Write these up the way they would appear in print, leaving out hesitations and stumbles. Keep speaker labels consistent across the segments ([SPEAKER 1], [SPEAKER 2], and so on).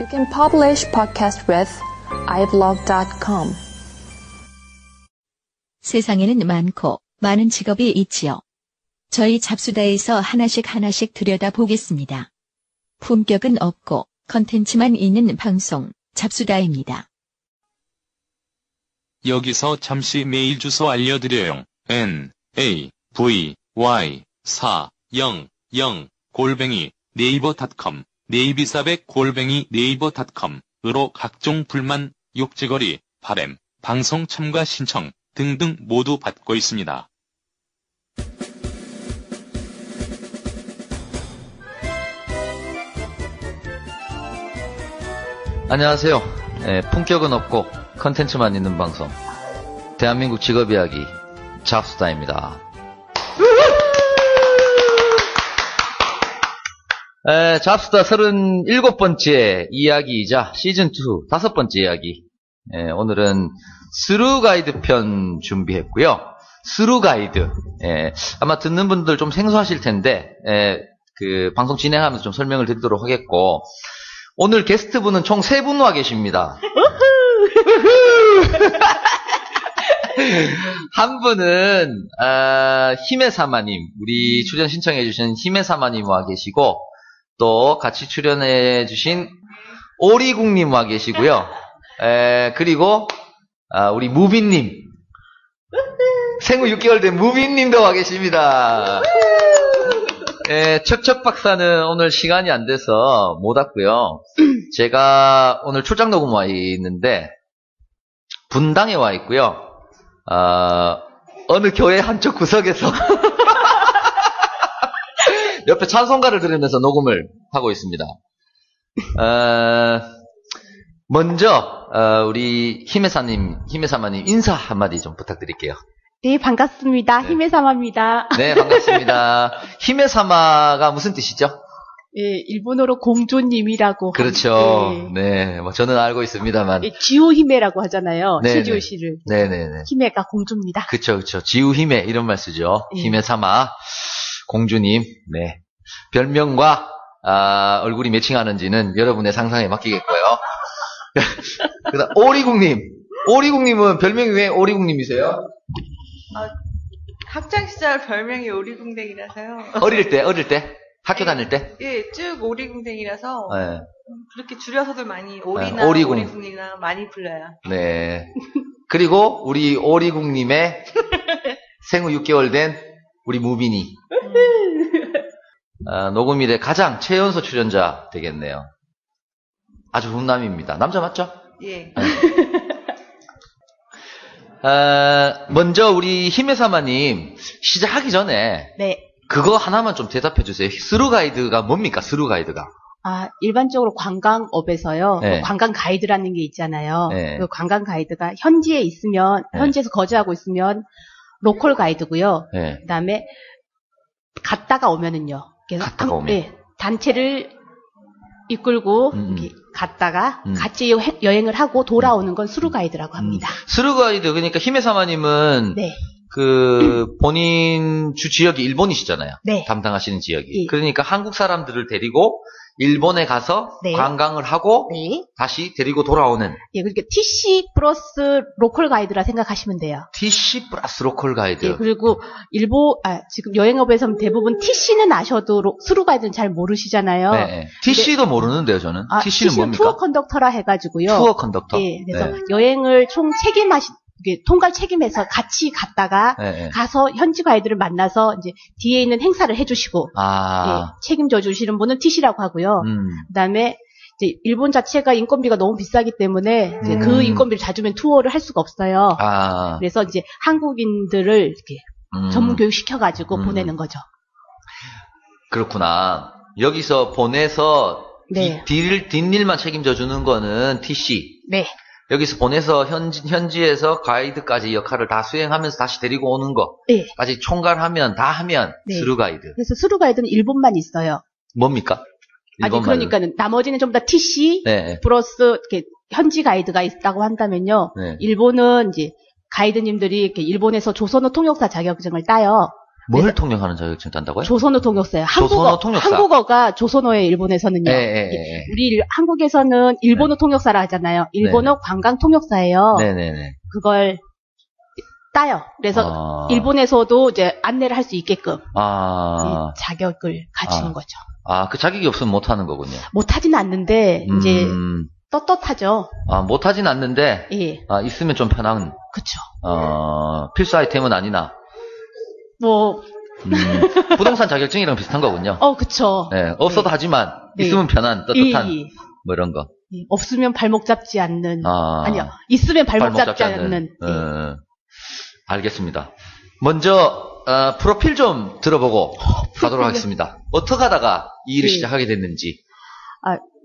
[SPEAKER 1] You can publish podcast with iblog.com.
[SPEAKER 2] 세상에는 많고 많은 직업이 있지요. 저희 잡수다에서 하나씩 들여다보겠습니다. 품격은 없고 컨텐츠만 있는 방송 잡수다입니다.
[SPEAKER 3] 여기서 잠시 메일 주소 알려드려요. navy400@naver.com 네이비사백@naver.com으로 각종 불만, 욕지거리, 바램, 방송 참가 신청 등등 모두 받고 있습니다.
[SPEAKER 4] 안녕하세요. 품격은 없고 컨텐츠만 있는 방송 대한민국 직업이야기 잡수다입니다. 잡수다 37번째 이야기이자 시즌2 5번째 이야기. 오늘은 스루 가이드 편 준비했고요. 스루 가이드. 아마 듣는 분들 좀 생소하실 텐데, 그 방송 진행하면서 좀 설명을 드리도록 하겠고, 오늘 게스트분은 총 3분 와 계십니다. 한 분은, 힘의 사마님, 우리 출연 신청해주신 힘의 사마님 와 계시고, 또 같이 출연해주신 오리국님 와 계시고요. 그리고, 우리 무빈님. 생후 6개월 된 무빈님도 와 계십니다. 척척 박사는 오늘 시간이 안 돼서 못 왔고요. 제가 오늘 출장 녹음 와 있는데, 분당에 와 있고요. 어느 교회 한쪽 구석에서 옆에 찬송가를 들으면서 녹음을 하고 있습니다. 먼저 우리 힘의사마님 인사 한마디 좀 부탁드릴게요.
[SPEAKER 5] 네, 반갑습니다.
[SPEAKER 4] 네.
[SPEAKER 5] 힘의사마입니다.
[SPEAKER 4] 네, 반갑습니다. 힘의사마가 무슨 뜻이죠?
[SPEAKER 5] 예, 일본어로 공조님이라고.
[SPEAKER 4] 그렇죠. 네, 뭐 저는 알고 있습니다만.
[SPEAKER 5] 예, 지오히메라고 하잖아요.
[SPEAKER 4] 네네.
[SPEAKER 5] 최지오 씨를.
[SPEAKER 4] 네네네.
[SPEAKER 5] 히메가 공조입니다.
[SPEAKER 4] 그쵸. 지우힘에 이런 말 쓰죠.
[SPEAKER 5] 예.
[SPEAKER 4] 힘의사마 공주님. 네. 별명과 얼굴이 매칭하는지는 여러분의 상상에 맡기겠고요. 그다음 오리국님은 별명이 왜 오리국님이세요?
[SPEAKER 6] 학창시절 별명이 오리궁뎅이라서요.
[SPEAKER 4] 어릴 때? 학교 다닐 때?
[SPEAKER 6] 예, 쭉 오리궁뎅이라서
[SPEAKER 4] 네.
[SPEAKER 6] 그렇게 줄여서들 많이 오리나
[SPEAKER 4] 오리궁.
[SPEAKER 6] 오리궁이나 많이 불러요.
[SPEAKER 4] 네. 그리고 우리 오리국님의 생후 6개월 된 우리 무빈이. 녹음일에 가장 최연소 출연자 되겠네요. 아주 훈남입니다. 남자 맞죠?
[SPEAKER 6] 예.
[SPEAKER 4] 먼저 우리 힘의사마님 시작하기 전에
[SPEAKER 5] 네.
[SPEAKER 4] 그거 하나만 좀 대답해 주세요. 스루 가이드가 뭡니까? 스루 가이드가.
[SPEAKER 5] 일반적으로 관광업에서요.
[SPEAKER 4] 네.
[SPEAKER 5] 관광 가이드라는 게 있잖아요.
[SPEAKER 4] 네.
[SPEAKER 5] 그 관광 가이드가 현지에 있으면,
[SPEAKER 4] 네.
[SPEAKER 5] 현지에서 거주하고 있으면 로컬 가이드고요.
[SPEAKER 4] 네.
[SPEAKER 5] 그다음에 갔다가 오면은요. 그래서
[SPEAKER 4] 갔다가 오면.
[SPEAKER 5] 예, 단체를 이끌고 이렇게 갔다가 같이 여행을 하고 돌아오는 건 수루 가이드라고 합니다.
[SPEAKER 4] 스루 가이드 그러니까 힘의사마님은
[SPEAKER 5] 네.
[SPEAKER 4] 그 본인 주 지역이 일본이시잖아요.
[SPEAKER 5] 네.
[SPEAKER 4] 담당하시는 지역이.
[SPEAKER 5] 예.
[SPEAKER 4] 그러니까 한국 사람들을 데리고 일본에 가서
[SPEAKER 5] 네.
[SPEAKER 4] 관광을 하고
[SPEAKER 5] 네.
[SPEAKER 4] 다시 데리고 돌아오는
[SPEAKER 5] 예, 그러니까 TC 플러스 로컬 가이드라 생각하시면 돼요.
[SPEAKER 4] TC 플러스 로컬 가이드.
[SPEAKER 5] 예, 그리고 지금 여행업에서는 대부분 TC는 아셔도 수루 가이드는 잘 모르시잖아요.
[SPEAKER 4] 네, 네. TC도 모르는데요, 저는. TC는 뭡니까?
[SPEAKER 5] 투어 컨덕터라 해가지고요.
[SPEAKER 4] 투어 컨덕터.
[SPEAKER 5] 예, 그래서
[SPEAKER 4] 네.
[SPEAKER 5] 여행을 총 통갈 책임해서 같이 갔다가
[SPEAKER 4] 네, 네.
[SPEAKER 5] 가서 현지 가이드를 만나서 이제 뒤에 있는 행사를 해주시고 예, 책임져 주시는 분은 TC라고 하고요. 그다음에 이제 일본 자체가 인건비가 너무 비싸기 때문에 이제 그 인건비를 다 주면 투어를 할 수가 없어요. 그래서 이제 한국인들을 이렇게 전문 교육 시켜가지고 보내는 거죠.
[SPEAKER 4] 그렇구나. 여기서 보내서
[SPEAKER 5] 네.
[SPEAKER 4] 뒷일만 책임져 주는 거는 TC.
[SPEAKER 5] 네.
[SPEAKER 4] 여기서 보내서 현지에서 가이드까지 역할을 다 수행하면서 다시 데리고 오는 거까지 총괄하면 다 하면
[SPEAKER 5] 네.
[SPEAKER 4] 스루 가이드.
[SPEAKER 5] 그래서 수루 가이드는 일본만 있어요.
[SPEAKER 4] 뭡니까?
[SPEAKER 5] 아니 그러니까는 나머지는 전부 다 TC
[SPEAKER 4] 네.
[SPEAKER 5] 플러스 이렇게 현지 가이드가 있다고 한다면요.
[SPEAKER 4] 네.
[SPEAKER 5] 일본은 이제 가이드님들이 이렇게 일본에서 조선어 통역사 자격증을 따요.
[SPEAKER 4] 뭘 통역하는 자격증 딴다고요?
[SPEAKER 5] 조선어 통역사요.
[SPEAKER 4] 조선어 통역사.
[SPEAKER 5] 한국어가 조선어예요, 일본에서는요. 우리 한국에서는 일본어 통역사라 하잖아요. 일본어 관광 통역사예요.
[SPEAKER 4] 네네네.
[SPEAKER 5] 그걸 따요. 그래서 일본에서도 이제 안내를 할 수 있게끔 자격을 갖추는 거죠.
[SPEAKER 4] 그 자격이 없으면 못 하는 거군요.
[SPEAKER 5] 못 하진 않는데 이제 떳떳하죠.
[SPEAKER 4] 못 하진 않는데 있으면 좀 편한.
[SPEAKER 5] 그렇죠.
[SPEAKER 4] 필수 아이템은 아니나. 부동산 자격증이랑 비슷한 거군요.
[SPEAKER 5] 그쵸.
[SPEAKER 4] 네, 없어도 하지만 있으면 편한 떳떳한 뭐 이런 거.
[SPEAKER 5] 없으면 발목 잡지 않는. 아니요. 있으면 발목 잡지 않는.
[SPEAKER 4] 알겠습니다. 먼저 프로필 좀 들어보고 가도록 하겠습니다. 어떻게 하다가 이 일을 시작하게 됐는지.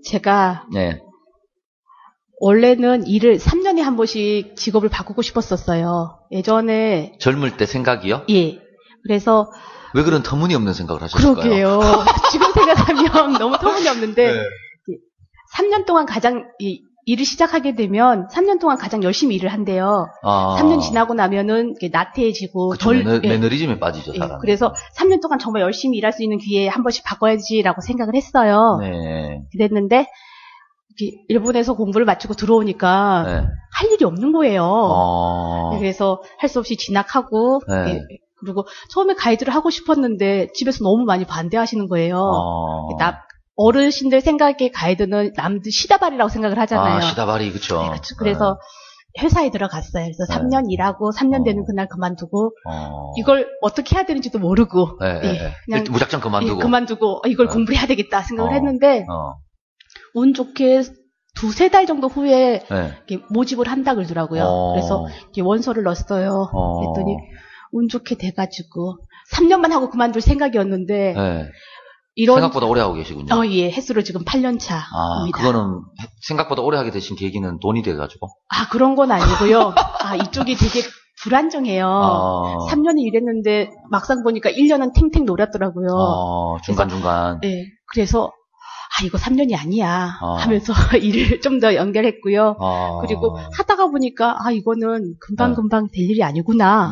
[SPEAKER 5] 제가 원래는 일을 3년에 한 번씩 직업을 바꾸고 싶었었어요. 예전에
[SPEAKER 4] 젊을 때 생각이요?
[SPEAKER 5] 예. 그래서
[SPEAKER 4] 왜 그런 터무니없는 생각을 하셨을까요?
[SPEAKER 5] 그러게요. 지금 생각하면 너무 터무니없는데 3년 동안 가장 일을 시작하게 되면 3년 동안 가장 열심히 일을 한대요. 3년 지나고 나면은 나태해지고
[SPEAKER 4] 매너리즘에 빠지죠, 사람.
[SPEAKER 5] 그래서 3년 동안 정말 열심히 일할 수 있는 기회에 한 번씩 바꿔야지라고 생각을 했어요. 그랬는데 일본에서 공부를 마치고 들어오니까 할 일이 없는 거예요. 그래서 할 수 없이 진학하고 그리고 처음에 가이드를 하고 싶었는데 집에서 너무 많이 반대하시는 거예요. 어르신들 생각에 가이드는 남들 시다발이라고 생각을 하잖아요.
[SPEAKER 4] 시다발이, 그쵸.
[SPEAKER 5] 네, 그쵸. 그래서 회사에 들어갔어요. 그래서 3년 일하고 3년 되는 그날 그만두고 이걸 어떻게 해야 되는지도 모르고
[SPEAKER 4] 그냥 무작정
[SPEAKER 5] 그만두고 이걸 공부를 해야 되겠다 생각을 했는데 운 좋게 2-3달 정도 후에 모집을 한다 그러더라고요. 그래서 원서를 넣었어요. 그랬더니 운 좋게 돼가지고 3년만 하고 그만둘 생각이었는데
[SPEAKER 4] 생각보다 오래 하고 계시군요.
[SPEAKER 5] 예. 횟수로 지금 8년 차입니다.
[SPEAKER 4] 그거는 생각보다 오래 하게 되신 계기는 돈이 돼가지고?
[SPEAKER 5] 그런 건 아니고요. 이쪽이 되게 불안정해요. 3년을 일했는데 막상 보니까 1년은 탱탱 놀았더라고요.
[SPEAKER 4] 중간중간.
[SPEAKER 5] 네. 그래서 이거 3년이 아니야 하면서 일을 좀 더 연결했고요. 그리고 하다가 보니까 이거는 금방금방 될 일이 아니구나.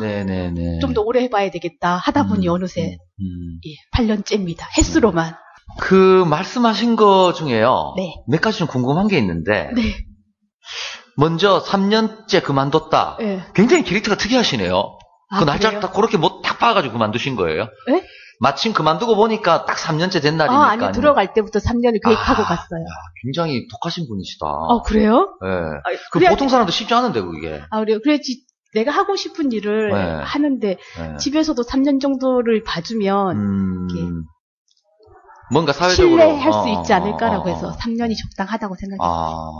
[SPEAKER 5] 좀 더 오래 해봐야 되겠다. 하다 보니 어느새 8년째입니다. 횟수로만.
[SPEAKER 4] 그 말씀하신 거 중에요. 몇 가지 좀 궁금한 게 있는데 먼저 3년째 그만뒀다. 굉장히 캐릭터가 특이하시네요. 그 날짜를 딱 그렇게 딱 봐가지고 그만두신 거예요? 마침 그만두고 보니까 딱 3년째 된 날이니까.
[SPEAKER 5] 아니, 들어갈 때부터 3년을 계획하고 갔어요.
[SPEAKER 4] 굉장히 독하신 분이시다.
[SPEAKER 5] 그래요?
[SPEAKER 4] 그 보통 사람도 쉽지 않은데, 그게.
[SPEAKER 5] 그래요? 그래야지 내가 하고 싶은 일을 하는데, 집에서도 3년 정도를 봐주면,
[SPEAKER 4] 뭔가 사회적으로.
[SPEAKER 5] 신뢰할 수 있지 않을까라고 해서 3년이 적당하다고 생각했어요.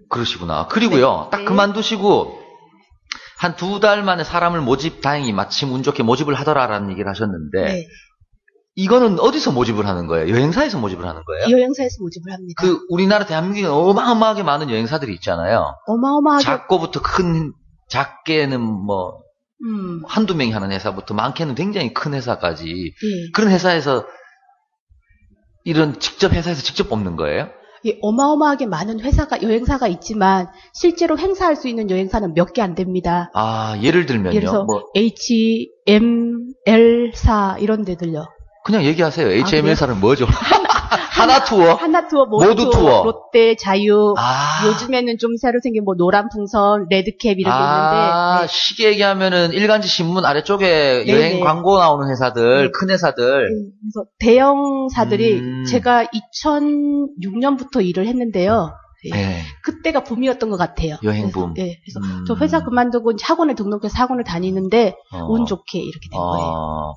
[SPEAKER 4] 그러시구나. 그리고요, 딱 그만두시고, 한 2달 만에 사람을 다행히 마침 운 좋게 모집을 하더라라는 얘기를 하셨는데, 이거는 어디서 모집을 하는 거예요? 여행사에서 모집을 하는 거예요?
[SPEAKER 5] 여행사에서 모집을 합니다.
[SPEAKER 4] 우리나라 대한민국에 어마어마하게 많은 여행사들이 있잖아요.
[SPEAKER 5] 어마어마하게.
[SPEAKER 4] 작고부터 작게는 한두 명이 하는 회사부터 많게는 굉장히 큰 회사까지. 그런 회사에서, 회사에서 직접 뽑는 거예요?
[SPEAKER 5] 어마어마하게 많은 여행사가 있지만, 실제로 행사할 수 있는 여행사는 몇 개 안 됩니다.
[SPEAKER 4] 예를 들면요?
[SPEAKER 5] 예를 들어서, HML사, 이런 데들요.
[SPEAKER 4] 그냥 얘기하세요. HML사는 뭐죠? 하나투어?
[SPEAKER 5] 하나투어, 모두투어, 롯데, 자유. 요즘에는 좀 새로 생긴 노란풍선, 레드캡 이런 게 있는데.
[SPEAKER 4] 쉽게 얘기하면은 일간지 신문 아래쪽에 여행 광고 나오는 회사들, 큰 회사들.
[SPEAKER 5] 그래서 대형사들이 제가 2006년부터 일을 했는데요. 그때가 붐이었던 것 같아요.
[SPEAKER 4] 여행붐.
[SPEAKER 5] 그래서 저 회사 그만두고 학원에 등록해서 학원을 다니는데 운 좋게 이렇게 된 거예요.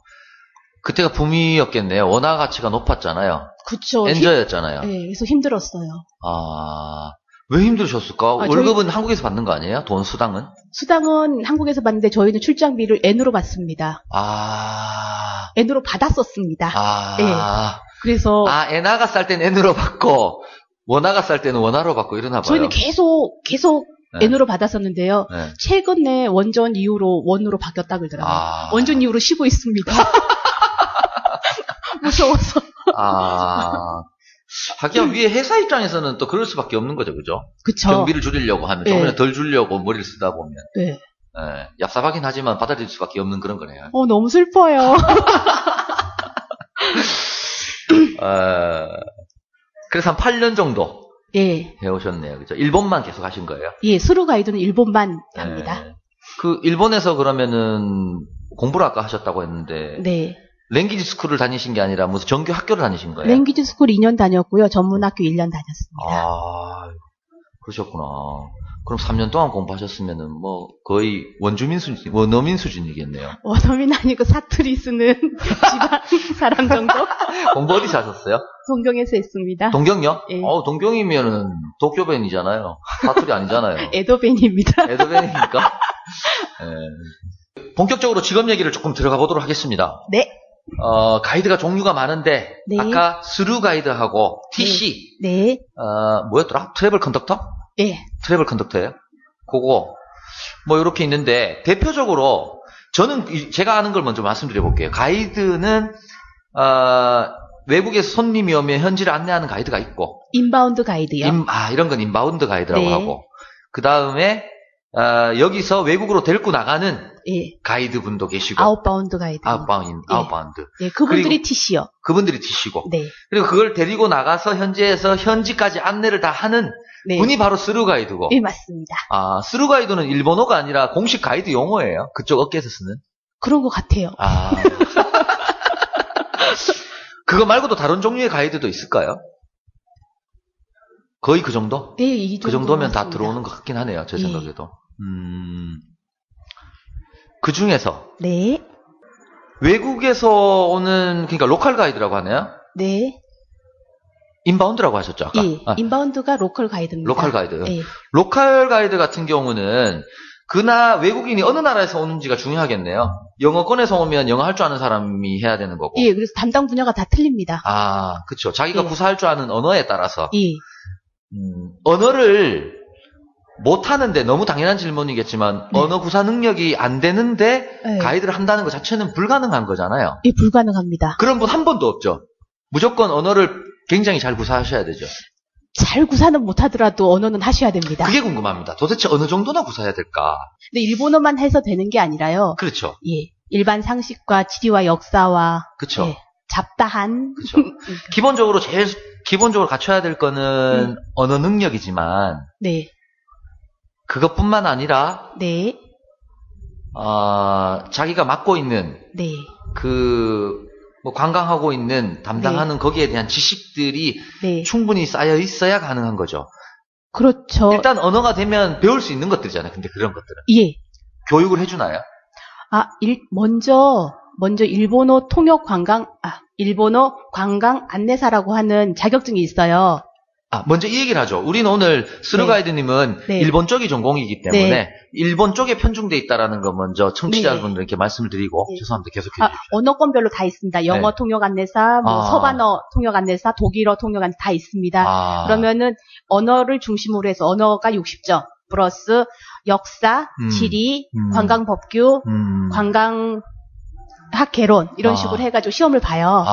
[SPEAKER 4] 그때가 붐이었겠네요. 원화 가치가 높았잖아요.
[SPEAKER 5] 그쵸.
[SPEAKER 4] 엔저였잖아요.
[SPEAKER 5] 그래서 힘들었어요.
[SPEAKER 4] 왜 힘드셨을까? 월급은 한국에서 받는 거 아니에요? 수당은?
[SPEAKER 5] 수당은 한국에서 받는데 저희는 출장비를 N으로 받습니다. N으로 받았었습니다. 그래서.
[SPEAKER 4] 엔화가 쌀 때는 N으로 받고, 원화가 쌀 때는 원화로 받고 이러나 봐요.
[SPEAKER 5] 저희는 계속 N으로 받았었는데요. 최근에 원전 이후로 원으로 바뀌었다 그러더라고요. 원전 이후로 쉬고 있습니다. 무서워서.
[SPEAKER 4] 하긴 위에 회사 입장에서는 또 그럴 수밖에 없는 거죠, 그죠?
[SPEAKER 5] 그쵸.
[SPEAKER 4] 경비를 줄이려고 하면 조금이라도 덜 주려고 머리를 쓰다 보면. 예, 얍삽하긴 하지만 받아들일 수밖에 없는 그런 거네요.
[SPEAKER 5] 너무 슬퍼요.
[SPEAKER 4] 그래서 한 8년 정도
[SPEAKER 5] 예.
[SPEAKER 4] 해오셨네요. 그죠? 일본만 계속 하신 거예요?
[SPEAKER 5] 예, 수루 가이드는 일본만 합니다.
[SPEAKER 4] 그 일본에서 그러면은 공부를 아까 하셨다고 했는데
[SPEAKER 5] 네.
[SPEAKER 4] 랭귀지 스쿨을 다니신 게 아니라 무슨 정규 학교를 다니신 거예요?
[SPEAKER 5] 랭귀지 스쿨 2년 다녔고요. 전문학교 1년 다녔습니다.
[SPEAKER 4] 아, 그러셨구나. 그럼 3년 동안 공부하셨으면은 뭐 거의 원어민 수준이겠네요.
[SPEAKER 5] 원어민 아니고 사투리 쓰는 지방 사람 정도?
[SPEAKER 4] 공부 어디서 하셨어요?
[SPEAKER 5] 동경에서 했습니다.
[SPEAKER 4] 동경요?
[SPEAKER 5] 예.
[SPEAKER 4] 동경이면은 도쿄弁이잖아요. 사투리 아니잖아요.
[SPEAKER 5] 에도弁입니다.
[SPEAKER 4] 에도弁이니까. 예. 본격적으로 직업 얘기를 조금 들어가 보도록 하겠습니다.
[SPEAKER 5] 네.
[SPEAKER 4] 가이드가 종류가 많은데
[SPEAKER 5] 네.
[SPEAKER 4] 아까 스루 가이드하고 TC.
[SPEAKER 5] 네.
[SPEAKER 4] 뭐였더라? 트래블 컨덕터?
[SPEAKER 5] 예.
[SPEAKER 4] 트래블 컨덕터예요. 그거 뭐 이렇게 있는데 대표적으로 저는 제가 아는 걸 먼저 말씀드려 볼게요. 가이드는 외국에서 손님이 오면 현지를 안내하는 가이드가 있고
[SPEAKER 5] 인바운드 가이드요.
[SPEAKER 4] 이런 건 인바운드 가이드라고
[SPEAKER 5] 네.
[SPEAKER 4] 하고 그 다음에 여기서 외국으로 데리고 나가는
[SPEAKER 5] 예.
[SPEAKER 4] 가이드 분도 계시고
[SPEAKER 5] 아웃바운드 가이드.
[SPEAKER 4] 아웃바운드.
[SPEAKER 5] 예, 그분들이 TC요.
[SPEAKER 4] 그분들이 TC고.
[SPEAKER 5] 네.
[SPEAKER 4] 그리고 그걸 데리고 나가서 현지에서 현지까지 안내를 다 하는
[SPEAKER 5] 네.
[SPEAKER 4] 분이 바로 스루 가이드고.
[SPEAKER 5] 예, 맞습니다.
[SPEAKER 4] 스루 가이드는 일본어가 아니라 공식 가이드 용어예요. 그쪽 업계에서 쓰는.
[SPEAKER 5] 그런 것 같아요.
[SPEAKER 4] 그거 말고도 다른 종류의 가이드도 있을까요? 거의 그 정도?
[SPEAKER 5] 네, 이 정도.
[SPEAKER 4] 그 정도면
[SPEAKER 5] 맞습니다.
[SPEAKER 4] 다 들어오는 것 같긴 하네요. 제
[SPEAKER 5] 예.
[SPEAKER 4] 생각에도. 그 중에서.
[SPEAKER 5] 네.
[SPEAKER 4] 외국에서 오는, 그러니까 로컬 가이드라고 하네요?
[SPEAKER 5] 네.
[SPEAKER 4] 인바운드라고 하셨죠, 아까?
[SPEAKER 5] 예. 인바운드가 로컬 가이드입니다.
[SPEAKER 4] 로컬 가이드.
[SPEAKER 5] 예.
[SPEAKER 4] 로컬 가이드 같은 경우는 외국인이 어느 나라에서 오는지가 중요하겠네요. 영어권에서 오면 영어 할 줄 아는 사람이 해야 되는 거고.
[SPEAKER 5] 예, 그래서 담당 분야가 다 틀립니다.
[SPEAKER 4] 그쵸. 자기가
[SPEAKER 5] 예.
[SPEAKER 4] 구사할 줄 아는 언어에 따라서.
[SPEAKER 5] 예.
[SPEAKER 4] 언어를 못하는데, 너무 당연한 질문이겠지만,
[SPEAKER 5] 네.
[SPEAKER 4] 언어 구사 능력이 안 되는데,
[SPEAKER 5] 네.
[SPEAKER 4] 가이드를 한다는 것 자체는 불가능한 거잖아요.
[SPEAKER 5] 예, 불가능합니다.
[SPEAKER 4] 그런 분 한 번도 없죠. 무조건 언어를 굉장히 잘 구사하셔야 되죠.
[SPEAKER 5] 잘 구사는 못하더라도 언어는 하셔야 됩니다.
[SPEAKER 4] 그게 궁금합니다. 도대체 어느 정도나 구사해야 될까?
[SPEAKER 5] 근데 일본어만 해서 되는 게 아니라요.
[SPEAKER 4] 그렇죠.
[SPEAKER 5] 예. 일반 상식과 지리와 역사와.
[SPEAKER 4] 그쵸.
[SPEAKER 5] 예. 잡다한.
[SPEAKER 4] 그쵸. 기본적으로 갖춰야 될 거는 언어 능력이지만,
[SPEAKER 5] 네.
[SPEAKER 4] 그것뿐만 아니라,
[SPEAKER 5] 네.
[SPEAKER 4] 자기가 맡고 있는,
[SPEAKER 5] 네.
[SPEAKER 4] 관광하고 있는, 담당하는 거기에 대한 지식들이
[SPEAKER 5] 네.
[SPEAKER 4] 충분히 쌓여 있어야 가능한 거죠.
[SPEAKER 5] 그렇죠.
[SPEAKER 4] 일단 언어가 되면 배울 수 있는 것들이잖아요. 근데 그런 것들은.
[SPEAKER 5] 예.
[SPEAKER 4] 교육을 해주나요?
[SPEAKER 5] 먼저 일본어 일본어 관광 안내사라고 하는 자격증이 있어요.
[SPEAKER 4] 먼저 이 얘기를 하죠. 우리는 오늘 스루 가이드님은
[SPEAKER 5] 네.
[SPEAKER 4] 일본 쪽이 전공이기 때문에
[SPEAKER 5] 네.
[SPEAKER 4] 일본 쪽에 편중돼 있다라는 거 먼저 청취자분들께 말씀을 드리고
[SPEAKER 5] 네.
[SPEAKER 4] 죄송합니다. 계속해 주십시오.
[SPEAKER 5] 언어권별로 다 있습니다. 영어
[SPEAKER 4] 네.
[SPEAKER 5] 통역 안내사, 서반어 통역 안내사, 독일어 통역 안내사 다 있습니다. 그러면은 언어를 중심으로 해서 언어가 60점 플러스 역사, 지리, 관광법규, 관광학개론 이런 식으로 해가지고 시험을 봐요.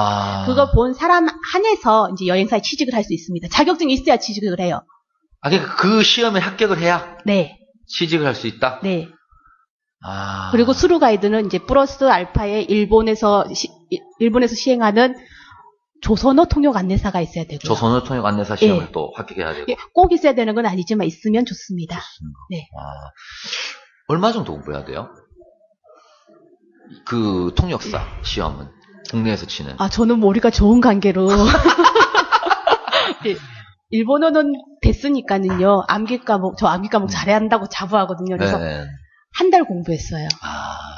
[SPEAKER 5] 그거 본 사람 한해서 이제 여행사에 취직을 할 수 있습니다. 자격증이 있어야 취직을 해요.
[SPEAKER 4] 그러니까 그 시험에 합격을 해야
[SPEAKER 5] 네.
[SPEAKER 4] 취직을 할 수 있다?
[SPEAKER 5] 네. 그리고 수루 가이드는 이제 플러스 알파에 일본에서 시행하는 조선어 통역 안내사가 있어야 되고요.
[SPEAKER 4] 조선어 통역 안내사 시험을 또 합격해야 되고.
[SPEAKER 5] 꼭 있어야 되는 건 아니지만 있으면 좋습니다. 네.
[SPEAKER 4] 얼마 정도 공부해야 돼요? 그 통역사 시험은 국내에서 치는.
[SPEAKER 5] 저는 머리가 좋은 관계로 일본어는 됐으니까는요. 암기 과목 잘해야 한다고 자부하거든요. 그래서 한 달 공부했어요.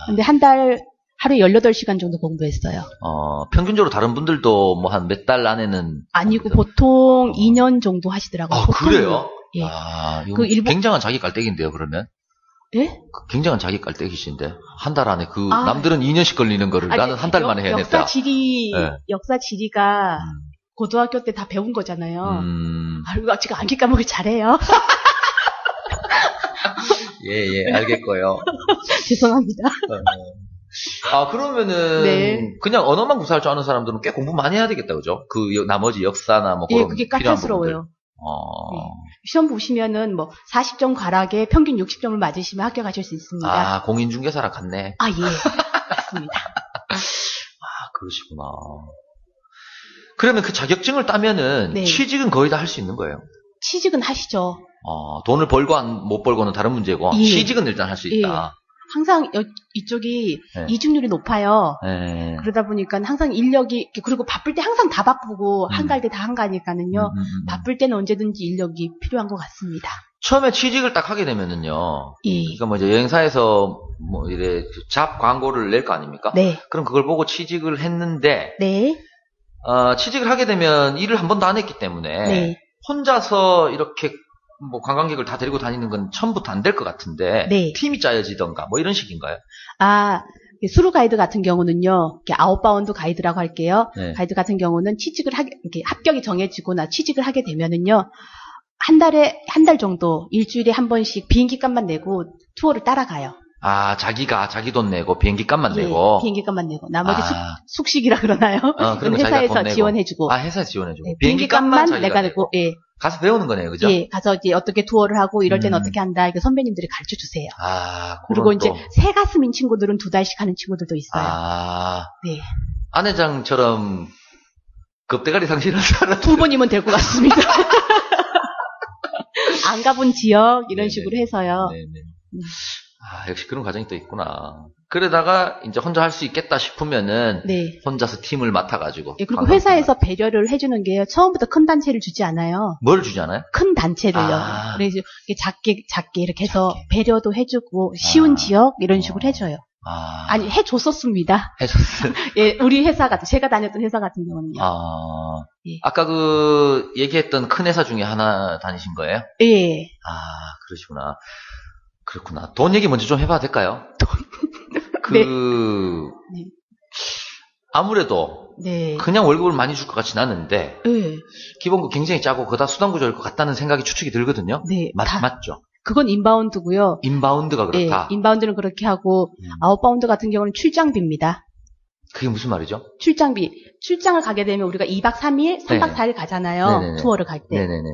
[SPEAKER 5] 근데 한 달 하루에 18시간 정도 공부했어요.
[SPEAKER 4] 평균적으로 다른 분들도 뭐 한 몇 달 안에는
[SPEAKER 5] 아니고 보통 2년 정도 하시더라고요.
[SPEAKER 4] 그래요?
[SPEAKER 5] 예.
[SPEAKER 4] 이거 굉장한 자기 깔때기인데요, 그러면?
[SPEAKER 5] 예?
[SPEAKER 4] 굉장한 자기 깔때기신데 한 달 안에 남들은 2년씩 걸리는 거를 나는 한 달 만에 해냈다.
[SPEAKER 5] 역사 지리가 고등학교 때 다 배운 거잖아요. 그리고 제가 암기 과목을 잘해요.
[SPEAKER 4] 예, 알겠고요.
[SPEAKER 5] 죄송합니다.
[SPEAKER 4] 그러면은 그냥 언어만 구사할 줄 아는 사람들은 꽤 공부 많이 해야 되겠다, 그죠? 나머지 역사나 뭐 그런
[SPEAKER 5] 그게 까탈스러워요. 시험 보시면은 뭐 40점 과락에 평균 60점을 맞으시면 합격하실 수 있습니다.
[SPEAKER 4] 아, 공인중개사랑 같네.
[SPEAKER 5] 아, 예. 맞습니다.
[SPEAKER 4] 아, 그러시구나. 그러면 그 자격증을 따면은
[SPEAKER 5] 네.
[SPEAKER 4] 취직은 거의 다 할 수 있는 거예요?
[SPEAKER 5] 취직은 하시죠.
[SPEAKER 4] 돈을 벌고 못 벌고는 다른 문제고
[SPEAKER 5] 예.
[SPEAKER 4] 취직은 일단 할 수 있다.
[SPEAKER 5] 예. 항상 이쪽이
[SPEAKER 4] 네.
[SPEAKER 5] 이직률이 높아요.
[SPEAKER 4] 네.
[SPEAKER 5] 그러다 보니까 항상 인력이, 그리고 바쁠 때 항상 다 바쁘고 한가할 때 다 한가하니까는요. 바쁠 때는 언제든지 인력이 필요한 것 같습니다.
[SPEAKER 4] 처음에 취직을 딱 하게 되면은요.
[SPEAKER 5] 예.
[SPEAKER 4] 그러니까 뭐 이제 여행사에서 뭐 이래 잡 광고를 낼 거 아닙니까?
[SPEAKER 5] 네.
[SPEAKER 4] 그럼 그걸 보고 취직을 했는데
[SPEAKER 5] 네.
[SPEAKER 4] 취직을 하게 되면 일을 한 번도 안 했기 때문에
[SPEAKER 5] 네.
[SPEAKER 4] 혼자서 이렇게 뭐 관광객을 다 데리고 다니는 건 처음부터 안 될 것 같은데
[SPEAKER 5] 네.
[SPEAKER 4] 팀이 짜여지던가 뭐 이런 식인가요?
[SPEAKER 5] 아, 수루 가이드 같은 경우는요, 아웃바운드 가이드라고 할게요.
[SPEAKER 4] 네.
[SPEAKER 5] 가이드 같은 경우는 이렇게 합격이 정해지거나 취직을 하게 되면은요, 한 달 정도, 일주일에 한 번씩 비행기 값만 내고 투어를 따라가요.
[SPEAKER 4] 아, 자기가 자기 돈 내고 비행기 값만
[SPEAKER 5] 예,
[SPEAKER 4] 내고.
[SPEAKER 5] 비행기 값만 내고. 나머지 숙식이라 그러나요?
[SPEAKER 4] 그럼
[SPEAKER 5] 회사에서 지원해주고.
[SPEAKER 4] 아, 회사에서 지원해주고.
[SPEAKER 5] 네, 비행기 값만 내가 내고, 예.
[SPEAKER 4] 가서 배우는 거네요, 그죠?
[SPEAKER 5] 예, 가서 이제 어떻게 투어를 하고 이럴 때는 어떻게 한다. 이렇게 선배님들이 가르쳐 주세요.
[SPEAKER 4] 아,
[SPEAKER 5] 그리고 이제 새 가슴인 친구들은 2달씩 하는 친구들도 있어요.
[SPEAKER 4] 아.
[SPEAKER 5] 네.
[SPEAKER 4] 안회장처럼 겁대가리 상실한 사람.
[SPEAKER 5] 2번이면 될 것 같습니다. 안 가본 지역, 이런
[SPEAKER 4] 네네.
[SPEAKER 5] 식으로 해서요.
[SPEAKER 4] 네네. 아, 역시 그런 과정이 또 있구나. 그러다가 이제 혼자 할 수 있겠다 싶으면은
[SPEAKER 5] 네.
[SPEAKER 4] 혼자서 팀을 맡아가지고.
[SPEAKER 5] 예, 그리고 회사에서 배려를 해주는 게요. 처음부터 큰 단체를 주지 않아요.
[SPEAKER 4] 뭘 주지 않아요?
[SPEAKER 5] 큰 단체를요.
[SPEAKER 4] 아.
[SPEAKER 5] 그래서 이렇게 작게 이렇게 해서 배려도 해주고 쉬운 지역 이런 식으로 해줘요. 아니 해줬었습니다.
[SPEAKER 4] 해줬어요.
[SPEAKER 5] 예, 우리 제가 다녔던 회사 같은 경우는요. 예.
[SPEAKER 4] 아까 얘기했던 큰 회사 중에 하나 다니신 거예요?
[SPEAKER 5] 예.
[SPEAKER 4] 아, 그러시구나. 그렇구나. 돈 얘기 먼저 좀 해봐도 될까요?
[SPEAKER 5] 네.
[SPEAKER 4] 아무래도
[SPEAKER 5] 네.
[SPEAKER 4] 그냥 월급을 많이 줄 것 같진 않은데
[SPEAKER 5] 네.
[SPEAKER 4] 기본급 굉장히 짜고 그다 수당 구조일 것 같다는 생각이 추측이 들거든요.
[SPEAKER 5] 네.
[SPEAKER 4] 맞죠?
[SPEAKER 5] 그건 인바운드고요.
[SPEAKER 4] 인바운드가 그렇다.
[SPEAKER 5] 네, 인바운드는 그렇게 하고 아웃바운드 같은 경우는 출장비입니다.
[SPEAKER 4] 그게 무슨 말이죠?
[SPEAKER 5] 출장비. 출장을 가게 되면 우리가 2박 3일, 3박
[SPEAKER 4] 네네.
[SPEAKER 5] 4일 가잖아요.
[SPEAKER 4] 네네네.
[SPEAKER 5] 투어를 갈 때.
[SPEAKER 4] 네네네.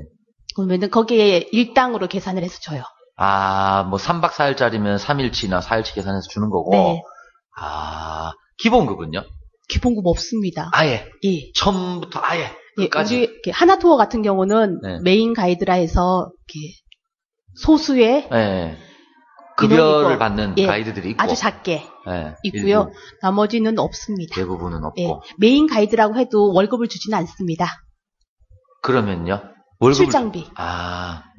[SPEAKER 5] 그러면은 거기에 일당으로 계산을 해서 줘요.
[SPEAKER 4] 아, 뭐 3박 4일짜리면 3일치나 4일치 계산해서 주는 거고.
[SPEAKER 5] 네.
[SPEAKER 4] 아, 기본급은요?
[SPEAKER 5] 기본급 없습니다.
[SPEAKER 4] 아예.
[SPEAKER 5] 예.
[SPEAKER 4] 처음부터 아예.
[SPEAKER 5] 예,
[SPEAKER 4] 끝까지.
[SPEAKER 5] 우리 이렇게 하나 투어 같은 경우는
[SPEAKER 4] 네.
[SPEAKER 5] 메인 가이드라 해서 이렇게 소수의
[SPEAKER 4] 예. 급여를
[SPEAKER 5] 인원이고,
[SPEAKER 4] 받는
[SPEAKER 5] 예,
[SPEAKER 4] 가이드들이 있고.
[SPEAKER 5] 아주 작게
[SPEAKER 4] 예.
[SPEAKER 5] 있고요.
[SPEAKER 4] 일부,
[SPEAKER 5] 나머지는 없습니다.
[SPEAKER 4] 대부분은 없고.
[SPEAKER 5] 예, 메인 가이드라고 해도 월급을 주지는 않습니다.
[SPEAKER 4] 그러면요? 월급을
[SPEAKER 5] 출장비.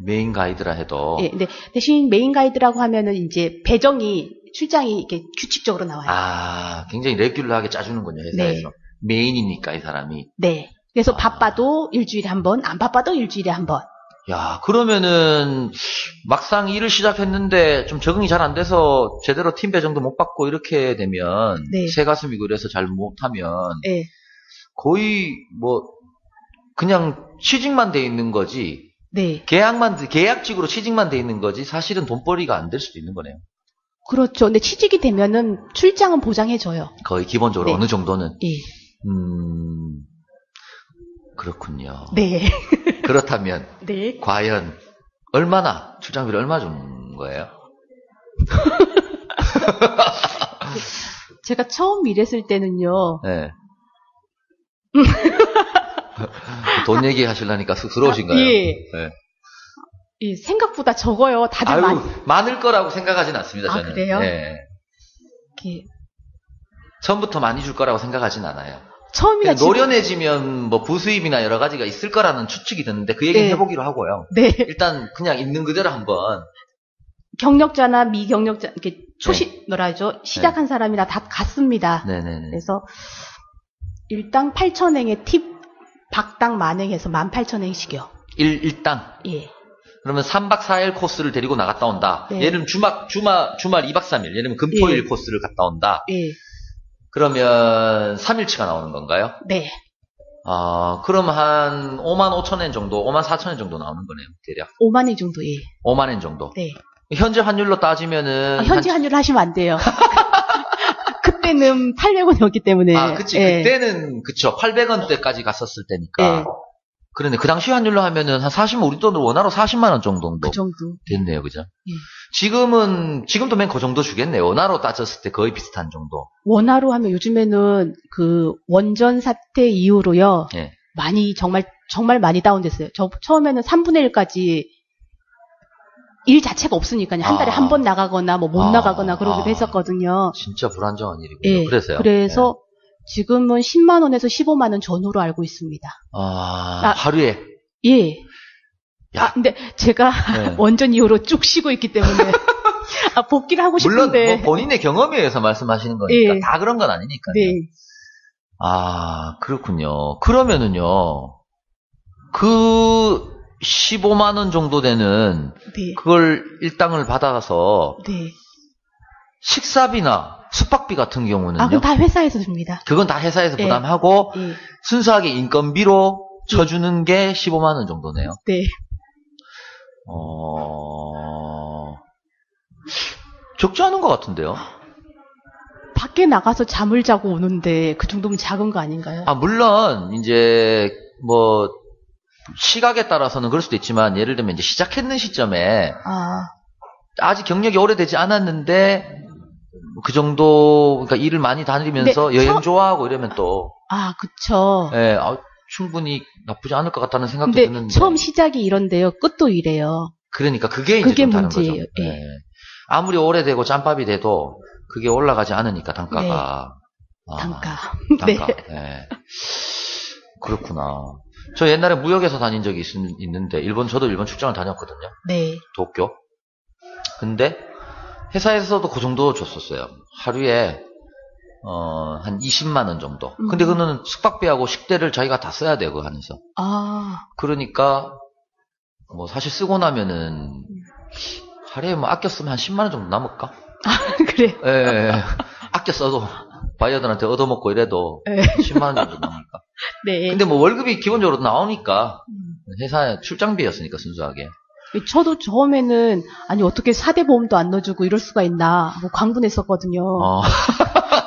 [SPEAKER 4] 메인 가이드라 해도.
[SPEAKER 5] 예, 근데 대신 메인 가이드라고 하면은 이제 출장이 이렇게 규칙적으로 나와요.
[SPEAKER 4] 굉장히 레귤러하게 짜주는군요, 회사에서. 메인이니까, 이 사람이.
[SPEAKER 5] 네. 그래서 바빠도 일주일에 한 번, 안 바빠도 일주일에 한 번.
[SPEAKER 4] 야, 그러면은, 막상 일을 시작했는데, 좀 적응이 잘 안 돼서, 제대로 팀 배정도 못 받고, 이렇게 되면,
[SPEAKER 5] 네.
[SPEAKER 4] 새 가슴이 그래서 잘 못하면,
[SPEAKER 5] 예.
[SPEAKER 4] 거의, 그냥 취직만 돼 있는 거지,
[SPEAKER 5] 네.
[SPEAKER 4] 계약직으로 취직만 돼 있는 거지, 사실은 돈벌이가 안 될 수도 있는 거네요.
[SPEAKER 5] 그렇죠. 근데 취직이 되면은 출장은 보장해줘요.
[SPEAKER 4] 거의 기본적으로
[SPEAKER 5] 네.
[SPEAKER 4] 어느 정도는.
[SPEAKER 5] 예.
[SPEAKER 4] 그렇군요.
[SPEAKER 5] 네.
[SPEAKER 4] 그렇다면,
[SPEAKER 5] 네.
[SPEAKER 4] 과연, 출장비를 얼마 주는 거예요?
[SPEAKER 5] 제가 처음 일했을 때는요.
[SPEAKER 4] 네. 돈 얘기하시려니까 쑥스러우신가요?
[SPEAKER 5] 예.
[SPEAKER 4] 네.
[SPEAKER 5] 예, 생각보다 적어요. 다들
[SPEAKER 4] 많을 거라고 생각하진 않습니다, 저는.
[SPEAKER 5] 그래요?
[SPEAKER 4] 네.
[SPEAKER 5] 이렇게
[SPEAKER 4] 처음부터 많이 줄 거라고 생각하진 않아요.
[SPEAKER 5] 처음이나
[SPEAKER 4] 노련해지면 부수입이나 여러 가지가 있을 거라는 추측이 드는데 그 얘기
[SPEAKER 5] 네.
[SPEAKER 4] 해보기로 하고요.
[SPEAKER 5] 네.
[SPEAKER 4] 일단 그냥 있는 그대로 한번.
[SPEAKER 5] 경력자나 미경력자 이렇게 시작한 사람이나 다 같습니다.
[SPEAKER 4] 네네네.
[SPEAKER 5] 그래서 일당 8,000행에 팁 박당 만행해서 18,000행씩이요.
[SPEAKER 4] 일당.
[SPEAKER 5] 예.
[SPEAKER 4] 그러면 3박 4일 코스를 데리고 나갔다 온다.
[SPEAKER 5] 네.
[SPEAKER 4] 예를 들면 주말 2박 3일. 예를 들면 금토일
[SPEAKER 5] 예.
[SPEAKER 4] 코스를 갔다 온다.
[SPEAKER 5] 예.
[SPEAKER 4] 그러면 3일치가 나오는 건가요?
[SPEAKER 5] 네.
[SPEAKER 4] 그럼 한 5만 5천 엔 정도, 5만 4천 엔 정도 나오는 거네요, 대략.
[SPEAKER 5] 5만 원 정도, 예.
[SPEAKER 4] 5만 엔 정도.
[SPEAKER 5] 네.
[SPEAKER 4] 현재 환율로 따지면은.
[SPEAKER 5] 현지 환율로 하시면 안 돼요. 그때는 800원이었기 때문에.
[SPEAKER 4] 그치.
[SPEAKER 5] 예.
[SPEAKER 4] 그때는, 그쵸. 800원대까지 갔었을 때니까.
[SPEAKER 5] 예.
[SPEAKER 4] 그런데 그 당시 환율로 하면은 한 40만, 우리 돈으로 원화로 40만 원 정도.
[SPEAKER 5] 그 정도.
[SPEAKER 4] 됐네요, 그죠? 지금도 맨 그 정도 주겠네요. 원화로 따졌을 때 거의 비슷한 정도.
[SPEAKER 5] 원화로 하면 요즘에는 그 원전 사태 이후로요.
[SPEAKER 4] 예.
[SPEAKER 5] 많이, 정말 많이 다운됐어요. 처음에는 3분의 1까지 일 자체가 없으니까요. 한 달에 한 번 나가거나 못 나가거나 그러기도 했었거든요.
[SPEAKER 4] 진짜 불안정한 일이군요.
[SPEAKER 5] 예.
[SPEAKER 4] 그래서요.
[SPEAKER 5] 그래서 지금은 10만 원에서 15만 원 전후로 알고 있습니다.
[SPEAKER 4] 하루에?
[SPEAKER 5] 예. 근데 제가 원전 이후로 쭉 쉬고 있기 때문에 복귀를 하고 싶은데.
[SPEAKER 4] 물론 뭐 본인의 경험에 의해서 말씀하시는 거니까 다 그런 건 아니니까요.
[SPEAKER 5] 네.
[SPEAKER 4] 그렇군요. 그러면은요. 그 15만 원 정도 되는 그걸 일당을 받아서 식사비나 숙박비 같은 경우는요.
[SPEAKER 5] 그건 다 회사에서 줍니다.
[SPEAKER 4] 그건 다 회사에서 부담하고 순수하게 인건비로 쳐주는 게 15만 원 정도네요.
[SPEAKER 5] 네.
[SPEAKER 4] 적지 않은 것 같은데요.
[SPEAKER 5] 밖에 나가서 잠을 자고 오는데 그 정도면 작은 거 아닌가요?
[SPEAKER 4] 물론 이제 뭐 시각에 따라서는 그럴 수도 있지만 예를 들면 이제 시작했는 시점에 아직 경력이 오래되지 않았는데 그 정도 그러니까 일을 많이 다니면서 여행 좋아하고 이러면 또
[SPEAKER 5] 그쵸.
[SPEAKER 4] 예, 충분히 나쁘지 않을 것 같다는 생각도
[SPEAKER 5] 근데
[SPEAKER 4] 드는데
[SPEAKER 5] 처음 시작이 이런데요. 끝도 이래요.
[SPEAKER 4] 그러니까 그게 이제 좀 다른
[SPEAKER 5] 문제예요.
[SPEAKER 4] 거죠. 예. 아무리 오래되고 짬밥이 돼도 그게 올라가지 않으니까 단가가.
[SPEAKER 5] 단가.
[SPEAKER 4] 네. 그렇구나. 저 옛날에 무역에서 다닌 적이 있는데 저도 일본 출장을 다녔거든요.
[SPEAKER 5] 네.
[SPEAKER 4] 도쿄. 근데 회사에서도 그 정도 줬었어요. 하루에 한 20만 원 정도. 근데 그거는 숙박비하고 식대를 자기가 다 써야 돼요, 그 안에서. 그러니까 뭐 사실 쓰고 나면은 하루에 뭐 아껴 쓰면 한 10만 원 정도 남을까?
[SPEAKER 5] 그래요?
[SPEAKER 4] 예. 아껴 써도 바이어들한테 얻어먹고 이래도 10만 원 정도 남을까?
[SPEAKER 5] 네.
[SPEAKER 4] 근데 뭐 월급이 기본적으로 나오니까 회사 출장비였으니까 순수하게.
[SPEAKER 5] 저도 처음에는 어떻게 4대 보험도 안 넣어주고 이럴 수가 있나 하고 광분했었거든요.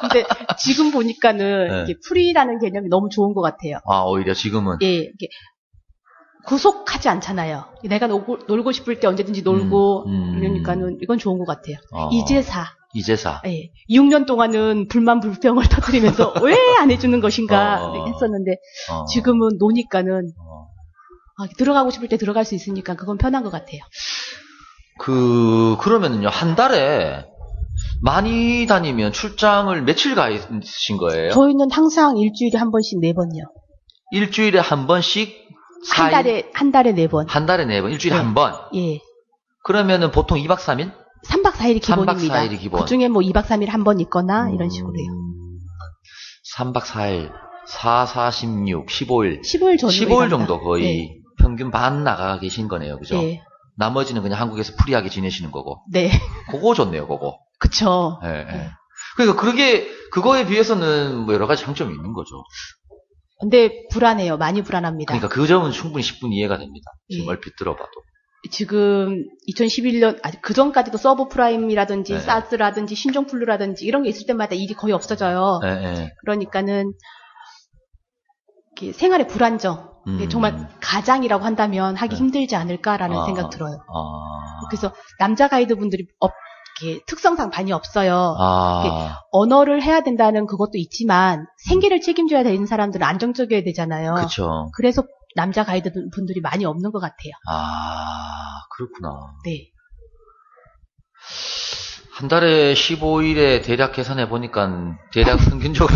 [SPEAKER 5] 근데 지금 보니까는 이게 프리라는 개념이 너무 좋은 것 같아요.
[SPEAKER 4] 오히려 지금은?
[SPEAKER 5] 예, 이게 구속하지 않잖아요. 내가 놀고 싶을 때 언제든지 놀고 이러니까는 이건 좋은 것 같아요. 이제사.
[SPEAKER 4] 예.
[SPEAKER 5] 6년 동안은 불만 불평을 터뜨리면서 왜 안 해주는 것인가 했었는데 지금은 노니까는 들어가고 싶을 때 들어갈 수 있으니까 그건 편한 것 같아요.
[SPEAKER 4] 그러면은요, 한 달에 많이 다니면 출장을 며칠 가 있으신 거예요?
[SPEAKER 5] 저희는 항상 일주일에 한 번씩 4번이요.
[SPEAKER 4] 일주일에 한 번씩?
[SPEAKER 5] 한 달에 4번.
[SPEAKER 4] 한 달에 4번, 일주일에 한 번?
[SPEAKER 5] 예.
[SPEAKER 4] 그러면은 보통 2박 3일?
[SPEAKER 5] 3박 4일이 기본입니다.
[SPEAKER 4] 3박 4일이 기본.
[SPEAKER 5] 그 중에 뭐 2박 3일 한 번 있거나 이런 식으로요.
[SPEAKER 4] 3박 4일, 4, 16, 15일.
[SPEAKER 5] 15일
[SPEAKER 4] 정도 거의 평균 반 나가 계신 거네요. 그죠?
[SPEAKER 5] 네.
[SPEAKER 4] 나머지는 그냥 한국에서 프리하게 지내시는 거고.
[SPEAKER 5] 네.
[SPEAKER 4] 그거 좋네요, 그거.
[SPEAKER 5] 그쵸.
[SPEAKER 4] 네. 그러니까 그거에 비해서는 뭐 여러 가지 장점이 있는 거죠.
[SPEAKER 5] 근데 불안해요. 많이 불안합니다.
[SPEAKER 4] 그러니까 그 점은 충분히 10분 이해가 됩니다. 지금 얼핏 들어봐도.
[SPEAKER 5] 지금 2011년, 그 전까지도 서브 프라임이라든지 사스라든지 신종플루라든지 이런 게 있을 때마다 일이 거의 없어져요. 그러니까는 생활의 불안정. 정말 가장이라고 한다면 하기 힘들지 않을까라는 생각 들어요. 그래서 남자 가이드분들이 특성상 많이 없어요. 언어를 해야 된다는 그것도 있지만 생계를 책임져야 되는 사람들은 안정적이어야 되잖아요.
[SPEAKER 4] 그렇죠.
[SPEAKER 5] 그래서 남자 가이드 분들이 많이 없는 것 같아요.
[SPEAKER 4] 그렇구나.
[SPEAKER 5] 네.
[SPEAKER 4] 한 달에 15일에 대략 계산해 보니까 대략 평균적으로.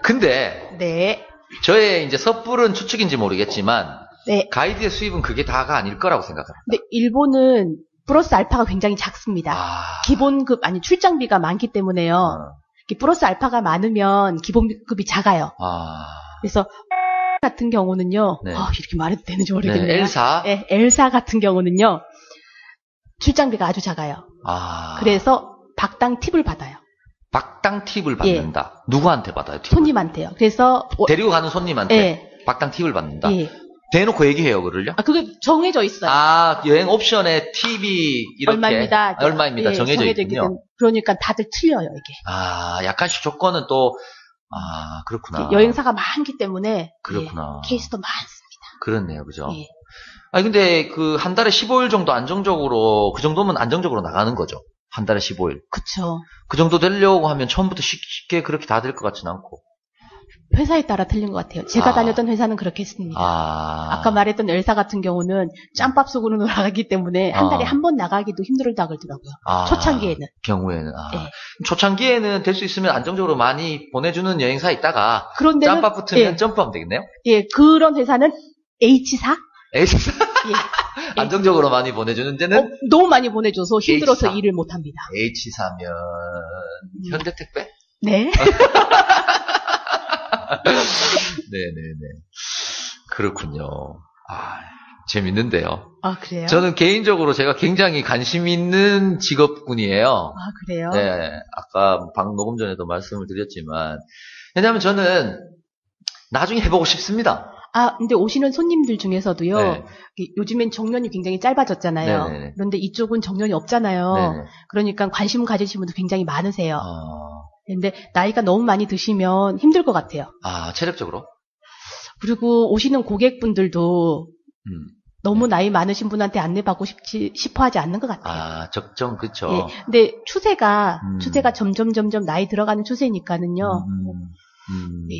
[SPEAKER 4] 근데 저의 이제 섣부른 추측인지 모르겠지만 가이드의 수입은 그게 다가 아닐 거라고 생각합니다.
[SPEAKER 5] 근데 일본은 플러스 알파가 굉장히 작습니다. 기본급 출장비가 많기 때문에요. 플러스 알파가 많으면 기본급이 작아요. 그래서 같은 경우는요. 이렇게 말해도 되는지 모르겠네요.
[SPEAKER 4] 엘사?
[SPEAKER 5] 네, 엘사 같은 경우는요. 출장비가 아주 작아요. 그래서 박당 팁을 받아요.
[SPEAKER 4] 박당 팁을 받는다. 누구한테 받아요? 팁을?
[SPEAKER 5] 손님한테요. 그래서
[SPEAKER 4] 데리고 가는 손님한테 박당 팁을 받는다. 대놓고 얘기해요, 그걸요?
[SPEAKER 5] 그게 정해져 있어요.
[SPEAKER 4] 여행 옵션에 팁이 이렇게 얼마입니다. 정해져 있군요.
[SPEAKER 5] 그러니까 다들 틀려요, 이게.
[SPEAKER 4] 약간씩 조건은 또 아, 그렇구나.
[SPEAKER 5] 여행사가 많기 때문에.
[SPEAKER 4] 그렇구나.
[SPEAKER 5] 예, 케이스도 많습니다.
[SPEAKER 4] 그렇네요, 그죠?
[SPEAKER 5] 예.
[SPEAKER 4] 아니, 근데 그 한 달에 15일 정도 안정적으로, 그 정도면 안정적으로 나가는 거죠. 한 달에 15일.
[SPEAKER 5] 그쵸.
[SPEAKER 4] 그 정도 되려고 하면 처음부터 쉽게 그렇게 다 될 것 같지는 않고.
[SPEAKER 5] 회사에 따라 틀린 것 같아요. 제가 다녔던 회사는 그렇게 했습니다. 아까 말했던 엘사 같은 경우는 짬밥 속으로 나가기 때문에 한 달에 한 번 나가기도 힘들다 그러더라고요. 초창기에는.
[SPEAKER 4] 경우에는.
[SPEAKER 5] 네.
[SPEAKER 4] 초창기에는 될 수 있으면 안정적으로 많이 보내주는 여행사 있다가
[SPEAKER 5] 그런데는,
[SPEAKER 4] 짬밥 붙으면
[SPEAKER 5] 예.
[SPEAKER 4] 점프하면 되겠네요?
[SPEAKER 5] 예, 그런 회사는 H사?
[SPEAKER 4] H사?
[SPEAKER 5] 예.
[SPEAKER 4] 안정적으로 많이 보내주는 데는?
[SPEAKER 5] 너무 많이 보내줘서 힘들어서
[SPEAKER 4] H사.
[SPEAKER 5] 일을 못합니다.
[SPEAKER 4] H사면 현대택배?
[SPEAKER 5] 네.
[SPEAKER 4] 네네네. 그렇군요. 재밌는데요.
[SPEAKER 5] 아, 그래요?
[SPEAKER 4] 저는 개인적으로 제가 굉장히 관심 있는 직업군이에요.
[SPEAKER 5] 아, 그래요?
[SPEAKER 4] 네. 아까 방 녹음 전에도 말씀을 드렸지만, 왜냐하면 저는 나중에 해보고 싶습니다.
[SPEAKER 5] 근데 오시는 손님들 중에서도요,
[SPEAKER 4] 네.
[SPEAKER 5] 요즘엔 정년이 굉장히 짧아졌잖아요.
[SPEAKER 4] 네네네.
[SPEAKER 5] 그런데 이쪽은 정년이 없잖아요.
[SPEAKER 4] 네네.
[SPEAKER 5] 그러니까 관심 가지신 분들 굉장히 많으세요. 근데 나이가 너무 많이 드시면 힘들 것 같아요.
[SPEAKER 4] 체력적으로?
[SPEAKER 5] 그리고 오시는 고객분들도 너무 나이 많으신 분한테 안내받고 싶어 하지 않는 것 같아요.
[SPEAKER 4] 적정, 그쵸.
[SPEAKER 5] 예. 근데 추세가 점점 나이 들어가는 추세니까는요. 예.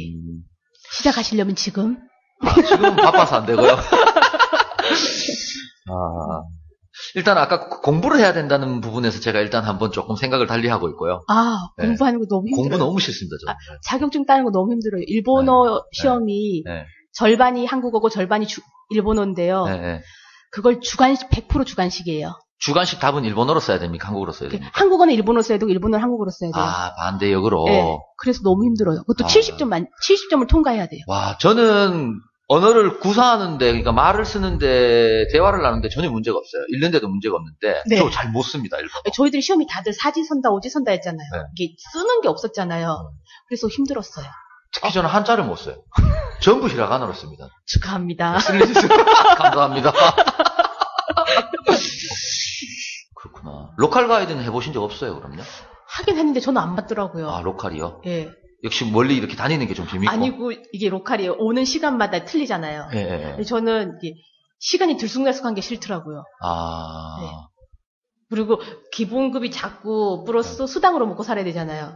[SPEAKER 5] 시작하시려면 지금?
[SPEAKER 4] 지금 바빠서 안 되고요. 일단 아까 공부를 해야 된다는 부분에서 제가 일단 한번 조금 생각을 달리하고 있고요.
[SPEAKER 5] 공부하는 거 너무 힘들어요.
[SPEAKER 4] 공부 너무 싫습니다, 저는.
[SPEAKER 5] 자격증 따는 거 너무 힘들어요. 일본어 시험이 절반이 한국어고 절반이 일본어인데요. 그걸 100% 주관식이에요.
[SPEAKER 4] 주관식 답은 일본어로 써야 됩니까? 한국어로 써야 됩니까?
[SPEAKER 5] 한국어는 일본어로 써야 되고 일본어는 한국어로 써야 돼요.
[SPEAKER 4] 반대역으로.
[SPEAKER 5] 네. 그래서 너무 힘들어요. 그것도 70점을 통과해야 돼요.
[SPEAKER 4] 와, 저는 언어를 구사하는데, 그러니까 말을 쓰는데, 대화를 나누는데 전혀 문제가 없어요. 읽는데도 문제가 없는데, 저 잘 못 씁니다, 일본어.
[SPEAKER 5] 저희들이 시험이 다들 사지선다, 오지선다 했잖아요. 이게 쓰는 게 없었잖아요. 그래서 힘들었어요.
[SPEAKER 4] 특히 저는 한자를 못 써요. 전부 히라가나로 씁니다.
[SPEAKER 5] 축하합니다.
[SPEAKER 4] 감사합니다. 그렇구나. 로컬 가이드는 해보신 적 없어요, 그럼요?
[SPEAKER 5] 하긴 했는데 저는 안 받더라고요.
[SPEAKER 4] 로컬이요?
[SPEAKER 5] 예.
[SPEAKER 4] 역시 멀리 이렇게 다니는 게 좀 재밌고.
[SPEAKER 5] 아니고 이게 로컬이에요. 오는 시간마다 틀리잖아요.
[SPEAKER 4] 예.
[SPEAKER 5] 저는 이게 시간이 들쑥날쑥한 게 싫더라고요. 네. 그리고 기본급이 작고 플러스 수당으로 먹고 살아야 되잖아요.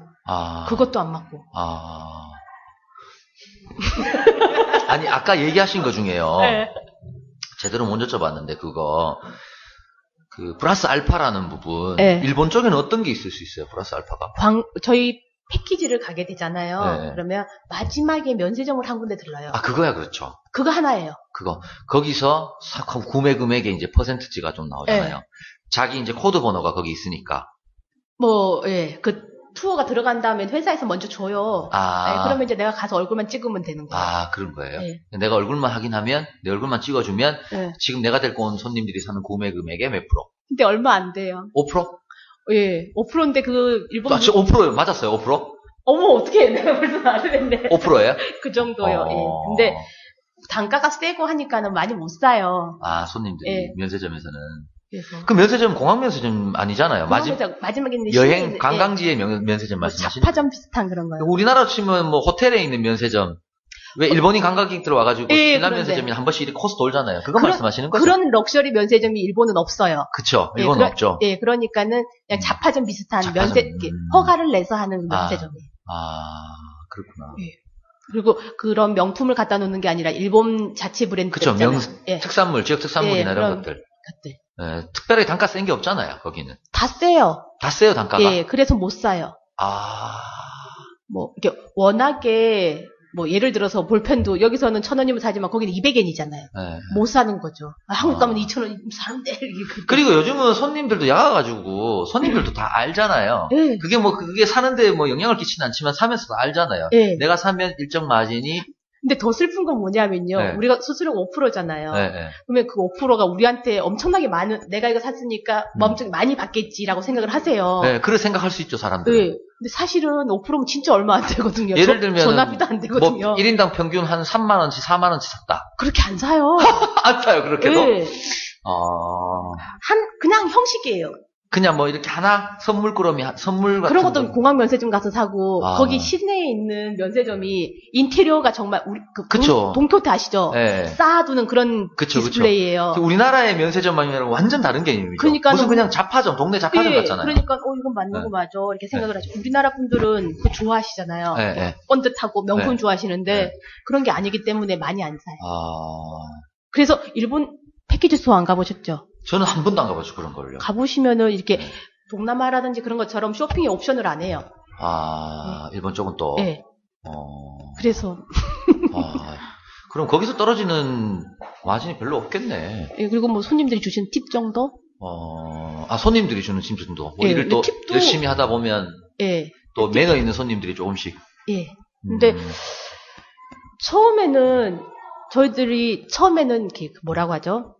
[SPEAKER 5] 그것도 안 맞고.
[SPEAKER 4] 아니, 아까 얘기하신 거 중에요. 제대로 못 여쭤봤는데, 그 플러스 알파라는 부분. 일본 쪽에는 어떤 게 있을 수 있어요, 플러스 알파가?
[SPEAKER 5] 저희 패키지를 가게 되잖아요. 그러면 마지막에 면세점을 한 군데 들러요.
[SPEAKER 4] 그거야, 그렇죠.
[SPEAKER 5] 그거 하나예요.
[SPEAKER 4] 거기서 구매 금액에 이제 퍼센트지가 좀 나오잖아요. 자기 이제 코드 번호가 거기 있으니까.
[SPEAKER 5] 그 투어가 들어간 다음에 회사에서 먼저 줘요. 그러면 이제 내가 가서 얼굴만 찍으면 되는 거예요.
[SPEAKER 4] 그런 거예요? 내가 얼굴만 확인하면, 내 얼굴만 찍어주면, 지금 내가 데리고 온 손님들이 사는 구매 금액의 몇 프로?
[SPEAKER 5] 근데 얼마 안 돼요.
[SPEAKER 4] 5%?
[SPEAKER 5] 예, 5%인데 일본.
[SPEAKER 4] 5%예요? 맞았어요, 5%?
[SPEAKER 5] 어머, 어떻게 내가 벌써 알았는데.
[SPEAKER 4] 5%예요?
[SPEAKER 5] 그 정도요. 근데 단가가 세고 하니까는 많이 못 사요.
[SPEAKER 4] 손님들이 면세점에서는. 그래서. 그 면세점 공항 면세점 아니잖아요.
[SPEAKER 5] 마지막에 있는
[SPEAKER 4] 여행 관광지의 면세점 말씀하시는.
[SPEAKER 5] 잡화점 비슷한 그런 거요.
[SPEAKER 4] 우리나라 치면 뭐 호텔에 있는 면세점. 왜 일본인 관광객들 와가지고 신라 면세점이 한 번씩 이렇게 코스 돌잖아요. 그거 말씀하시는 거죠?
[SPEAKER 5] 그런 럭셔리 면세점이 일본은 없어요.
[SPEAKER 4] 그쵸. 일본은 없죠.
[SPEAKER 5] 그러니까는 그냥 잡화점 비슷한 허가를 내서 하는 면세점이에요.
[SPEAKER 4] 그렇구나.
[SPEAKER 5] 그리고 그런 명품을 갖다 놓는 게 아니라 일본 자체 브랜드.
[SPEAKER 4] 그쵸. 특산물, 지역 특산물이나 이런 것들. 특별하게 단가 센 게 없잖아요, 거기는.
[SPEAKER 5] 다 세요.
[SPEAKER 4] 다 세요, 단가가?
[SPEAKER 5] 그래서 못 사요. 이게 워낙에, 예를 들어서 볼펜도 여기서는 1,000원이면 사지만 거기는 200엔이잖아요. 못 사는 거죠. 한국 가면 2,000원 사는데.
[SPEAKER 4] 그리고 요즘은 손님들도 야가가지고, 손님들도 다 알잖아요. 그게 사는데 영향을 끼치는 않지만 사면서도 알잖아요. 내가 사면 일정 마진이.
[SPEAKER 5] 근데 더 슬픈 건 뭐냐면요. 우리가 수수료가 5%잖아요. 그러면 그 5%가 우리한테 엄청나게 내가 이거 샀으니까 엄청 많이 받겠지라고 생각을 하세요.
[SPEAKER 4] 그렇게 생각할 수 있죠, 사람들은.
[SPEAKER 5] 근데 사실은 5%면 진짜 얼마 안 되거든요.
[SPEAKER 4] 예를 들면.
[SPEAKER 5] 전화비도 안 되거든요.
[SPEAKER 4] 1인당 평균 한 3만원치, 4만원치 샀다.
[SPEAKER 5] 그렇게 안 사요.
[SPEAKER 4] 안 사요, 그렇게도?
[SPEAKER 5] 그냥 형식이에요.
[SPEAKER 4] 그냥 뭐 이렇게 하나 선물 꾸러미 선물 같은
[SPEAKER 5] 그런 것도 공항 면세점 가서 사고
[SPEAKER 4] 아.
[SPEAKER 5] 거기 시내에 있는 면세점이 인테리어가 정말 우리
[SPEAKER 4] 그쵸.
[SPEAKER 5] 동교태 아시죠?
[SPEAKER 4] 네.
[SPEAKER 5] 쌓아두는 그런
[SPEAKER 4] 그쵸,
[SPEAKER 5] 디스플레이예요.
[SPEAKER 4] 우리나라의 면세점만이랑 완전 다른 개념이죠.
[SPEAKER 5] 그러니까
[SPEAKER 4] 무슨 그냥 잡화점, 동네 잡화점
[SPEAKER 5] 예,
[SPEAKER 4] 같잖아요.
[SPEAKER 5] 그러니까 이건 맞는 거 맞아 이렇게 생각을 하죠. 우리나라 분들은 그거 좋아하시잖아요.
[SPEAKER 4] 네.
[SPEAKER 5] 번듯하고 명품
[SPEAKER 4] 네.
[SPEAKER 5] 좋아하시는데
[SPEAKER 4] 네.
[SPEAKER 5] 그런 게 아니기 때문에 많이 안 사요.
[SPEAKER 4] 아,
[SPEAKER 5] 그래서 일본 패키지 스토어 안 가보셨죠?
[SPEAKER 4] 저는 한 번도 안 가봤죠 그런 걸요.
[SPEAKER 5] 가보시면은 이렇게 동남아라든지 그런 것처럼 쇼핑에 옵션을 안 해요.
[SPEAKER 4] 아, 일본 쪽은 또.
[SPEAKER 5] 네.
[SPEAKER 4] 어.
[SPEAKER 5] 그래서
[SPEAKER 4] 아, 그럼 거기서 떨어지는 마진이 별로 없겠네.
[SPEAKER 5] 예, 그리고 뭐 손님들이 주신 팁 정도?
[SPEAKER 4] 손님들이 주는 팁 정도. 뭐
[SPEAKER 5] 예,
[SPEAKER 4] 일을 또
[SPEAKER 5] 팁도-
[SPEAKER 4] 열심히 하다 보면
[SPEAKER 5] 예.
[SPEAKER 4] 또 매너 있는 손님들이 조금씩.
[SPEAKER 5] 예. 근데 처음에는 이렇게 뭐라고 하죠?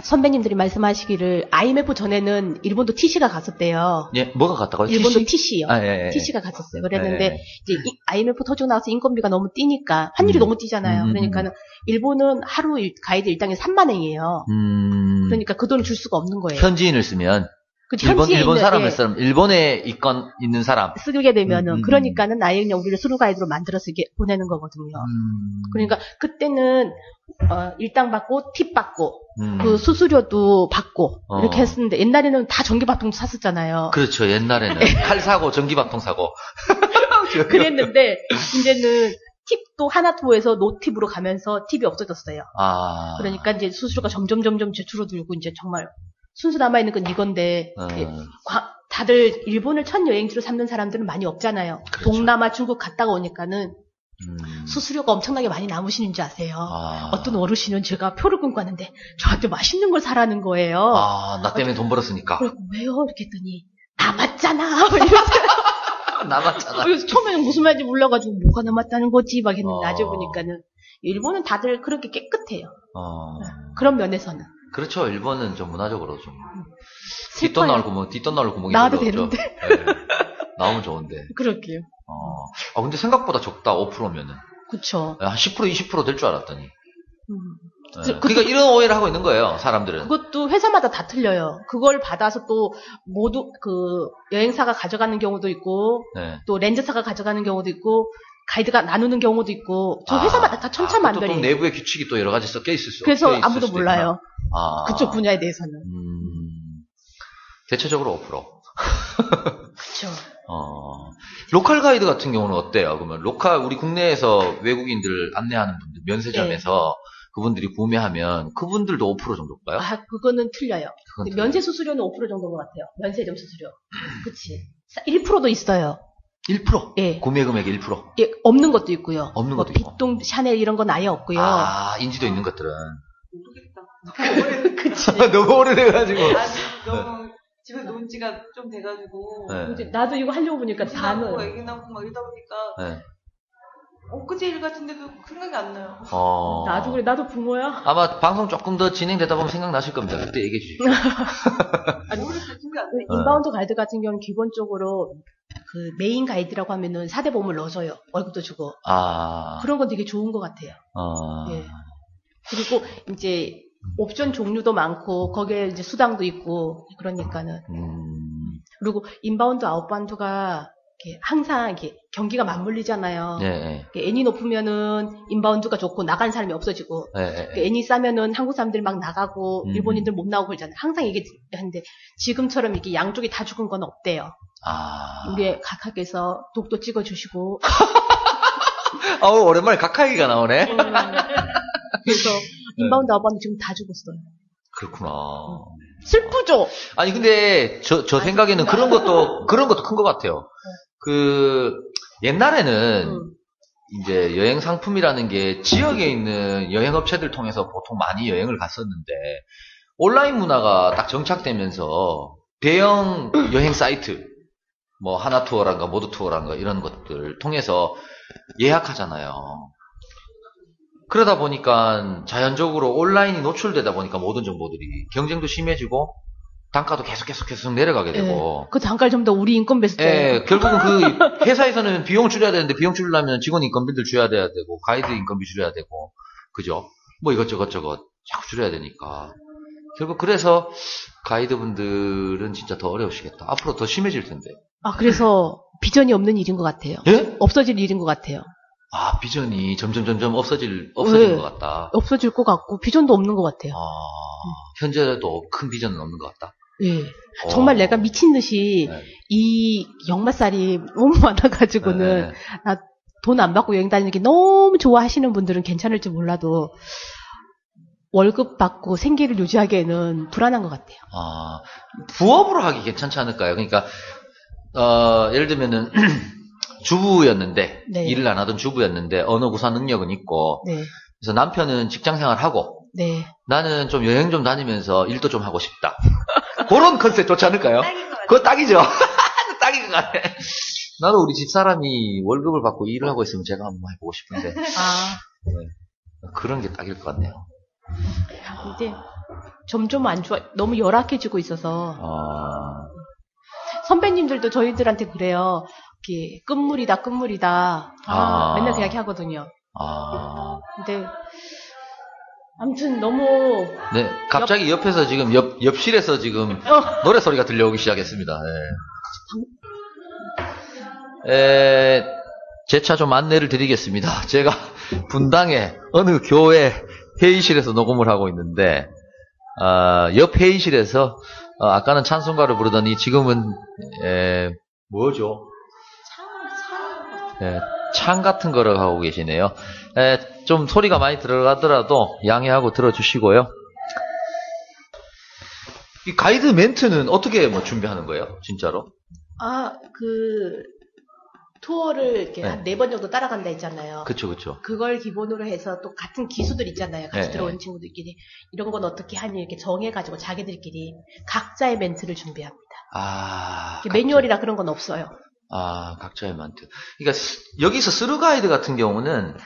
[SPEAKER 5] 선배님들이 말씀하시기를 IMF 전에는 일본도 TC가 갔었대요.
[SPEAKER 4] 예, 뭐가 갔다고요?
[SPEAKER 5] 일본도 TC요.
[SPEAKER 4] 아, 예, 예.
[SPEAKER 5] TC가 갔었어요. 그랬는데
[SPEAKER 4] 예.
[SPEAKER 5] 이제 IMF 터지고 나서 인건비가 너무 뛰니까 환율이 너무 뛰잖아요. 그러니까는 일본은 하루 가이드 일당이 3만 엔이에요. 그러니까 그 돈을 줄 수가 없는 거예요.
[SPEAKER 4] 현지인을 쓰면
[SPEAKER 5] 그치,
[SPEAKER 4] 일본
[SPEAKER 5] 있는,
[SPEAKER 4] 사람을
[SPEAKER 5] 예,
[SPEAKER 4] 쓰면 일본에 있는 사람.
[SPEAKER 5] 쓰게 되면은 그러니까는 아예 그냥 우리를 수루 가이드로 만들어서 이게 보내는 거거든요. 그러니까 그때는 일당 받고 팁 받고 그 수수료도 받고 이렇게 했었는데 옛날에는 다 전기밥통 샀었잖아요.
[SPEAKER 4] 그렇죠. 옛날에는 칼 사고 전기밥통 사고.
[SPEAKER 5] 그랬는데 이제는 팁도 하나토에서 노팁으로 가면서 팁이 없어졌어요.
[SPEAKER 4] 아.
[SPEAKER 5] 그러니까 이제 수수료가 점점 줄어들고 이제 정말 순수 남아있는 건 이건데 다들 일본을 첫 여행지로 삼는 사람들은 많이 없잖아요.
[SPEAKER 4] 그렇죠.
[SPEAKER 5] 동남아, 중국 갔다가 오니까는 수수료가 엄청나게 많이 남으시는 줄 아세요. 어떤 어르신은 제가 표를 끊고 왔는데 저한테 맛있는 걸 사라는 거예요.
[SPEAKER 4] 아, 나 때문에 돈 벌었으니까.
[SPEAKER 5] 그래서 왜요? 이렇게 했더니 남았잖아. 이러면서
[SPEAKER 4] 남았잖아.
[SPEAKER 5] 그래서 처음에는 무슨 말인지 몰라가지고 뭐가 남았다는 거지 막 했는데 나중에 보니까는 일본은 다들 그렇게 깨끗해요. 그런 면에서는.
[SPEAKER 4] 그렇죠. 일본은 좀 문화적으로 좀
[SPEAKER 5] 슬퍼요.
[SPEAKER 4] 뒷돈 나올 구멍이
[SPEAKER 5] 나와도
[SPEAKER 4] 별로 없죠.
[SPEAKER 5] 되는데.
[SPEAKER 4] 네. 나오면 좋은데.
[SPEAKER 5] 그럴게요.
[SPEAKER 4] 근데 생각보다 적다. 5%면은.
[SPEAKER 5] 그쵸.
[SPEAKER 4] 한 10%, 20% 될 줄 알았더니.
[SPEAKER 5] 네.
[SPEAKER 4] 그러니까 이런 오해를 하고 있는 거예요. 사람들은.
[SPEAKER 5] 그것도 회사마다 다 틀려요. 그걸 받아서 또 모두 여행사가 가져가는 경우도 있고
[SPEAKER 4] 네.
[SPEAKER 5] 또 렌즈사가 가져가는 경우도 있고 가이드가 나누는 경우도 있고 저 회사마다 다 천차만별이에요.
[SPEAKER 4] 또 내부의 규칙이 또 여러 가지 섞여 있을 수
[SPEAKER 5] 그래서
[SPEAKER 4] 섞여
[SPEAKER 5] 아무도
[SPEAKER 4] 수도
[SPEAKER 5] 몰라요.
[SPEAKER 4] 있구나.
[SPEAKER 5] 그쪽 분야에 대해서는.
[SPEAKER 4] 대체적으로 5%.
[SPEAKER 5] 그렇죠.
[SPEAKER 4] 로컬 가이드 같은 경우는 어때요? 그러면 우리 국내에서 외국인들 안내하는 분들 면세점에서 그분들이 구매하면 그분들도 5% 정도일까요?
[SPEAKER 5] 그거는 틀려요. 면세 수수료는 5% 정도인 것 같아요. 면세점 수수료. 그치. 1%도 있어요.
[SPEAKER 4] 1%?
[SPEAKER 5] 예.
[SPEAKER 4] 구매 금액의 1%?
[SPEAKER 5] 예, 없는 것도 있고요.
[SPEAKER 4] 없는 것도 있고.
[SPEAKER 5] 빗동, 샤넬 이런 건 아예 없고요.
[SPEAKER 4] 인지도 있는 것들은.
[SPEAKER 6] 모르겠다.
[SPEAKER 5] 그치.
[SPEAKER 4] 너무 오래돼가지고.
[SPEAKER 6] 너무 집에 놓은 지가 좀 돼가지고.
[SPEAKER 5] 네. 나도 이거 하려고 보니까
[SPEAKER 6] 나고 애기 낳고 막 이러다 보니까.
[SPEAKER 4] 네.
[SPEAKER 6] 엊그제 일 같은데도 생각이 안 나요.
[SPEAKER 5] 나도 그래, 나도 부모야.
[SPEAKER 4] 아마 방송 조금 더 진행되다 보면 생각나실 겁니다. 그때 얘기해 주십시오.
[SPEAKER 6] 모르겠어요. 생각 안 나요.
[SPEAKER 5] 인바운드 가이드 같은 경우는 기본적으로 메인 가이드라고 하면은 4대 보험을 넣어줘요. 월급도 주고. 그런 건 되게 좋은 것 같아요. 예. 그리고 이제 옵션 종류도 많고 거기에 이제 수당도 있고 그러니까는. 그리고 인바운드 아웃바운드가 항상 이렇게 경기가 맞물리잖아요.
[SPEAKER 4] 네.
[SPEAKER 5] N이 높으면은 인바운드가 좋고 나가는 사람이 없어지고
[SPEAKER 4] 네.
[SPEAKER 5] N이 싸면은 한국 사람들이 막 나가고 일본인들 못 나오고 그러잖아요. 항상 이게 하는데 지금처럼 이렇게 양쪽이 다 죽은 건 없대요. 우리 각하께서 독도 찍어주시고.
[SPEAKER 4] 오랜만에 각하기가 나오네.
[SPEAKER 5] 그래서 인바운드 아웃바운드 지금 다 죽었어요.
[SPEAKER 4] 그렇구나.
[SPEAKER 5] 슬프죠?
[SPEAKER 4] 아니 근데 저 생각에는 그런 것도 큰 것 같아요. 옛날에는 이제 여행 상품이라는 게 지역에 있는 여행업체들 통해서 보통 많이 여행을 갔었는데 온라인 문화가 딱 정착되면서 대형 여행 사이트 뭐 하나투어란가 모두투어란가 이런 것들 통해서 예약하잖아요. 그러다 보니까 자연적으로 온라인이 노출되다 보니까 모든 정보들이 경쟁도 심해지고 단가도 계속 내려가게 되고.
[SPEAKER 5] 그 단가를 좀 더 우리 인건비에서
[SPEAKER 4] 예, 결국은 그 회사에서는 비용을 줄여야 되는데 비용 줄이려면 직원 인건비들 줄여야 되고 가이드 인건비 줄여야 되고 그죠? 뭐 이것저것 자꾸 줄여야 되니까 결국 그래서 가이드분들은 진짜 더 어려우시겠다. 앞으로 더 심해질 텐데.
[SPEAKER 5] 그래서 비전이 없는 일인 것 같아요.
[SPEAKER 4] 예?
[SPEAKER 5] 없어질 일인 것 같아요.
[SPEAKER 4] 비전이 점점 없어질 것 같다.
[SPEAKER 5] 없어질 것 같고, 비전도 없는 것 같아요.
[SPEAKER 4] 현재도 큰 비전은 없는 것 같다.
[SPEAKER 5] 예. 정말 내가 미친 듯이
[SPEAKER 4] 네.
[SPEAKER 5] 이 역마살이 너무 많아가지고는 나 돈 안 받고 여행 다니는 게 너무 좋아하시는 분들은 괜찮을지 몰라도 월급 받고 생계를 유지하기에는 불안한 것 같아요.
[SPEAKER 4] 부업으로 하기 괜찮지 않을까요? 그러니까 예를 들면은 주부였는데
[SPEAKER 5] 네.
[SPEAKER 4] 일을 안 하던 주부였는데 언어 구사 능력은 있고
[SPEAKER 5] 네.
[SPEAKER 4] 그래서 남편은 직장 생활하고
[SPEAKER 5] 네.
[SPEAKER 4] 나는 좀 여행 좀 다니면서 일도 좀 하고 싶다. 그런 컨셉 좋지 않을까요?
[SPEAKER 6] 딱인 것 같아요.
[SPEAKER 4] 그거 딱이죠. 딱인 것 같아. 나도 우리 집사람이 월급을 받고 일을 하고 있으면 제가 한번 해보고 싶은데 네. 그런 게 딱일 것 같네요.
[SPEAKER 5] 근데 점점 안 좋아. 너무 열악해지고 있어서 선배님들도 저희들한테 그래요. 이렇게 끝물이다. 맨날 그 이야기 하거든요. 근데 아무튼 너무
[SPEAKER 4] 네, 갑자기 옆에서 지금 옆실에서 지금 노래 소리가 들려오기 시작했습니다. 제 차 좀 안내를 드리겠습니다. 제가 분당의 어느 교회 회의실에서 녹음을 하고 있는데 옆 회의실에서 아까는 찬송가를 부르더니 지금은 뭐죠? 창 같은 거를 하고 계시네요. 좀 소리가 많이 들어가더라도 양해하고 들어주시고요. 이 가이드 멘트는 어떻게 준비하는 거예요? 진짜로?
[SPEAKER 5] 투어를 이렇게
[SPEAKER 4] 네.
[SPEAKER 5] 한 4번 정도 따라간다 했잖아요.
[SPEAKER 4] 그쵸.
[SPEAKER 5] 그걸 기본으로 해서 또 같은 기수들 있잖아요. 같이
[SPEAKER 4] 네,
[SPEAKER 5] 들어온
[SPEAKER 4] 네.
[SPEAKER 5] 친구들끼리 이런 건 어떻게 하니 이렇게 정해가지고 자기들끼리 각자의 멘트를 준비합니다. 매뉴얼이라 그런 건 없어요.
[SPEAKER 4] 각자의 멘트. 그러니까 여기서 스루 가이드 같은 경우는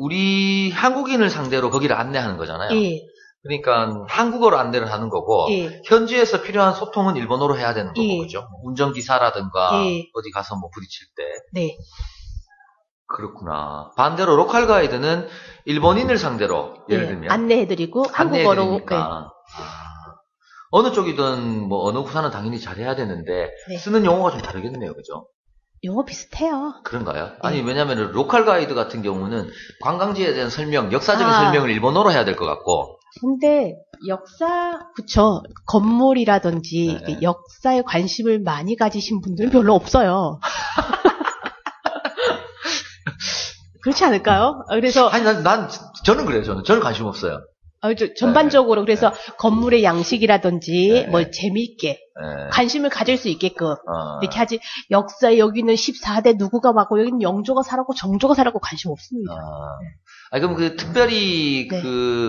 [SPEAKER 4] 우리 한국인을 상대로 거기를 안내하는 거잖아요.
[SPEAKER 5] 예.
[SPEAKER 4] 그러니까 한국어로 안내를 하는 거고
[SPEAKER 5] 예.
[SPEAKER 4] 현지에서 필요한 소통은 일본어로 해야 되는 거고
[SPEAKER 5] 예.
[SPEAKER 4] 그죠? 운전기사라든가
[SPEAKER 5] 예.
[SPEAKER 4] 어디 가서 부딪힐 때.
[SPEAKER 5] 네.
[SPEAKER 4] 그렇구나. 반대로 로컬 가이드는 일본인을 상대로 예를 들면
[SPEAKER 5] 안내해드리고 한국어로.
[SPEAKER 4] 안내해드리니까. 어느 쪽이든 언어 구사는 당연히 잘해야 되는데
[SPEAKER 5] 네.
[SPEAKER 4] 쓰는 용어가 좀 다르겠네요, 그죠?
[SPEAKER 5] 영어 비슷해요.
[SPEAKER 4] 그런가요? 아니 왜냐하면 로컬 가이드 같은 경우는 관광지에 대한 설명, 역사적인 설명을 일본어로 해야 될 것 같고.
[SPEAKER 5] 근데 그쵸. 건물이라든지
[SPEAKER 4] 네.
[SPEAKER 5] 역사에 관심을 많이 가지신 분들은 별로 없어요. 그렇지 않을까요? 그래서
[SPEAKER 4] 아니 저는 그래요. 저는 관심 없어요.
[SPEAKER 5] 전반적으로 그래서 건물의 양식이라든지
[SPEAKER 4] 네.
[SPEAKER 5] 재미있게 관심을 가질 수 있게끔 이렇게 하지. 역사에 여기는 14대 누구가 왔고 여기는 영조가 살았고 정조가 살았고 관심 없습니다.
[SPEAKER 4] 그럼 특별히
[SPEAKER 5] 네.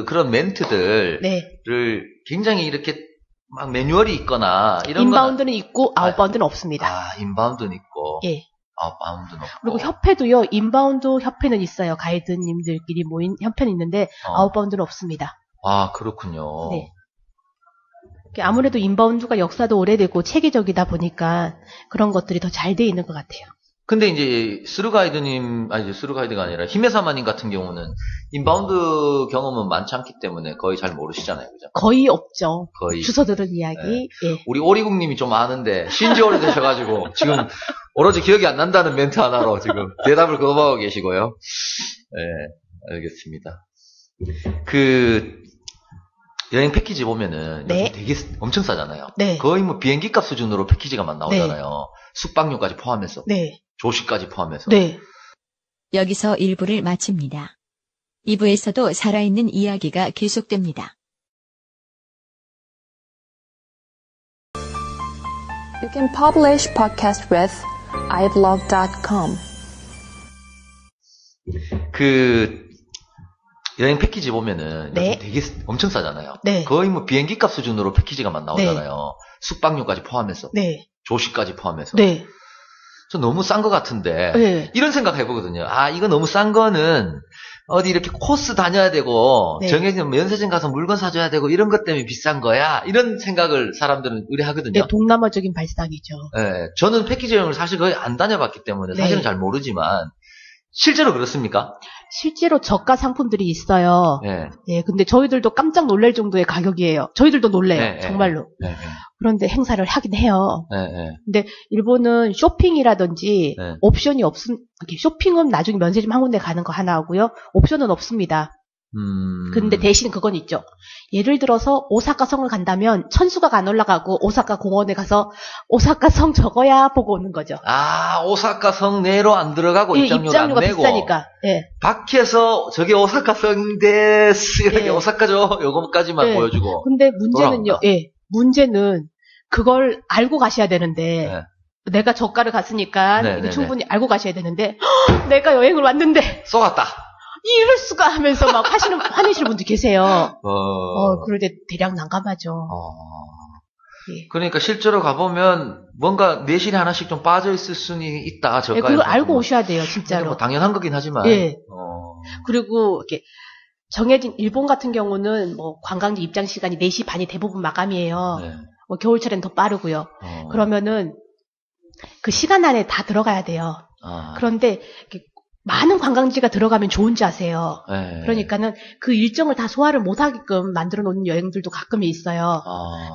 [SPEAKER 4] 그런 멘트들을 굉장히 이렇게 막 매뉴얼이 있거나 이런
[SPEAKER 5] 인바운드는 있고 아웃바운드는 없습니다.
[SPEAKER 4] 인바운드는 있고
[SPEAKER 5] 예.
[SPEAKER 4] 아웃바운드는 없고.
[SPEAKER 5] 그리고 협회도요. 인바운드 협회는 있어요. 가이드님들끼리 모인 협회는 있는데 아웃바운드는 없습니다.
[SPEAKER 4] 그렇군요.
[SPEAKER 5] 네. 아무래도 인바운드가 역사도 오래되고 체계적이다 보니까 그런 것들이 더 잘 돼 있는 것 같아요.
[SPEAKER 4] 근데 이제 스루 가이드가 아니라 히메사마님 같은 경우는 인바운드 경험은 많지 않기 때문에 거의 잘 모르시잖아요, 그죠?
[SPEAKER 5] 거의 없죠.
[SPEAKER 4] 거의.
[SPEAKER 5] 주워 들은 이야기.
[SPEAKER 4] 네.
[SPEAKER 5] 예.
[SPEAKER 4] 우리 오리국님이 좀 아는데 신지 오래되셔가지고 지금 오로지 기억이 안 난다는 멘트 하나로 지금 대답을 거부하고 계시고요. 네, 알겠습니다. 여행 패키지 보면은
[SPEAKER 5] 네.
[SPEAKER 4] 요즘 되게 엄청 싸잖아요.
[SPEAKER 5] 네.
[SPEAKER 4] 거의 비행기 값 수준으로 패키지가 나오잖아요. 숙박료까지 포함해서.
[SPEAKER 5] 네.
[SPEAKER 4] 조식까지 포함해서.
[SPEAKER 5] 네.
[SPEAKER 2] 여기서 1부를 마칩니다. 2부에서도 살아있는 이야기가 계속됩니다.
[SPEAKER 1] You can publish podcast with iblog.com.
[SPEAKER 4] 여행 패키지 보면은
[SPEAKER 5] 네.
[SPEAKER 4] 요즘 되게 엄청 싸잖아요.
[SPEAKER 5] 네.
[SPEAKER 4] 거의 비행기 값 수준으로 패키지가 나오잖아요. 숙박료까지 포함해서.
[SPEAKER 5] 네.
[SPEAKER 4] 조식까지 포함해서.
[SPEAKER 5] 네.
[SPEAKER 4] 저 너무 싼 것 같은데.
[SPEAKER 5] 네.
[SPEAKER 4] 이런 생각 해보거든요. 이거 너무 싼 거는 어디 이렇게 코스 다녀야 되고
[SPEAKER 5] 네.
[SPEAKER 4] 정해진 면세점 가서 물건 사줘야 되고 이런 것 때문에 비싼 거야. 이런 생각을 사람들은 의뢰하거든요.
[SPEAKER 5] 네, 동남아적인 발상이죠.
[SPEAKER 4] 네, 저는 패키지 여행을 사실 거의 안 다녀봤기 때문에
[SPEAKER 5] 네.
[SPEAKER 4] 사실은 잘 모르지만 실제로 그렇습니까?
[SPEAKER 5] 실제로 저가 상품들이 있어요.
[SPEAKER 4] 네.
[SPEAKER 5] 예, 근데 저희들도 깜짝 놀랄 정도의 가격이에요. 저희들도 놀래요.
[SPEAKER 4] 네,
[SPEAKER 5] 정말로.
[SPEAKER 4] 네, 네.
[SPEAKER 5] 그런데 행사를 하긴 해요.
[SPEAKER 4] 네, 네.
[SPEAKER 5] 근데 일본은 쇼핑이라든지
[SPEAKER 4] 네.
[SPEAKER 5] 옵션이 쇼핑은 나중에 면세점 한 군데 가는 거 하나 하고요. 옵션은 없습니다. 근데 대신 그건 있죠. 예를 들어서 오사카 성을 간다면 천수가가 안 올라가고 오사카 공원에 가서 오사카 성 저거야 보고 오는 거죠.
[SPEAKER 4] 아, 오사카 성 내로 안 들어가고
[SPEAKER 5] 예,
[SPEAKER 4] 입장료가 안 내고
[SPEAKER 5] 비싸니까. 예.
[SPEAKER 4] 밖에서 저게 오사카 성데스 이렇게
[SPEAKER 5] 예.
[SPEAKER 4] 오사카죠. 요거까지만
[SPEAKER 5] 예.
[SPEAKER 4] 보여주고.
[SPEAKER 5] 근데 문제는요. 예. 문제는 그걸 알고 가셔야 되는데
[SPEAKER 4] 네.
[SPEAKER 5] 내가 저가를 갔으니까
[SPEAKER 4] 네,
[SPEAKER 5] 이거
[SPEAKER 4] 네,
[SPEAKER 5] 충분히 알고 가셔야 되는데 내가 여행을 왔는데
[SPEAKER 4] 쏘갔다.
[SPEAKER 5] 이럴 수가 하면서 막 화내시는 분들 계세요. 그럴 때 대략 난감하죠. 예.
[SPEAKER 4] 그러니까 실제로 가보면 뭔가 내실이 하나씩 좀 빠져 있을 수는 있다. 저가에.
[SPEAKER 5] 예, 그걸 알고 오셔야 돼요, 진짜로.
[SPEAKER 4] 뭐 당연한 거긴 하지만.
[SPEAKER 5] 예. 그리고 이렇게 정해진 일본 같은 경우는 뭐 관광지 입장 시간이 4시 반이 대부분 마감이에요.
[SPEAKER 4] 네.
[SPEAKER 5] 뭐 겨울철엔 더 빠르고요. 그러면은 그 시간 안에 다 들어가야 돼요. 그런데 많은 관광지가 들어가면 좋은지 아세요.
[SPEAKER 4] 네.
[SPEAKER 5] 그러니까는 그 일정을 다 소화를 못하게끔 만들어 놓는 여행들도 가끔 있어요.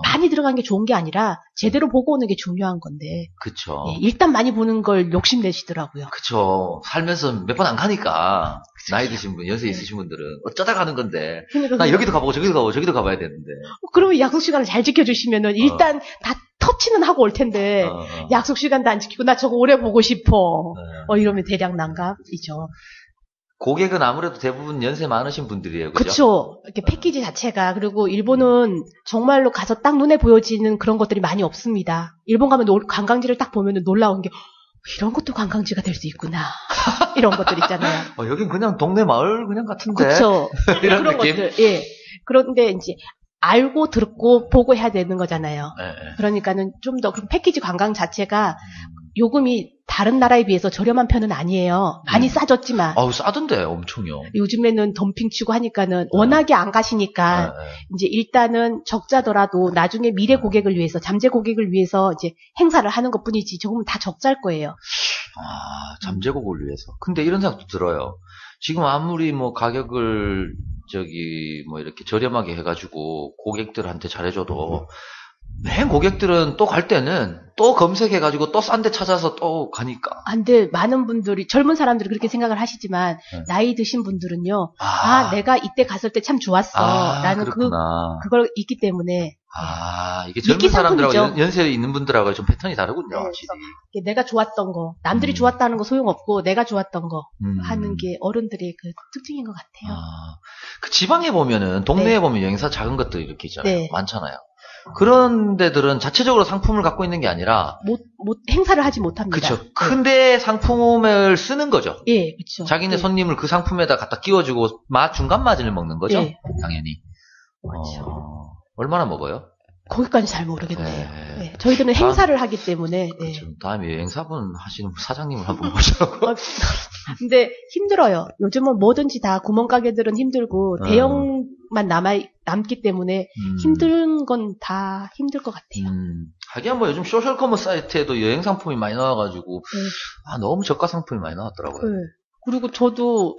[SPEAKER 5] 많이 들어간 게 좋은 게 아니라 제대로 보고 오는 게 중요한 건데.
[SPEAKER 4] 그쵸.
[SPEAKER 5] 예, 일단 많이 보는 걸 욕심내시더라고요.
[SPEAKER 4] 그쵸. 살면서 몇 번 안 가니까. 나이 드신 분, 연세 있으신 분들은 어쩌다 가는 건데.
[SPEAKER 5] 그러니까
[SPEAKER 4] 나 여기도 가보고 저기도 가보고 저기도 가봐야 되는데.
[SPEAKER 5] 그러면 약속 시간을 잘 지켜주시면은 일단 다 터치는 하고 올 텐데 약속 시간도 안 지키고 나 저거 오래 보고 싶어. 이러면 대략 난감이죠.
[SPEAKER 4] 고객은 아무래도 대부분 연세 많으신 분들이에요. 그죠?
[SPEAKER 5] 그쵸. 이렇게 패키지 자체가. 그리고 일본은 정말로 가서 딱 눈에 보여지는 그런 것들이 많이 없습니다. 일본 가면 관광지를 딱 보면은 놀라운 게 이런 것도 관광지가 될 수 있구나. 이런 것들 있잖아요.
[SPEAKER 4] 여긴 그냥 동네 마을 그냥 같은데.
[SPEAKER 5] 그쵸.
[SPEAKER 4] 이런
[SPEAKER 5] 그런
[SPEAKER 4] 느낌?
[SPEAKER 5] 것들. 예. 그런데 이제 알고 듣고 보고 해야 되는 거잖아요.
[SPEAKER 4] 네.
[SPEAKER 5] 그러니까는 좀 더 그럼 패키지 관광 자체가 요금이 다른 나라에 비해서 저렴한 편은 아니에요. 많이 싸졌지만.
[SPEAKER 4] 싸던데 엄청요.
[SPEAKER 5] 요즘에는 덤핑 치고 하니까는 워낙에 안 가시니까 이제 일단은 적자더라도 나중에 미래 고객을 위해서 잠재 고객을 위해서 이제 행사를 하는 것뿐이지 조금은 다 적자일 거예요.
[SPEAKER 4] 잠재고객을 위해서. 근데 이런 생각도 들어요. 지금 아무리 뭐 가격을 뭐 이렇게 저렴하게 해가지고 고객들한테 잘해줘도 맨 고객들은 또 갈 때는 또 검색해가지고 또 싼 데 찾아서 또 가니까.
[SPEAKER 5] 근데 많은 분들이, 젊은 사람들이 그렇게 생각을 하시지만, 나이 드신 분들은요, 내가 이때 갔을 때 참 좋았어. 라는 그걸 있기 때문에.
[SPEAKER 4] 이게 젊은 사람들하고 연세에 있는 분들하고 좀 패턴이 다르군요.
[SPEAKER 5] 네, 내가 좋았던 거, 남들이 좋았다는 거 소용없고, 내가 좋았던 거 하는 게 어른들의 그 특징인 것 같아요.
[SPEAKER 4] 그 지방에 보면은, 동네에 보면 여행사 작은 것들 이렇게 있잖아요. 많잖아요. 그런 데들은 자체적으로 상품을 갖고 있는 게 아니라
[SPEAKER 5] 행사를 하지 못합니다.
[SPEAKER 4] 그렇죠. 큰데 상품을 쓰는 거죠.
[SPEAKER 5] 예, 그렇죠.
[SPEAKER 4] 자기네 손님을 그 상품에다 갖다 끼워주고 중간 마진을 먹는 거죠.
[SPEAKER 5] 예.
[SPEAKER 4] 당연히.
[SPEAKER 5] 그렇죠.
[SPEAKER 4] 얼마나 먹어요?
[SPEAKER 5] 거기까지 잘 모르겠네요. 네. 저희들은 행사를 하기 때문에.
[SPEAKER 4] 그렇죠. 다음에 여행사분 하시는 사장님을 한번 모시라고.
[SPEAKER 5] 근데 힘들어요. 요즘은 뭐든지 다 구멍가게들은 힘들고 대형만 남기 때문에 힘든 건 다 힘들 것 같아요.
[SPEAKER 4] 하긴 뭐 요즘 소셜커머스 사이트에도 여행 상품이 많이 나와가지고 너무 저가 상품이 많이 나왔더라고요.
[SPEAKER 5] 네. 그리고 저도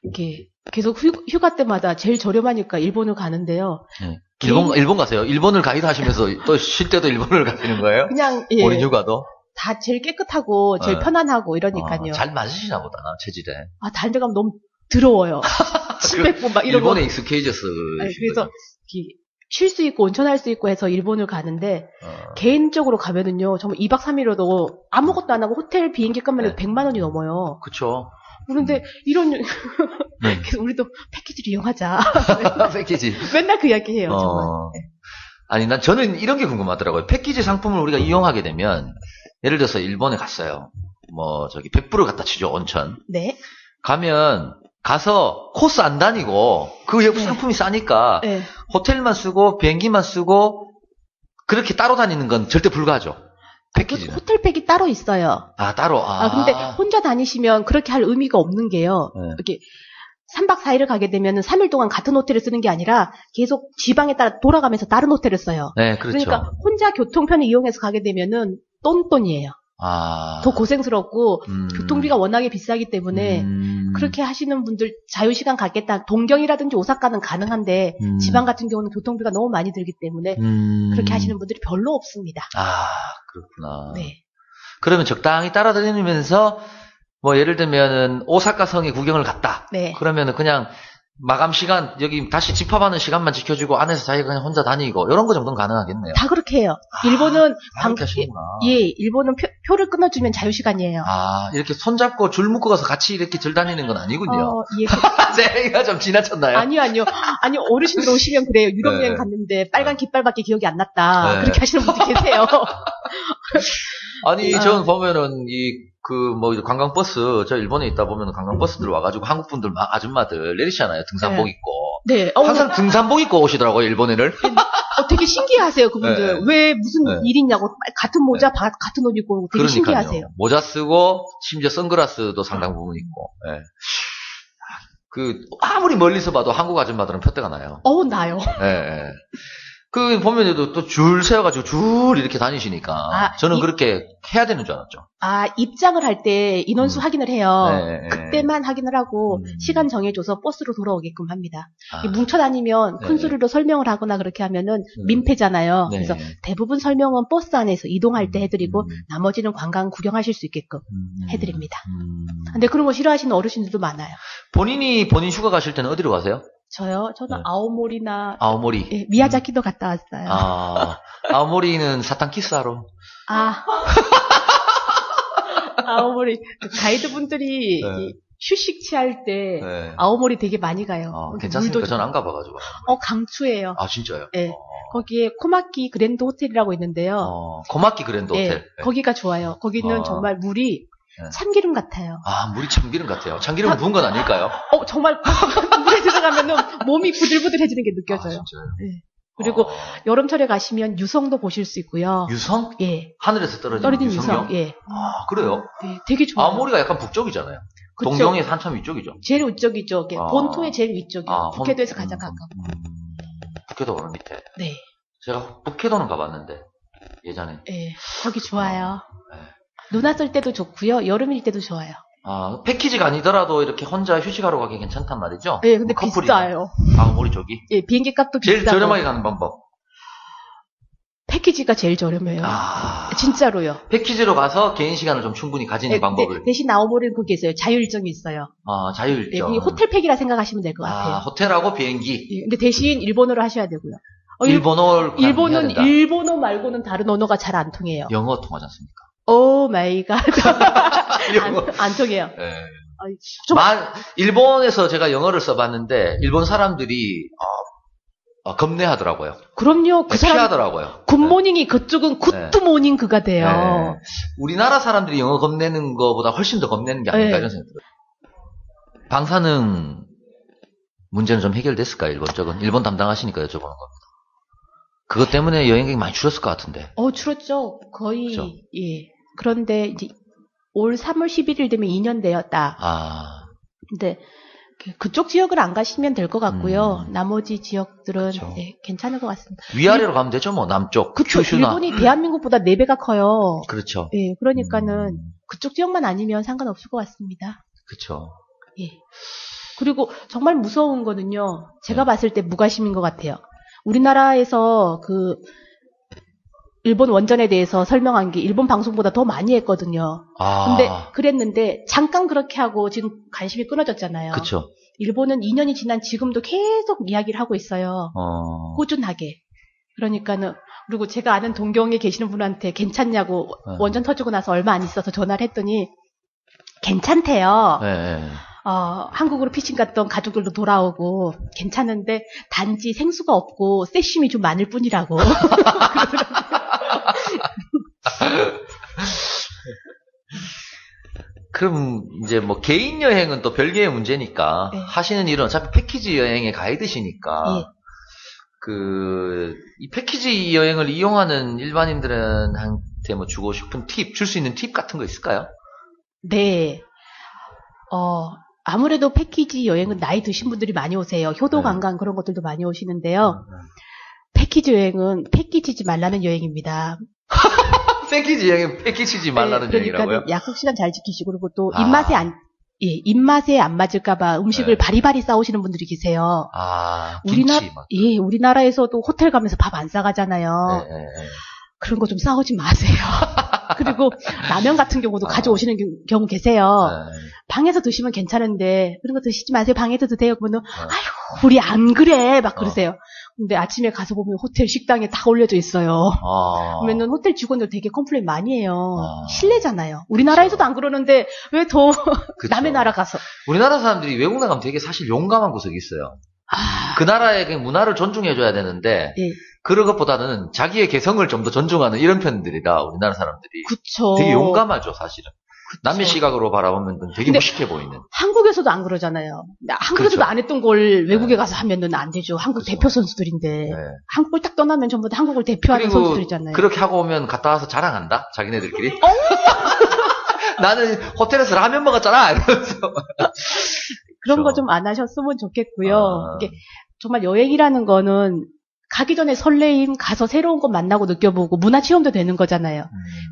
[SPEAKER 5] 이렇게 계속 휴가 때마다 제일 저렴하니까 일본을 가는데요.
[SPEAKER 4] 네. 일본 가세요? 일본을 가이드 하시면서 또 쉴 때도 일본을 가시는 거예요?
[SPEAKER 5] 그냥
[SPEAKER 4] 어린 휴가도?
[SPEAKER 5] 다 제일 깨끗하고 제일 편안하고 이러니까요.
[SPEAKER 4] 잘 맞으시나 보다, 체질에.
[SPEAKER 5] 다른 데 가면 너무 더러워요. 침 뱉고 막 이런
[SPEAKER 4] 일본에 익숙해졌어.
[SPEAKER 5] 그래서 쉴 수 있고 온천할 수 있고 해서 일본을 가는데 개인적으로 가면은요. 정말 2박 3일로도 아무것도 안 하고 호텔 비행기 값만 해도 100만 원이 넘어요.
[SPEAKER 4] 그렇죠.
[SPEAKER 5] 그런데 이런 그래서 우리도 패키지를 이용하자.
[SPEAKER 4] 패키지.
[SPEAKER 5] 맨날 그 이야기 해요. 정말.
[SPEAKER 4] 아니 저는 이런 게 궁금하더라고요. 패키지 상품을 우리가 이용하게 되면 예를 들어서 일본에 갔어요. 뭐 저기 백부를 갖다 치죠, 온천.
[SPEAKER 5] 네.
[SPEAKER 4] 가서 코스 안 다니고 그 상품이 싸니까 호텔만 쓰고 비행기만 쓰고 그렇게 따로 다니는 건 절대 불가하죠. 패키지는.
[SPEAKER 5] 호텔팩이 따로 있어요.
[SPEAKER 4] 따로.
[SPEAKER 5] 근데 혼자 다니시면 그렇게 할 의미가 없는 게요. 이렇게 3박 4일을 가게 되면 3일 동안 같은 호텔을 쓰는 게 아니라 계속 지방에 따라 돌아가면서 다른 호텔을 써요.
[SPEAKER 4] 네, 그렇죠.
[SPEAKER 5] 그러니까 혼자 교통편을 이용해서 가게 되면은 똔똔이에요. 더 고생스럽고 교통비가 워낙에 비싸기 때문에 그렇게 하시는 분들 자유시간 갖겠다. 동경이라든지 오사카는 가능한데 지방 같은 경우는 교통비가 너무 많이 들기 때문에 그렇게 하시는 분들이 별로 없습니다.
[SPEAKER 4] 그렇구나.
[SPEAKER 5] 네.
[SPEAKER 4] 그러면 적당히 따라다니면서 뭐 예를 들면은 오사카 성에 구경을 갔다.
[SPEAKER 5] 네.
[SPEAKER 4] 그러면은 그냥 마감 시간 여기 다시 집합하는 시간만 지켜주고 안에서 자기가 그냥 혼자 다니고 이런 거 정도는 가능하겠네요.
[SPEAKER 5] 다 그렇게 해요. 일본은 일본은 표를 끊어주면 자유시간이에요.
[SPEAKER 4] 이렇게 손잡고 줄 묶고 가서 같이 이렇게 들 다니는 건 아니군요.
[SPEAKER 5] 예.
[SPEAKER 4] 제가 좀 지나쳤나요?
[SPEAKER 5] 아니요. 어르신들 오시면 그래요. 유럽 여행 갔는데 빨간 깃발밖에 기억이 안 났다. 그렇게 하시는 분들 계세요.
[SPEAKER 4] 아니, 저는 보면은, 관광버스, 저 일본에 있다 보면 관광버스들 와가지고 한국 분들, 아줌마들 내리시잖아요. 등산복 입고.
[SPEAKER 5] 네.
[SPEAKER 4] 항상 등산복 입고 오시더라고요, 일본에를.
[SPEAKER 5] 되게 신기하세요, 그분들. 왜, 무슨 일 있냐고, 같은 모자, 같은 옷 입고 되게 신기하세요.
[SPEAKER 4] 모자 쓰고, 심지어 선글라스도 상당 부분 있고, 아무리 멀리서 봐도 한국 아줌마들은 표대가 나요.
[SPEAKER 5] 나요.
[SPEAKER 4] 보면은 또 줄 세워가지고 줄 이렇게 다니시니까. 저는 그렇게 해야 되는 줄 알았죠.
[SPEAKER 5] 입장을 할 때 인원수 확인을 해요. 그때만 확인을 하고 시간 정해줘서 버스로 돌아오게끔 합니다. 뭉쳐 다니면 큰 소리로 설명을 하거나 그렇게 하면은 민폐잖아요. 그래서 대부분 설명은 버스 안에서 이동할 때 해드리고 나머지는 관광 구경하실 수 있게끔 해드립니다. 근데 그런 거 싫어하시는 어르신들도 많아요.
[SPEAKER 4] 본인 휴가 가실 때는 어디로 가세요?
[SPEAKER 5] 저는 아오모리나
[SPEAKER 4] 아오모리.
[SPEAKER 5] 미야자키도 갔다 왔어요.
[SPEAKER 4] 아오모리는 사탕 키스하러.
[SPEAKER 5] 아오모리 가이드분들이 휴식 취할 때 아오모리 되게 많이 가요.
[SPEAKER 4] 괜찮습니까? 전 안 가봐가지고.
[SPEAKER 5] 강추예요.
[SPEAKER 4] 진짜요?
[SPEAKER 5] 네. 거기에 코마키 그랜드 호텔이라고 있는데요.
[SPEAKER 4] 코마키 그랜드 호텔.
[SPEAKER 5] 거기가 좋아요. 거기는 정말 물이 참기름 같아요.
[SPEAKER 4] 물이 참기름 같아요. 참기름 부은 건 아닐까요?
[SPEAKER 5] 정말 물에 들어가면은 몸이 부들부들해지는 게 느껴져요.
[SPEAKER 4] 진짜요?
[SPEAKER 5] 네. 그리고 여름철에 가시면 유성도 보실 수 있고요.
[SPEAKER 4] 유성?
[SPEAKER 5] 예.
[SPEAKER 4] 하늘에서 떨어진 유성.
[SPEAKER 5] 예.
[SPEAKER 4] 그래요?
[SPEAKER 5] 네, 되게 좋아요.
[SPEAKER 4] 아오모리가 약간 북쪽이잖아요.
[SPEAKER 5] 그쵸?
[SPEAKER 4] 동경의 한참 위쪽이죠.
[SPEAKER 5] 제일 위쪽이죠. 본토의 제일 위쪽이요. 북해도에서 가장 가깝고.
[SPEAKER 4] 북해도 오는 밑에.
[SPEAKER 5] 네.
[SPEAKER 4] 제가 북해도는 가봤는데 예전에.
[SPEAKER 5] 네, 거기 좋아요. 눈 왔을 때도 좋고요. 여름일 때도 좋아요.
[SPEAKER 4] 패키지가 아니더라도 이렇게 혼자 휴식하러 가기 괜찮단 말이죠?
[SPEAKER 5] 네, 근데 비싸요.
[SPEAKER 4] 아오모리 쪽이?
[SPEAKER 5] 예, 비행기 값도 비싸고.
[SPEAKER 4] 제일 저렴하게 가는 방법.
[SPEAKER 5] 패키지가 제일 저렴해요. 진짜로요.
[SPEAKER 4] 패키지로 가서 개인 시간을 좀 충분히 가지는 방법을.
[SPEAKER 5] 대신 아오모리는 거기 있어요. 자유일정이 있어요.
[SPEAKER 4] 자유일정.
[SPEAKER 5] 네, 호텔팩이라 생각하시면 될 것 같아요.
[SPEAKER 4] 호텔하고 비행기.
[SPEAKER 5] 네, 근데 대신 일본어로 하셔야 되고요.
[SPEAKER 4] 일본어는
[SPEAKER 5] 일본어 말고는 다른 언어가 잘 안 통해요.
[SPEAKER 4] 영어 통하지 않습니까?
[SPEAKER 5] 오 마이 갓. 안 통해요.
[SPEAKER 4] 네. 일본에서 제가 영어를 써봤는데 일본 사람들이 겁내하더라고요.
[SPEAKER 5] 그럼요.
[SPEAKER 4] 피하더라고요.
[SPEAKER 5] 굿모닝이 그쪽은 굿모닝 그가 돼요.
[SPEAKER 4] 우리나라 사람들이 영어 겁내는 것보다 훨씬 더 겁내는 게 아닐까 이런 생각이 들어요. 방사능 문제는 좀 해결됐을까요? 일본 쪽은? 일본 담당하시니까 여쭤보는 겁니다. 그것 때문에 여행객이 많이 줄었을 것 같은데.
[SPEAKER 5] 줄었죠. 거의.
[SPEAKER 4] 그렇죠?
[SPEAKER 5] 예. 그런데 이제 올 3월 11일 되면 2년 되었다. 근데 그쪽 지역을 안 가시면 될 것 같고요. 나머지 지역들은 괜찮을 것 같습니다.
[SPEAKER 4] 위아래로 가면 되죠, 뭐 남쪽.
[SPEAKER 5] 그쵸.
[SPEAKER 4] 큐슈나.
[SPEAKER 5] 일본이 대한민국보다 4배가 커요.
[SPEAKER 4] 그렇죠.
[SPEAKER 5] 예, 그러니까는 그쪽 지역만 아니면 상관없을 것 같습니다.
[SPEAKER 4] 그렇죠.
[SPEAKER 5] 예. 그리고 정말 무서운 거는요. 제가 봤을 때 무관심인 것 같아요. 우리나라에서 일본 원전에 대해서 설명한 게 일본 방송보다 더 많이 했거든요. 근데 그랬는데 잠깐 그렇게 하고 지금 관심이 끊어졌잖아요.
[SPEAKER 4] 그렇죠.
[SPEAKER 5] 일본은 2년이 지난 지금도 계속 이야기를 하고 있어요. 꾸준하게. 그러니까는 그리고 제가 아는 동경에 계시는 분한테 괜찮냐고 원전 터지고 나서 얼마 안 있어서 전화를 했더니 괜찮대요. 한국으로 피신 갔던 가족들도 돌아오고 괜찮은데 단지 생수가 없고 세심이 좀 많을 뿐이라고.
[SPEAKER 4] 그럼 이제 뭐 개인 여행은 또 별개의 문제니까 하시는 일은 어차피 패키지 여행의 가이드시니까 이 패키지 여행을 이용하는 일반인들한테 뭐 주고 싶은 팁, 줄 수 있는 팁 같은 거 있을까요?
[SPEAKER 5] 네. 아무래도 패키지 여행은 나이 드신 분들이 많이 오세요. 효도 관광 그런 것들도 많이 오시는데요. 패키지 여행은 패키지지 말라는 여행입니다.
[SPEAKER 4] 패키지 여행, 패키지지 말라는 여행이라고요?
[SPEAKER 5] 그러니까 약속 시간 잘 지키시고, 그리고 또 입맛에 안 맞을까봐 음식을 바리바리 싸오시는 분들이 계세요.
[SPEAKER 4] 김치 막.
[SPEAKER 5] 우리나라에서도 호텔 가면서 밥 안 싸가잖아요. 그런 거 좀 싸오지 마세요. 그리고 라면 같은 경우도 가져오시는 경우 계세요. 방에서 드시면 괜찮은데 그런 거 드시지 마세요. 방에서 드세요. 그러면 아유 우리 안 그래 막 그러세요. 근데 아침에 가서 보면 호텔 식당에 다 올려져 있어요. 그러면은 호텔 직원들 되게 컴플레인 많이 해요. 실례잖아요. 우리나라에서도 안 그러는데 왜 더 남의 나라 가서.
[SPEAKER 4] 우리나라 사람들이 외국 나가면 되게 사실 용감한 구석이 있어요. 그 나라의 그 문화를 존중해줘야 되는데 그런 것보다는 자기의 개성을 좀 더 존중하는 이런 편들이라 우리나라 사람들이
[SPEAKER 5] 그쵸.
[SPEAKER 4] 되게 용감하죠 사실은. 남의 시각으로 바라보면 되게 무식해 보이는.
[SPEAKER 5] 한국에서도 안 그러잖아요. 한국에서도 안 했던 걸 외국에 가서 하면은 안 되죠. 한국 대표 선수들인데. 한국을 딱 떠나면 전부 다 한국을 대표하는 선수들이잖아요.
[SPEAKER 4] 그렇게 하고 오면 갔다 와서 자랑한다? 자기네들끼리? 나는 호텔에서 라면 먹었잖아! 이러면서.
[SPEAKER 5] 그런 거 좀 안 하셨으면 좋겠고요. 이게 정말 여행이라는 거는 가기 전에 설레임, 가서 새로운 것 만나고 느껴보고 문화 체험도 되는 거잖아요.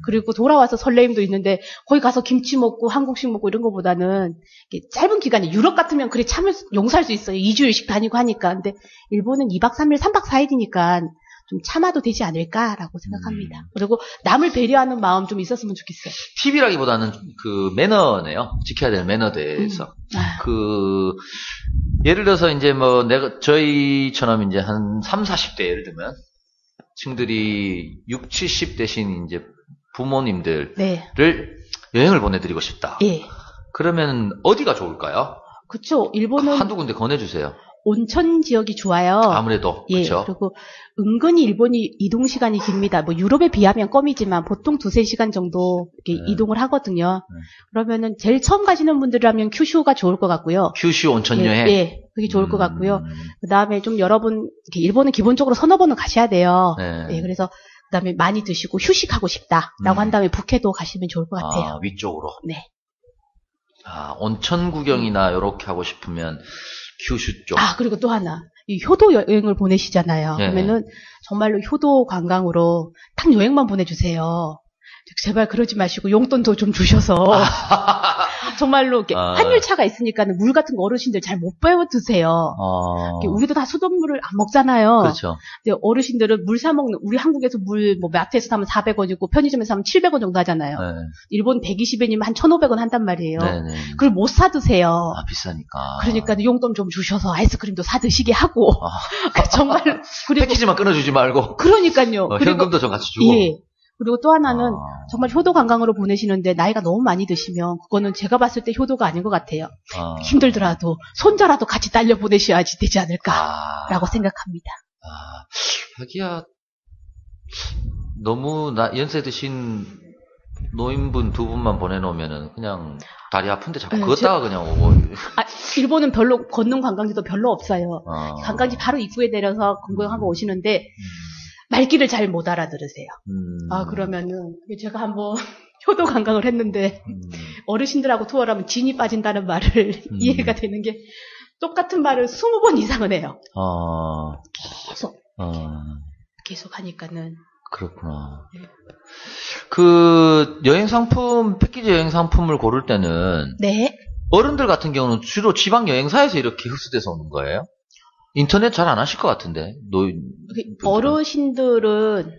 [SPEAKER 5] 그리고 돌아와서 설레임도 있는데 거기 가서 김치 먹고 한국식 먹고 이런 것보다는 짧은 기간에 유럽 같으면 그래 참 용서할 수 있어요. 2주일씩 다니고 하니까. 근데 일본은 2박 3일, 3박 4일이니까 좀 참아도 되지 않을까라고 생각합니다. 그리고 남을 배려하는 마음 좀 있었으면 좋겠어요.
[SPEAKER 4] 팁이라기보다는 그 매너네요. 지켜야 될 매너에 대해서. 예를 들어서 이제 뭐 저희처럼 이제 한 3, 40대 예를 들면 층들이 6, 70 대신 이제 부모님들을 여행을 보내드리고 싶다. 그러면 어디가 좋을까요?
[SPEAKER 5] 그쵸. 일본은
[SPEAKER 4] 한두 군데 권해주세요.
[SPEAKER 5] 온천 지역이 좋아요.
[SPEAKER 4] 아무래도. 그렇죠.
[SPEAKER 5] 그리고 은근히 일본이 이동 시간이 깁니다. 뭐 유럽에 비하면 껌이지만 보통 2-3시간 정도 이렇게 이동을 하거든요. 그러면은 제일 처음 가시는 분들이라면 큐슈가 좋을 것 같고요.
[SPEAKER 4] 큐슈 온천 여행?
[SPEAKER 5] 그게 좋을 것 같고요. 그 다음에 좀 여러분, 일본은 기본적으로 서너 번은 가셔야 돼요. 그래서 그 다음에 많이 드시고 휴식하고 싶다라고 한 다음에 북해도 가시면 좋을 것 같아요.
[SPEAKER 4] 위쪽으로?
[SPEAKER 5] 네.
[SPEAKER 4] 온천 구경이나 요렇게 하고 싶으면 큐슈 쪽.
[SPEAKER 5] 그리고 또 하나. 이 효도 여행을 보내시잖아요. 그러면은 정말로 효도 관광으로 딱 여행만 보내주세요. 제발 그러지 마시고 용돈도 좀 주셔서 정말로 이렇게 환율차가 있으니까 물 같은 거 어르신들 잘 못 배워 드세요. 우리도 다 수돗물을 안 먹잖아요.
[SPEAKER 4] 그렇죠.
[SPEAKER 5] 근데 어르신들은 물 사 먹는 우리 한국에서 물 뭐 마트에서 사면 400원이고 편의점에서 사면 700원 정도 하잖아요. 일본 120엔이면 한 1,500원 한단 말이에요. 그걸 못 사 드세요.
[SPEAKER 4] 비싸니까.
[SPEAKER 5] 그러니까 용돈 좀 주셔서 아이스크림도 사 드시게 하고 정말 그리고
[SPEAKER 4] 패키지만 끊어주지 말고. 그러니까요. 현금도 좀 같이 주고.
[SPEAKER 5] 그리고 또 하나는 정말 효도 관광으로 보내시는데 나이가 너무 많이 드시면 그거는 제가 봤을 때 효도가 아닌 것 같아요. 힘들더라도 손자라도 같이 딸려 보내셔야지 되지 않을까라고 생각합니다.
[SPEAKER 4] 하기야 너무 연세 드신 노인분 두 분만 보내놓으면은 그냥 다리 아픈데 자꾸 걷다가 그냥 오고.
[SPEAKER 5] 일본은 별로 걷는 관광지도 별로 없어요. 관광지 바로 입구에 내려서 관광하고 오시는데 말귀를 잘 못 알아들으세요. 그러면은 제가 한번 효도 관광을 했는데 어르신들하고 투어를 하면 진이 빠진다는 말을 이해가 되는 게 똑같은 말을 20번 이상은 해요. 계속 하니까는.
[SPEAKER 4] 그렇구나. 그 여행 상품, 패키지 여행 상품을 고를 때는 어른들 같은 경우는 주로 지방 여행사에서 이렇게 흡수돼서 오는 거예요? 인터넷 잘 안 하실 것 같은데.
[SPEAKER 5] 어르신들은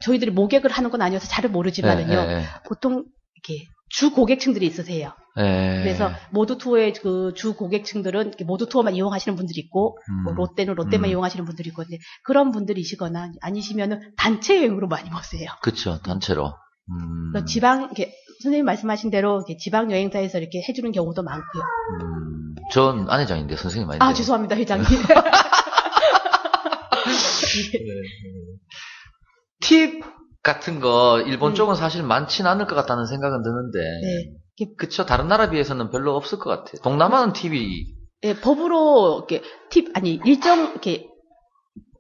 [SPEAKER 5] 저희들이 모객을 하는 건 아니어서 잘은 모르지만은요. 보통 이렇게 주 고객층들이 있으세요. 그래서 모두 투어의 그 주 고객층들은 모두 투어만 이용하시는 분들이 있고 뭐 롯데는 롯데만 이용하시는 분들이 있고 그런 분들이시거나 아니시면은 단체 여행으로 많이 오세요.
[SPEAKER 4] 그렇죠. 단체로.
[SPEAKER 5] 지방 이렇게 선생님 말씀하신 대로 이렇게 지방 여행사에서 이렇게 해주는 경우도 많고요.
[SPEAKER 4] 전 안회장인데 선생님 아닌데.
[SPEAKER 5] 죄송합니다 회장님.
[SPEAKER 4] 팁 같은 거 일본 쪽은 사실 많진 않을 것 같다는 생각은 드는데. 그쵸. 다른 나라 비해서는 별로 없을 것 같아요. 동남아는 팁이.
[SPEAKER 5] 법으로 이렇게 일정 이렇게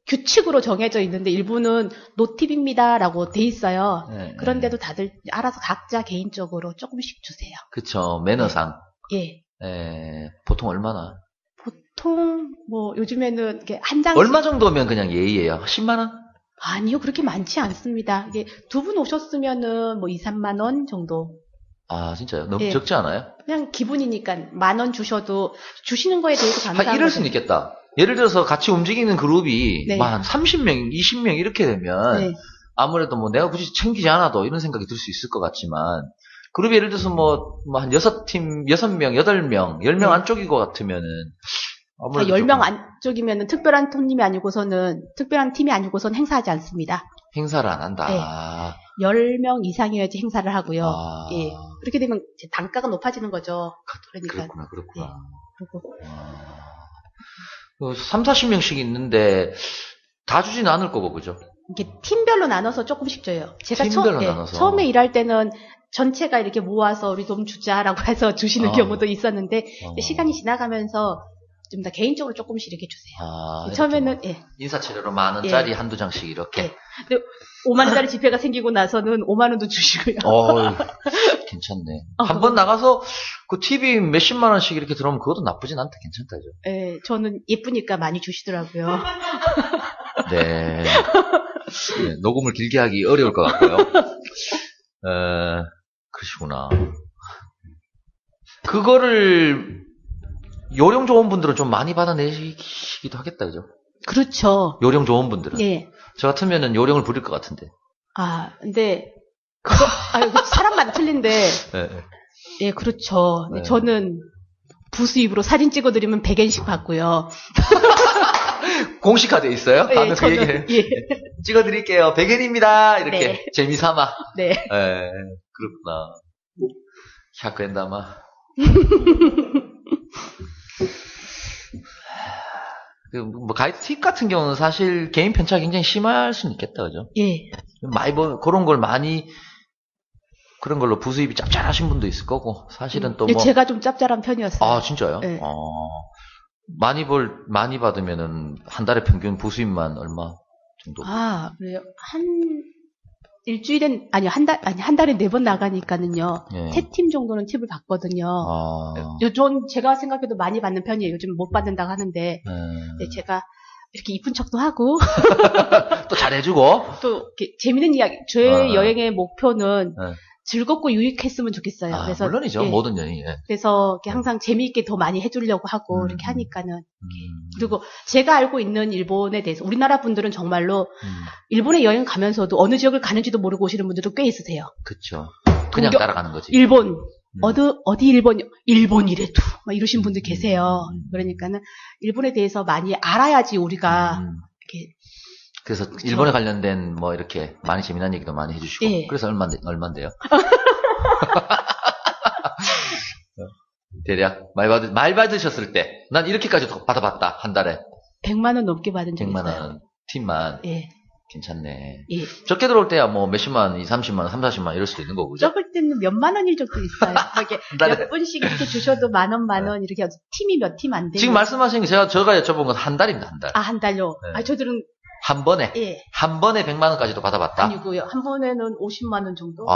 [SPEAKER 5] 규칙으로 정해져 있는데 일본은 노팁입니다라고 돼 있어요. 그런데도 다들 알아서 각자 개인적으로 조금씩 주세요.
[SPEAKER 4] 그쵸. 매너상. 보통 얼마나?
[SPEAKER 5] 보통 뭐 요즘에는 이렇게 한 장.
[SPEAKER 4] 얼마 정도면 그냥 예의예요? 10만 원?
[SPEAKER 5] 아니요, 그렇게 많지 않습니다. 이게 두 분 오셨으면은 뭐 2, 3만 원 정도.
[SPEAKER 4] 아, 진짜요? 너무 적지 않아요?
[SPEAKER 5] 그냥 기분이니까 1,000원 주셔도 주시는 거에 대해서 감사한
[SPEAKER 4] 이럴 수는 있겠다. 예를 들어서 같이 움직이는 그룹이 한 30명, 20명 이렇게 되면 아무래도 뭐 내가 굳이 챙기지 않아도 이런 생각이 들 수 있을 것 같지만 그룹이 예를 들어서 뭐 한 6명, 8명, 10명 안쪽인 것 같으면은
[SPEAKER 5] 10명 안쪽이면은 특별한 팀이 아니고선 행사하지 않습니다.
[SPEAKER 4] 행사를 안 한다.
[SPEAKER 5] 네. 10명 이상이어야지 행사를 하고요. 예. 그렇게 되면 단가가 높아지는 거죠. 그러니까.
[SPEAKER 4] 그렇구나.
[SPEAKER 5] 예. 그리고
[SPEAKER 4] 3, 40명씩 있는데 다 주지는 않을 거고, 그죠?
[SPEAKER 5] 이게 팀별로 나눠서 조금씩 줘요. 제가
[SPEAKER 4] 나눠서.
[SPEAKER 5] 처음에 일할 때는 전체가 이렇게 모아서 우리 좀 주자라고 해서 주시는 경우도 있었는데 시간이 지나가면서 좀 더 개인적으로 조금씩 이렇게 주세요. 처음에는
[SPEAKER 4] 인사치레로 10,000원짜리 한두 장씩 이렇게.
[SPEAKER 5] 근데 5만 원짜리 지폐가 생기고 나서는 5만 원도 주시고요.
[SPEAKER 4] 괜찮네. 한번 나가서 그 TV 몇십만 원씩 이렇게 들어오면 그것도 나쁘진 않다. 괜찮다죠.
[SPEAKER 5] 네, 저는 예쁘니까 많이 주시더라고요.
[SPEAKER 4] 네. 녹음을 길게 하기 어려울 것 같고요. 그러시구나. 그거를 요령 좋은 분들은 좀 많이 받아내시기도 하겠다, 그죠?
[SPEAKER 5] 그렇죠.
[SPEAKER 4] 요령 좋은 분들은.
[SPEAKER 5] 예.
[SPEAKER 4] 저 같으면은 요령을 부릴 것 같은데.
[SPEAKER 5] 근데 사람마다 틀린데. 예, 그렇죠. 네. 저는 부수입으로 사진 찍어드리면 100엔씩 받고요.
[SPEAKER 4] 공식화돼 있어요?
[SPEAKER 5] 예, 저는,
[SPEAKER 4] 찍어드릴게요. 100엔입니다. 이렇게 재미삼아.
[SPEAKER 5] 네.
[SPEAKER 4] 그렇구나. 100엔 담아. 뭐 가이드 팁 같은 경우는 사실 개인 편차가 굉장히 심할 수는 있겠다, 그죠?
[SPEAKER 5] 예.
[SPEAKER 4] 그런 걸로 부수입이 짭짤하신 분도 있을 거고, 사실은 또
[SPEAKER 5] 제가 좀 짭짤한 편이었어요.
[SPEAKER 4] 아, 진짜요?
[SPEAKER 5] 네.
[SPEAKER 4] 많이 받으면은 한 달에 평균 부수입만 얼마 정도?
[SPEAKER 5] 그래요? 한 달에 4번 나가니까는요. 3팀 정도는 팁을 받거든요. 요즘 제가 생각해도 많이 받는 편이에요. 요즘 못 받는다고 하는데. 제가 이렇게 이쁜 척도 하고.
[SPEAKER 4] 또 잘해주고.
[SPEAKER 5] 또, 이렇게 재밌는 이야기. 저의 여행의 목표는 즐겁고 유익했으면 좋겠어요. 그래서
[SPEAKER 4] 물론이죠. 모든 여행이.
[SPEAKER 5] 그래서 이렇게 항상 재미있게 더 많이 해주려고 하고 이렇게 하니까는. 그리고 제가 알고 있는 일본에 대해서 우리나라 분들은 정말로 일본에 여행 가면서도 어느 지역을 가는지도 모르고 오시는 분들도 꽤 있으세요.
[SPEAKER 4] 그렇죠. 그냥 따라가는 거지.
[SPEAKER 5] 일본 어디 일본이래도 막 이러신 분들 계세요. 그러니까는 일본에 대해서 많이 알아야지 우리가 이렇게.
[SPEAKER 4] 그래서 일본에 관련된 뭐 이렇게 많이 재미난 얘기도 많이 해주시고. 그래서 얼만데요? 대략 말 받으셨을 때 난 이렇게까지 받아봤다 한 달에
[SPEAKER 5] 100만 원 넘게 받은 적이 있어요.
[SPEAKER 4] 100만 원 팀만.
[SPEAKER 5] 예.
[SPEAKER 4] 괜찮네.
[SPEAKER 5] 예.
[SPEAKER 4] 적게 들어올 때야 뭐 몇십만 원, 2, 30만 원, 3, 40만 원 이럴 수도 있는 거고.
[SPEAKER 5] 적을 때는 몇만 원일 적도 있어요. 이렇게 몇 분씩 이렇게 주셔도 만 원 이렇게 팀이 몇 팀 안 되고.
[SPEAKER 4] 지금 말씀하신 게 제가 여쭤본 건 한 달입니다. 한 달.
[SPEAKER 5] 한 달요? 저들은
[SPEAKER 4] 한 번에?
[SPEAKER 5] 예.
[SPEAKER 4] 한 번에 100만 원까지도 받아봤다?
[SPEAKER 5] 아니고요. 한 번에는 50만 원 정도?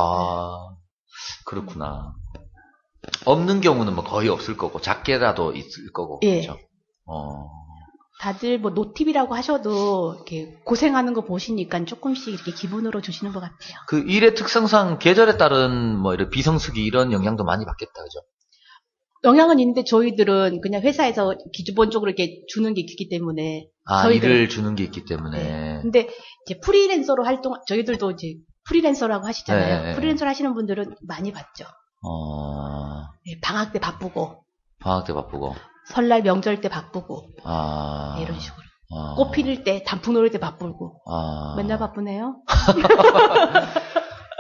[SPEAKER 4] 그렇구나. 없는 경우는 뭐 거의 없을 거고, 작게라도 있을 거고.
[SPEAKER 5] 예.
[SPEAKER 4] 그렇죠?
[SPEAKER 5] 다들 뭐 노팁이라고 하셔도 이렇게 고생하는 거 보시니까 조금씩 이렇게 기분으로 주시는 것 같아요.
[SPEAKER 4] 그 일의 특성상 계절에 따른 뭐 이런 비성수기 이런 영향도 많이 받겠다, 그죠?
[SPEAKER 5] 영향은 있는데 저희들은 그냥 회사에서 기본적으로 이렇게 주는 게 있기 때문에.
[SPEAKER 4] 일을 주는 게 있기 때문에.
[SPEAKER 5] 네. 근데 이제 프리랜서로 저희들도 이제 프리랜서라고 하시잖아요.
[SPEAKER 4] 네.
[SPEAKER 5] 프리랜서를 하시는 분들은 많이 받죠. 네, 방학 때 바쁘고. 설날 명절 때 바쁘고. 네, 이런 식으로. 꽃 피를 때, 단풍 노릴 때 바쁘고. 맨날 바쁘네요.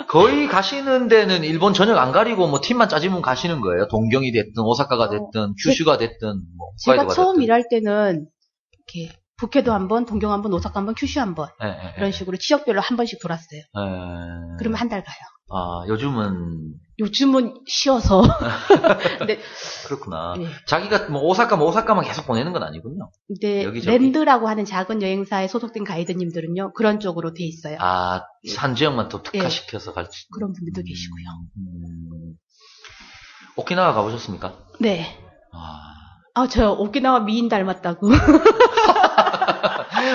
[SPEAKER 4] 거의 가시는 데는 일본 전역 안 가리고 뭐 팀만 짜지면 가시는 거예요. 동경이 됐든 오사카가 됐든 큐슈가 됐든 뭐
[SPEAKER 5] 제가 처음 일할 때는 이렇게 북해도 한 번, 동경 한 번, 오사카 한 번, 큐슈 한 번 이런 식으로 지역별로 한 번씩 돌았어요. 그러면 한 달 가요. 요즘은 쉬어서. 근데
[SPEAKER 4] 그렇구나. 네. 자기가 뭐 오사카만 계속 보내는 건 아니군요.
[SPEAKER 5] 근데 랜드라고 하는 작은 여행사에 소속된 가이드님들은요 그런 쪽으로 돼 있어요.
[SPEAKER 4] 한 지역만 더 특화시켜서 갈 수.
[SPEAKER 5] 그런 분들도 계시고요.
[SPEAKER 4] 오키나와 가보셨습니까?
[SPEAKER 5] 네. 저 오키나와 미인 닮았다고.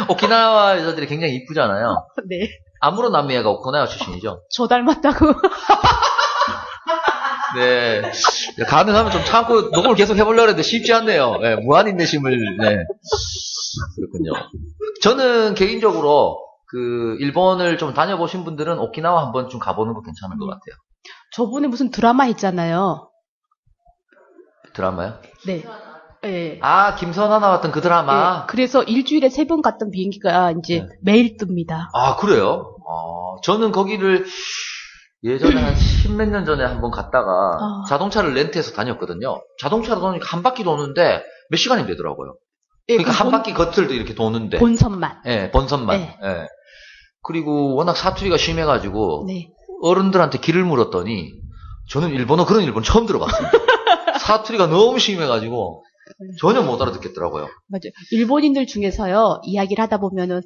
[SPEAKER 4] 오키나와 여자들이 굉장히 이쁘잖아요.
[SPEAKER 5] 네.
[SPEAKER 4] 아무런 남미애가 오키나와 출신이죠.
[SPEAKER 5] 저 닮았다고.
[SPEAKER 4] 네. 가능하면 좀 참고 녹음을 계속 해보려고 했는데 쉽지 않네요. 네, 무한 인내심을, 네. 그렇군요. 저는 개인적으로 일본을 좀 다녀보신 분들은 오키나와 한번 좀 가보는 거 괜찮을 것 같아요.
[SPEAKER 5] 저번에 무슨 드라마 있잖아요.
[SPEAKER 4] 드라마요?
[SPEAKER 5] 네. 네.
[SPEAKER 4] 김선아 나왔던 그 드라마?
[SPEAKER 5] 네. 그래서 일주일에 3번 갔던 비행기가 이제 매일 뜹니다.
[SPEAKER 4] 그래요? 저는 거기를 예전에 한 10몇 년 전에 한번 갔다가 자동차를 렌트해서 다녔거든요. 자동차로 도니까 한 바퀴 도는데 몇 시간이 되더라고요. 그러니까 한 바퀴 겉을도 이렇게 도는데.
[SPEAKER 5] 본선만.
[SPEAKER 4] 네, 본선만.
[SPEAKER 5] 네.
[SPEAKER 4] 네. 그리고 워낙 사투리가 심해가지고
[SPEAKER 5] 네.
[SPEAKER 4] 어른들한테 길을 물었더니 저는 그런 일본 처음 들어봤습니다. 사투리가 너무 심해가지고 전혀 못 알아듣겠더라고요.
[SPEAKER 5] 맞아요. 일본인들 중에서요, 이야기를 하다 보면은,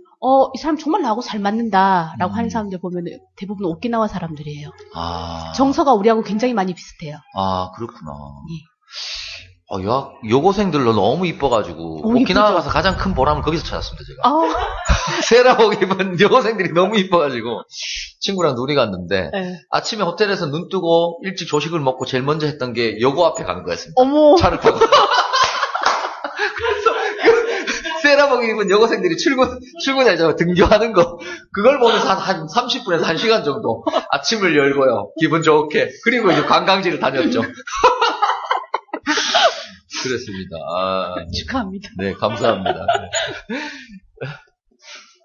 [SPEAKER 5] 이 사람 정말 나하고 잘 맞는다라고 하는 사람들 보면은 대부분 오키나와 사람들이에요. 정서가 우리하고 굉장히 많이 비슷해요.
[SPEAKER 4] 그렇구나.
[SPEAKER 5] 예.
[SPEAKER 4] 여고생들로 너무 이뻐가지고 오키나와 가서 가장 큰 보람을 거기서 찾았습니다, 제가. 세라복 입은 여고생들이 너무 이뻐가지고 친구랑 놀이 갔는데 아침에 호텔에서 눈 뜨고 일찍 조식을 먹고 제일 먼저 했던 게 여고 앞에 가는 거였습니다.
[SPEAKER 5] 어머.
[SPEAKER 4] 차를 타고. 그래서 세라복 입은 여고생들이 출근하자마자 등교하는 거 그걸 보면서 한 30분에서 1시간 정도 아침을 열고요. 기분 좋게. 그리고 이제 관광지를 다녔죠. 그렇습니다.
[SPEAKER 5] 축하합니다.
[SPEAKER 4] 네, 감사합니다.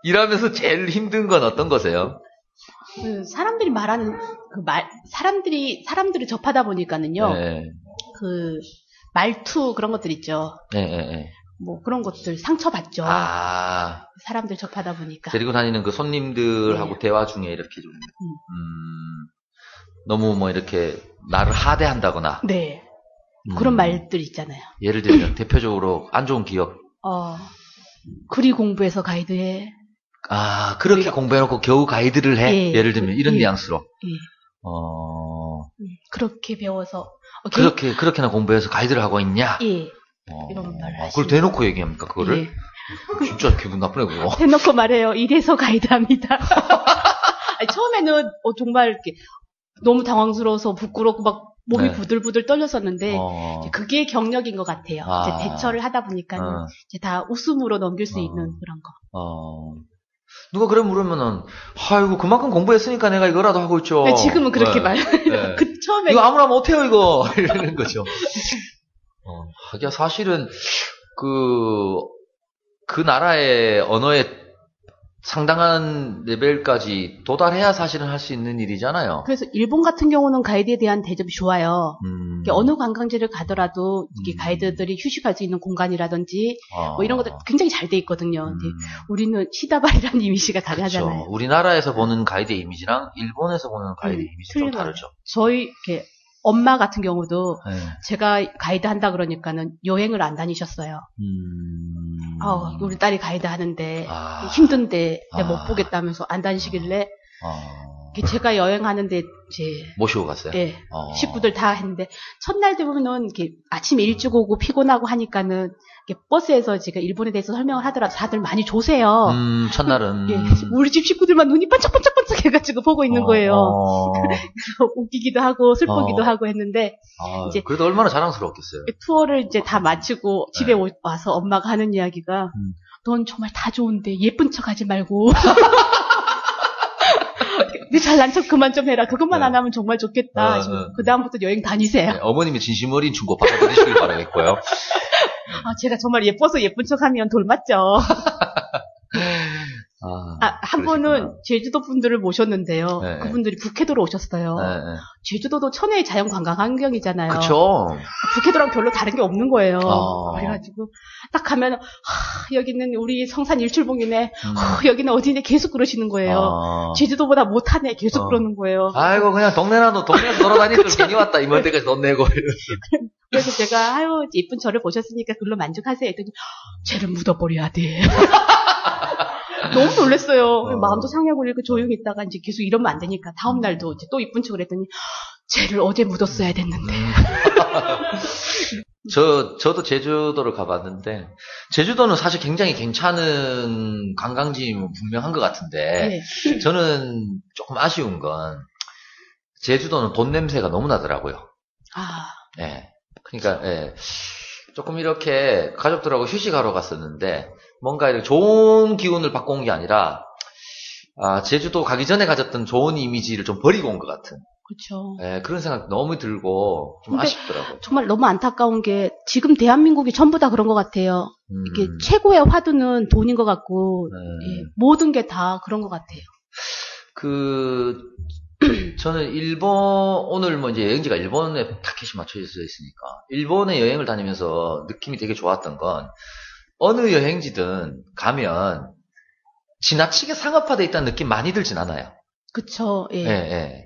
[SPEAKER 4] 일하면서 제일 힘든 건 어떤 거세요?
[SPEAKER 5] 사람들이 말하는 사람들을 접하다 보니까는요.
[SPEAKER 4] 네.
[SPEAKER 5] 말투 그런 것들 있죠.
[SPEAKER 4] 네.
[SPEAKER 5] 뭐 그런 것들 상처받죠. 사람들 접하다 보니까.
[SPEAKER 4] 데리고 다니는 그 손님들하고 대화 중에 이렇게 좀 너무 뭐 이렇게 나를 하대한다거나.
[SPEAKER 5] 네. 그런 말들 있잖아요.
[SPEAKER 4] 예를 들면 대표적으로 안 좋은 기억.
[SPEAKER 5] 글이 공부해서 가이드해.
[SPEAKER 4] 그렇게 공부해놓고 겨우 가이드를 해. 예를 들면 이런 뉘앙스로.
[SPEAKER 5] 그렇게 배워서.
[SPEAKER 4] 그렇게나 공부해서 가이드를 하고 있냐?
[SPEAKER 5] 이런 말을 하시죠.
[SPEAKER 4] 그걸 대놓고 얘기합니까, 그거를? 진짜 기분 나쁘네, 그거.
[SPEAKER 5] 대놓고 말해요. 이래서 가이드합니다. 처음에는 정말 이렇게 너무 당황스러워서 부끄럽고 막 몸이 부들부들 떨렸었는데 그게 경력인 것 같아요. 이제 대처를 하다 보니까는 이제 다 웃음으로 넘길 수 있는 그런 거.
[SPEAKER 4] 누가 그래 물으면은 아이고 그만큼 공부했으니까 내가 이거라도 하고 있죠.
[SPEAKER 5] 네, 지금은 그렇게 말해요. 처음에
[SPEAKER 4] 이거 아무나 못해요 이거 이러는 거죠. 하기야 사실은 그 나라의 언어에 상당한 레벨까지 도달해야 사실은 할 수 있는 일이잖아요.
[SPEAKER 5] 그래서 일본 같은 경우는 가이드에 대한 대접이 좋아요. 어느 관광지를 가더라도 이게 가이드들이 휴식할 수 있는 공간이라든지 뭐 이런 것들 굉장히 잘 돼 있거든요. 근데 우리는 시다발이라는 이미지가 강하잖아요.
[SPEAKER 4] 그렇죠. 우리나라에서 보는 가이드의 이미지랑 일본에서 보는 가이드의 이미지가 좀 다르죠.
[SPEAKER 5] 저희 이렇게 엄마 같은 경우도 제가 가이드 한다 그러니까는 여행을 안 다니셨어요. 우리 딸이 가이드 하는데 힘든데 못 보겠다면서 안 다니시길래 제가 여행하는데 이제
[SPEAKER 4] 모시고 갔어요.
[SPEAKER 5] 네, 식구들 다 했는데 첫날 되면은 이렇게 아침에 일찍 오고 피곤하고 하니까는 버스에서 제가 일본에 대해서 설명을 하더라도 다들 많이 조세요.
[SPEAKER 4] 첫날은
[SPEAKER 5] 우리 집 식구들만 눈이 반짝반짝반짝 해가지고 보고 있는 거예요. 웃기기도 하고 슬프기도 하고 했는데 이제
[SPEAKER 4] 그래도 얼마나 자랑스러웠겠어요.
[SPEAKER 5] 투어를 이제 다 마치고 집에 와서 엄마가 하는 이야기가 넌 정말 다 좋은데 예쁜 척하지 말고 잘난 척 그만 좀 해라. 그것만 안 하면 정말 좋겠다. 그 다음부터 여행 다니세요.
[SPEAKER 4] 네, 어머님의 진심 어린 충고 받아들이시길 바라겠고요.
[SPEAKER 5] 제가 정말 예뻐서 예쁜 척하면 돌맞죠. 한 번은 제주도 분들을 모셨는데요. 그분들이 북해도로 오셨어요. 제주도도 천혜의 자연 관광 환경이잖아요.
[SPEAKER 4] 그쵸.
[SPEAKER 5] 북해도랑 별로 다른 게 없는 거예요. 그래가지고 딱 가면 여기는 우리 성산 일출봉이네. 여기는 어디네 계속 그러시는 거예요. 제주도보다 못하네 계속 그러는 거예요.
[SPEAKER 4] 아이고 그냥 동네에서 돌아다니들 괜히 왔다 이번 때까지 돈 내고.
[SPEAKER 5] 그래서 제가 예쁜 저를 보셨으니까 그걸로 만족하세요 했더니 쟤를 묻어버려야 돼. 너무 놀랐어요. 마음도 상하고 이렇게 조용히 있다가 이제 계속 이러면 안 되니까 다음 날도 이제 또 이쁜 척을 했더니 쟤를 어제 묻었어야 됐는데.
[SPEAKER 4] 저도 제주도를 가봤는데, 제주도는 사실 굉장히 괜찮은 관광지는 분명한 것 같은데, 네. 저는 조금 아쉬운 건, 제주도는 돈 냄새가 너무 나더라고요. 네. 그러니까, 예. 조금 이렇게 가족들하고 휴식하러 갔었는데, 뭔가 이렇게 좋은 기운을 받고 온 게 아니라, 제주도 가기 전에 가졌던 좋은 이미지를 좀 버리고 온 것 같은.
[SPEAKER 5] 그렇죠.
[SPEAKER 4] 네, 그런 생각 너무 들고 좀 아쉽더라고요.
[SPEAKER 5] 정말 너무 안타까운 게 지금 대한민국이 전부 다 그런 것 같아요. 이게 최고의 화두는 돈인 것 같고 예, 모든 게 다 그런 것 같아요.
[SPEAKER 4] 저는 오늘 뭐 이제 여행지가 일본에 타켓이 맞춰져 있으니까 일본에 여행을 다니면서 느낌이 되게 좋았던 건 어느 여행지든 가면 지나치게 상업화되어 있다는 느낌 많이 들진 않아요.
[SPEAKER 5] 그쵸, 예.
[SPEAKER 4] 예.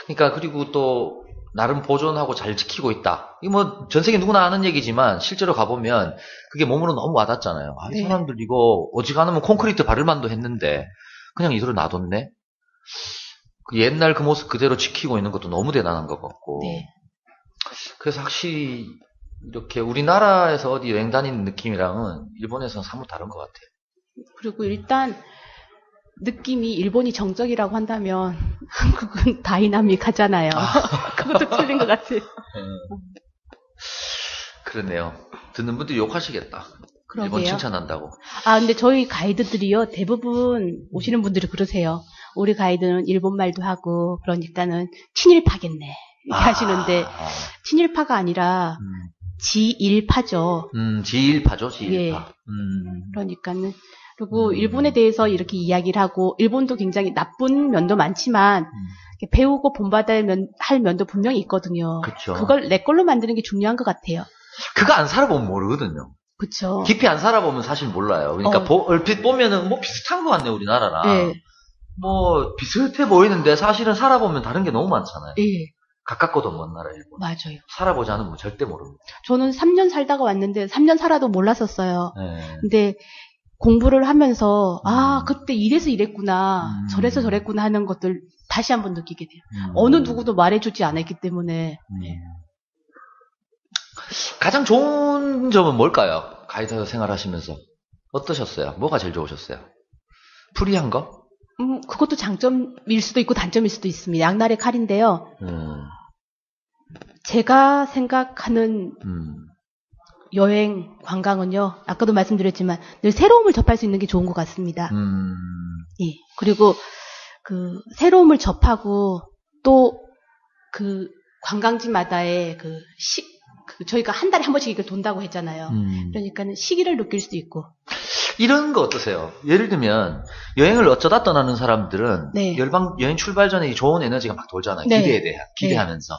[SPEAKER 4] 그러니까, 그리고 또, 나름 보존하고 잘 지키고 있다. 이거 뭐, 전 세계 누구나 아는 얘기지만, 실제로 가보면, 그게 몸으로 너무 와닿잖아요. 이 사람들 이거, 어지간하면 콘크리트 바를만도 했는데, 그냥 이대로 놔뒀네? 그 옛날 그 모습 그대로 지키고 있는 것도 너무 대단한 것 같고. 네. 그래서 확실히, 이렇게 우리나라에서 어디 여행 다니는 느낌이랑은, 일본에서는 사뭇 다른 것 같아요.
[SPEAKER 5] 그리고 일단, 느낌이 일본이 정적이라고 한다면 한국은 다이나믹하잖아요. 그것도 틀린 것 같아요.
[SPEAKER 4] 그러네요. 듣는 분들이 욕하시겠다.
[SPEAKER 5] 그러게요.
[SPEAKER 4] 일본 칭찬한다고.
[SPEAKER 5] 근데 저희 가이드들이요. 대부분 오시는 분들이 그러세요. 우리 가이드는 일본말도 하고 그러니까는 친일파겠네. 이렇게 하시는데 친일파가 아니라 지일파죠.
[SPEAKER 4] 지일파죠.
[SPEAKER 5] 예. 그러니까는 그리고 일본에 대해서 이렇게 이야기를 하고 일본도 굉장히 나쁜 면도 많지만 배우고 본받아야 할 면도 분명히 있거든요.
[SPEAKER 4] 그쵸.
[SPEAKER 5] 그걸 내 걸로 만드는 게 중요한 것 같아요.
[SPEAKER 4] 그거 안 살아보면 모르거든요.
[SPEAKER 5] 그렇죠.
[SPEAKER 4] 깊이 안 살아보면 사실 몰라요. 그러니까 얼핏 보면은 뭐 비슷한 것 같네 우리나라랑. 네. 뭐 비슷해 보이는데 사실은 살아보면 다른 게 너무 많잖아요.
[SPEAKER 5] 네.
[SPEAKER 4] 가깝고도 먼 나라 일본.
[SPEAKER 5] 맞아요.
[SPEAKER 4] 살아보지 않으면 절대 모릅니다.
[SPEAKER 5] 저는 3년 살다가 왔는데 3년 살아도 몰랐었어요. 네. 근데 공부를 하면서 그때 이래서 이랬구나 저래서 저랬구나 하는 것들 다시 한번 느끼게 돼요. 어느 누구도 말해주지 않았기 때문에.
[SPEAKER 4] 가장 좋은 점은 뭘까요? 가이드 생활하시면서 어떠셨어요? 뭐가 제일 좋으셨어요? 프리한 거?
[SPEAKER 5] 그것도 장점일 수도 있고 단점일 수도 있습니다. 양날의 칼인데요. 제가 생각하는 여행, 관광은요, 아까도 말씀드렸지만, 늘 새로움을 접할 수 있는 게 좋은 것 같습니다. 예. 그리고, 새로움을 접하고, 또, 관광지마다의 저희가 한 달에 한 번씩 이걸 돈다고 했잖아요. 그러니까는 시기를 느낄 수도 있고.
[SPEAKER 4] 이런 거 어떠세요? 예를 들면, 여행을 어쩌다 떠나는 사람들은, 네. 여행 출발 전에 좋은 에너지가 막 돌잖아요.
[SPEAKER 5] 네.
[SPEAKER 4] 기대하면서.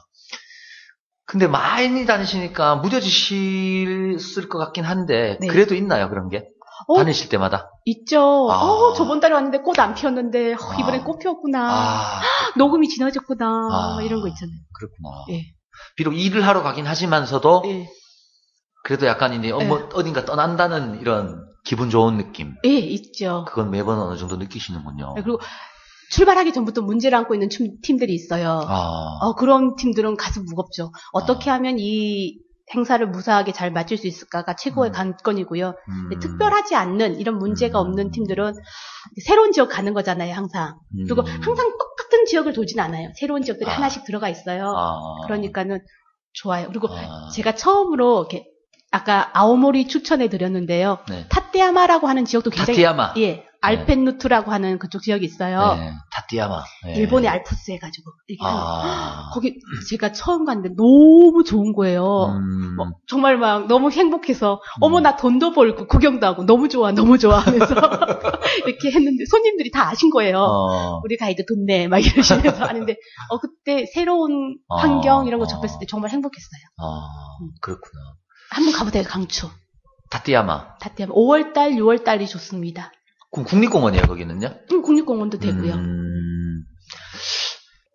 [SPEAKER 4] 근데 많이 다니시니까 무뎌지실 것 같긴 한데 네. 그래도 있나요 그런 게? 다니실 때마다?
[SPEAKER 5] 있죠. 저번 달에 왔는데 꽃 안 피었는데 이번엔 꽃 피었구나. 녹음이 지나졌구나. 이런 거 있잖아요.
[SPEAKER 4] 그렇구나. 네. 비록 일을 하러 가긴 하지만서도
[SPEAKER 5] 네.
[SPEAKER 4] 그래도 약간 이제 어딘가 떠난다는 이런 기분 좋은 느낌.
[SPEAKER 5] 예, 있죠.
[SPEAKER 4] 그건 매번 어느 정도 느끼시는군요.
[SPEAKER 5] 네, 그리고 출발하기 전부터 문제를 안고 있는 팀들이 있어요. 그런 팀들은 가슴 무겁죠. 어떻게 하면 이 행사를 무사하게 잘 마칠 수 있을까가 최고의 관건이고요. 특별하지 않는 이런 문제가 없는 팀들은 새로운 지역 가는 거잖아요, 항상. 그리고 항상 똑같은 지역을 돌진 않아요. 새로운 지역들이 하나씩 들어가 있어요. 그러니까는 좋아요. 그리고 제가 처음으로 이렇게 아까 아오모리 추천해 드렸는데요. 네. 타테야마라고 하는 지역도 굉장히
[SPEAKER 4] 타테야마.
[SPEAKER 5] 예. 알펜누트라고 하는 그쪽 지역이 있어요.
[SPEAKER 4] 네, 타테야마. 네.
[SPEAKER 5] 일본의 알프스 해가지고. 거기 제가 처음 갔는데 너무 좋은 거예요. 정말 막 너무 행복해서 어머 나 돈도 벌고 구경도 하고 너무 좋아 하면서 이렇게 했는데 손님들이 다 아신 거예요. 우리 가이드 돈 내 막 이러시면서 하는데 그때 새로운 환경 이런 거 접했을 때 정말 행복했어요.
[SPEAKER 4] 그렇구나.
[SPEAKER 5] 한번 가보세요. 강추.
[SPEAKER 4] 타테야마.
[SPEAKER 5] 5월달 6월달이 좋습니다.
[SPEAKER 4] 그럼 국립공원이에요, 거기는요?
[SPEAKER 5] 국립공원도 되고요.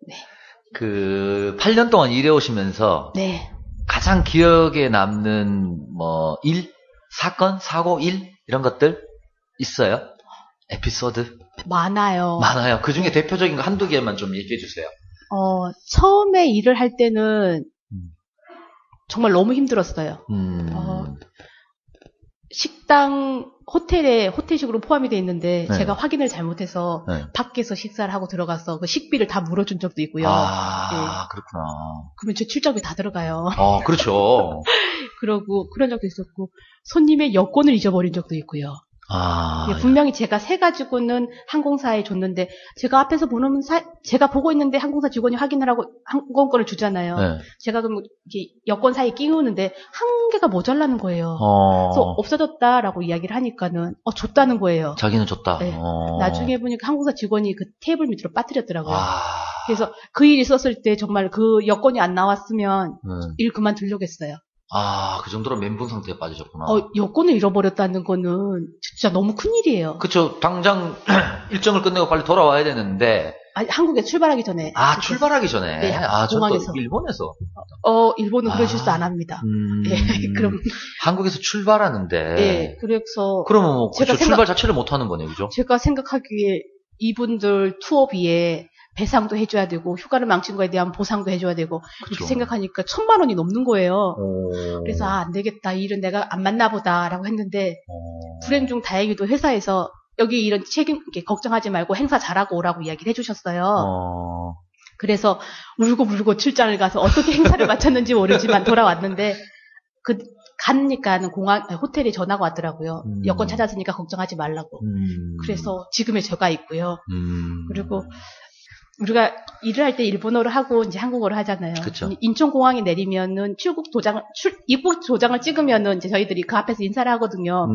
[SPEAKER 4] 네. 8년 동안 일해 오시면서
[SPEAKER 5] 네.
[SPEAKER 4] 가장 기억에 남는 사건, 사고, 이런 것들 있어요? 에피소드?
[SPEAKER 5] 많아요.
[SPEAKER 4] 그 중에 대표적인 거 한두 개만 좀 얘기해 주세요.
[SPEAKER 5] 처음에 일을 할 때는 정말 너무 힘들었어요. 식당, 호텔식으로 포함이 돼 있는데,
[SPEAKER 4] 네.
[SPEAKER 5] 제가 확인을 잘못해서,
[SPEAKER 4] 네.
[SPEAKER 5] 밖에서 식사를 하고 들어가서 그 식비를 다 물어준 적도 있고요.
[SPEAKER 4] 그렇구나.
[SPEAKER 5] 그러면 제 출장비 다 들어가요.
[SPEAKER 4] 그렇죠.
[SPEAKER 5] 그러고, 그런 적도 있었고, 손님의 여권을 잊어버린 적도 있고요. 분명히 제가 세가지고는 항공사에 줬는데, 제가 앞에서 제가 보고 있는데 항공사 직원이 확인을 하고 항공권을 주잖아요.
[SPEAKER 4] 네.
[SPEAKER 5] 제가 그럼 이렇게 여권 사이에 끼우는데, 한 개가 모자라는 거예요. 그래서 없어졌다라고 이야기를 하니까는, 줬다는 거예요.
[SPEAKER 4] 자기는 줬다.
[SPEAKER 5] 네. 나중에 보니까 항공사 직원이 그 테이블 밑으로 빠뜨렸더라고요. 그래서 그 일 있었을 때 정말 그 여권이 안 나왔으면 일 그만두려고 했어요.
[SPEAKER 4] 그 정도로 멘붕 상태에 빠지셨구나.
[SPEAKER 5] 여권을 잃어버렸다는 거는 진짜 너무 큰일이에요.
[SPEAKER 4] 그쵸. 당장 일정을 끝내고 빨리 돌아와야 되는데.
[SPEAKER 5] 아니, 한국에 출발하기 전에.
[SPEAKER 4] 출발하기 전에?
[SPEAKER 5] 네, 공항에서.
[SPEAKER 4] 저도 일본에서?
[SPEAKER 5] 일본은 그런 실수 안 합니다. 네, 그럼.
[SPEAKER 4] 한국에서 출발하는데.
[SPEAKER 5] 네, 그래서.
[SPEAKER 4] 그러면 뭐, 출발 자체를 못 하는 거네요, 그죠?
[SPEAKER 5] 제가 생각하기에 이분들 투어비에 배상도 해줘야 되고, 휴가를 망친 거에 대한 보상도 해줘야 되고,
[SPEAKER 4] 그쵸.
[SPEAKER 5] 이렇게 생각하니까 1,000만 원이 넘는 거예요. 그래서, 안 되겠다. 이 일은 내가 안 맞나보다라고 했는데, 불행 중 다행히도 회사에서 여기 이런 이렇게 걱정하지 말고 행사 잘하고 오라고 이야기를 해주셨어요. 그래서 울고 출장을 가서 어떻게 행사를 마쳤는지 모르지만 돌아왔는데, 가니까는 호텔에 전화가 왔더라고요. 여권 찾았으니까 걱정하지 말라고. 그래서 지금의 저가 있고요. 그리고, 우리가 일을 할 때 일본어를 하고 이제 한국어를 하잖아요.
[SPEAKER 4] 그쵸.
[SPEAKER 5] 인천공항에 내리면은 입국 도장을 찍으면은 이제 저희들이 그 앞에서 인사를 하거든요.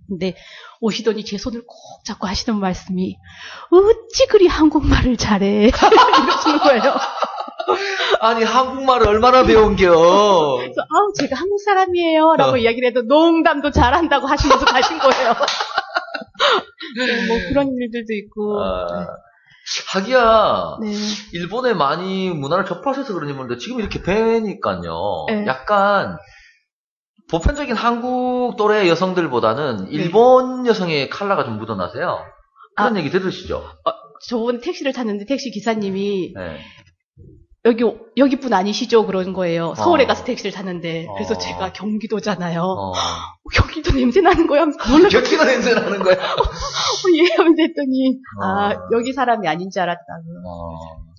[SPEAKER 5] 근데 오시더니 제 손을 꼭 잡고 하시는 말씀이 어찌 그리 한국말을 잘해 이러시는 거예요.
[SPEAKER 4] 아니 한국말을 얼마나 배운겨.
[SPEAKER 5] 그래서 제가 한국 사람이에요 라고 이야기를 해도 농담도 잘한다고 하시면서 가신 거예요. 뭐 그런 일들도 있고.
[SPEAKER 4] 하기야,
[SPEAKER 5] 네.
[SPEAKER 4] 일본에 많이 문화를 접하셔서 그런지 모르는데, 지금 이렇게 뵈니까요.
[SPEAKER 5] 네.
[SPEAKER 4] 약간, 보편적인 한국 또래 여성들보다는 일본 여성의 컬러가 좀 묻어나세요. 그런 얘기 들으시죠?
[SPEAKER 5] 저번에 택시를 탔는데 택시 기사님이,
[SPEAKER 4] 네.
[SPEAKER 5] 여기뿐 아니시죠? 그런 거예요. 서울에 가서 택시를 탔는데. 그래서 제가 경기도잖아요. 경기도 냄새 나는 거야?
[SPEAKER 4] 경기도 냄새 나는 거야?
[SPEAKER 5] 예, 하면서 했더니, 여기 사람이 아닌 줄 알았다고.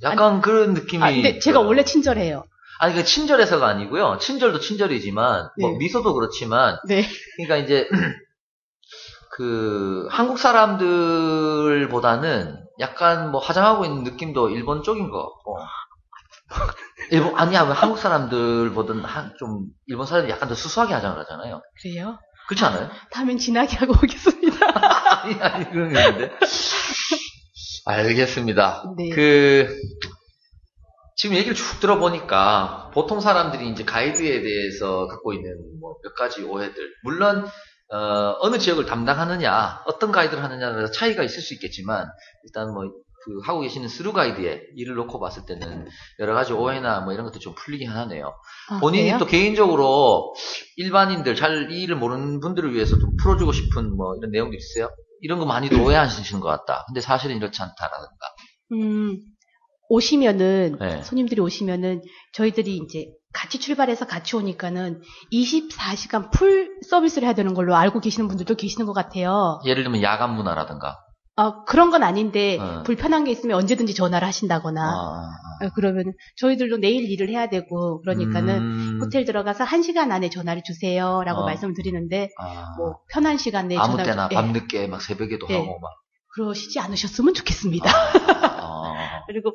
[SPEAKER 4] 약간 그런 느낌이.
[SPEAKER 5] 근데 제가 원래 친절해요.
[SPEAKER 4] 아니, 그 친절해서가 아니고요. 친절도 친절이지만,
[SPEAKER 5] 네.
[SPEAKER 4] 뭐 미소도 그렇지만.
[SPEAKER 5] 네.
[SPEAKER 4] 그러니까 이제, 한국 사람들보다는 약간 뭐 화장하고 있는 느낌도 일본 쪽인 것 같고. 한국 사람들보다는 좀 일본 사람들이 약간 더 수수하게 화장을 하잖아요.
[SPEAKER 5] 그래요?
[SPEAKER 4] 그렇지 않아요?
[SPEAKER 5] 다음엔 진하게 하고 오겠습니다.
[SPEAKER 4] 아니, 그런 게 있는데. 알겠습니다.
[SPEAKER 5] 네.
[SPEAKER 4] 지금 얘기를 쭉 들어보니까 보통 사람들이 이제 가이드에 대해서 갖고 있는 뭐 몇 가지 오해들. 물론, 어느 지역을 담당하느냐, 어떤 가이드를 하느냐에 차이가 있을 수 있겠지만, 일단 뭐, 하고 계시는 스루 가이드의 일을 놓고 봤을 때는 여러 가지 오해나 뭐 이런 것도 좀 풀리긴 하네요. 본인이
[SPEAKER 5] 그래요?
[SPEAKER 4] 또 개인적으로 일반인들 이 일을 모르는 분들을 위해서 좀 풀어주고 싶은 뭐 이런 내용도 있어요? 이런 거 많이도 오해하시는 것 같다. 근데 사실은 이렇지 않다라든가.
[SPEAKER 5] 오시면은,
[SPEAKER 4] 네.
[SPEAKER 5] 손님들이 오시면은, 저희들이 이제 같이 출발해서 같이 오니까는 24시간 풀 서비스를 해야 되는 걸로 알고 계시는 분들도 계시는 것 같아요.
[SPEAKER 4] 예를 들면 야간 문화라든가.
[SPEAKER 5] 그런 건 아닌데, 불편한 게 있으면 언제든지 전화를 하신다거나, 그러면 저희들도 내일 일을 해야 되고, 그러니까는 호텔 들어가서 1시간 안에 전화를 주세요, 라고 말씀을 드리는데, 뭐, 편한 시간 내에
[SPEAKER 4] 아무 때나 밤늦게 막 새벽에도 하고 막.
[SPEAKER 5] 그러시지 않으셨으면 좋겠습니다. 그리고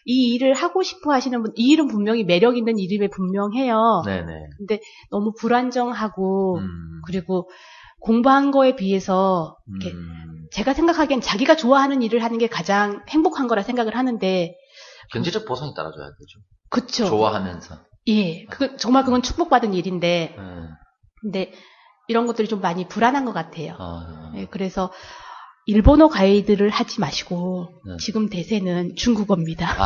[SPEAKER 5] 이 일을 하고 싶어 하시는 분, 이 일은 분명히 매력 있는 일임에 분명해요.
[SPEAKER 4] 네네.
[SPEAKER 5] 근데 너무 불안정하고, 그리고 공부한 거에 비해서, 이렇게, 제가 생각하기엔 자기가 좋아하는 일을 하는 게 가장 행복한 거라 생각을 하는데.
[SPEAKER 4] 경제적 보상이 따라줘야 되죠.
[SPEAKER 5] 그쵸.
[SPEAKER 4] 좋아하면서.
[SPEAKER 5] 예. 정말 그건 축복받은 일인데. 근데 이런 것들이 좀 많이 불안한 것 같아요. 예, 그래서 일본어 가이드를 하지 마시고, 지금 대세는 중국어입니다.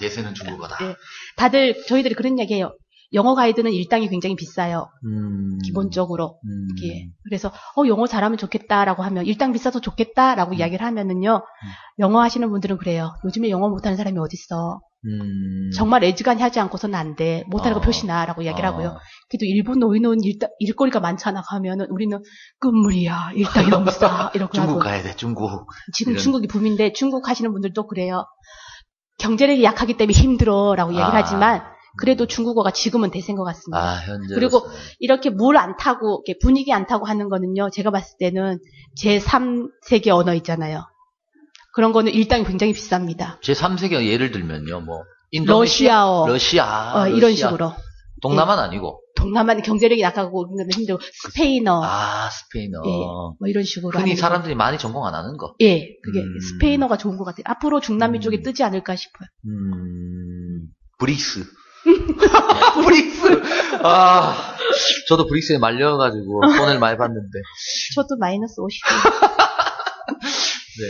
[SPEAKER 4] 대세는 중국어다.
[SPEAKER 5] 예. 다들, 저희들이 그런 이야기 해요. 영어 가이드는 일당이 굉장히 비싸요. 기본적으로. 예. 그래서, 영어 잘하면 좋겠다라고 하면, 일당 비싸서 좋겠다라고 이야기를 하면은요, 영어 하시는 분들은 그래요. 요즘에 영어 못하는 사람이 어딨어. 정말 애지간히 하지 않고서는 안 돼. 못하는 거 표시나라고 이야기를 하고요. 그래도 일본 노인은 일거리가 많잖아 하면은 우리는 끝물이야. 일당이 너무 싸. 이러고
[SPEAKER 4] 중국
[SPEAKER 5] 하고.
[SPEAKER 4] 가야 돼, 중국.
[SPEAKER 5] 지금 중국이 붐인데 중국 하시는 분들도 그래요. 경제력이 약하기 때문에 힘들어라고 얘기를 하지만 그래도 중국어가 지금은 대세인 것 같습니다.
[SPEAKER 4] 현재.
[SPEAKER 5] 그리고 이렇게 물 안 타고 분위기 안 타고 하는 거는요. 제가 봤을 때는 제3세계 언어 있잖아요. 그런 거는 일당이 굉장히 비쌉니다.
[SPEAKER 4] 제3세계 예를 들면요. 뭐 인도네시아,
[SPEAKER 5] 러시아 이런 식으로.
[SPEAKER 4] 동남아는 아니고.
[SPEAKER 5] 동남아는 경제력이 약하고 힘들고 스페인어.
[SPEAKER 4] 스페인어.
[SPEAKER 5] 예, 뭐 이런 식으로.
[SPEAKER 4] 흔히 사람들이 많이 전공 안 하는 거.
[SPEAKER 5] 예, 그게 스페인어가 좋은 것 같아요. 앞으로 중남미 쪽에 뜨지 않을까 싶어요.
[SPEAKER 4] 브릭스. 브릭스. 저도 브릭스에 말려가지고 돈을 많이 받는데.
[SPEAKER 5] 저도 마이너스 50.
[SPEAKER 4] 네.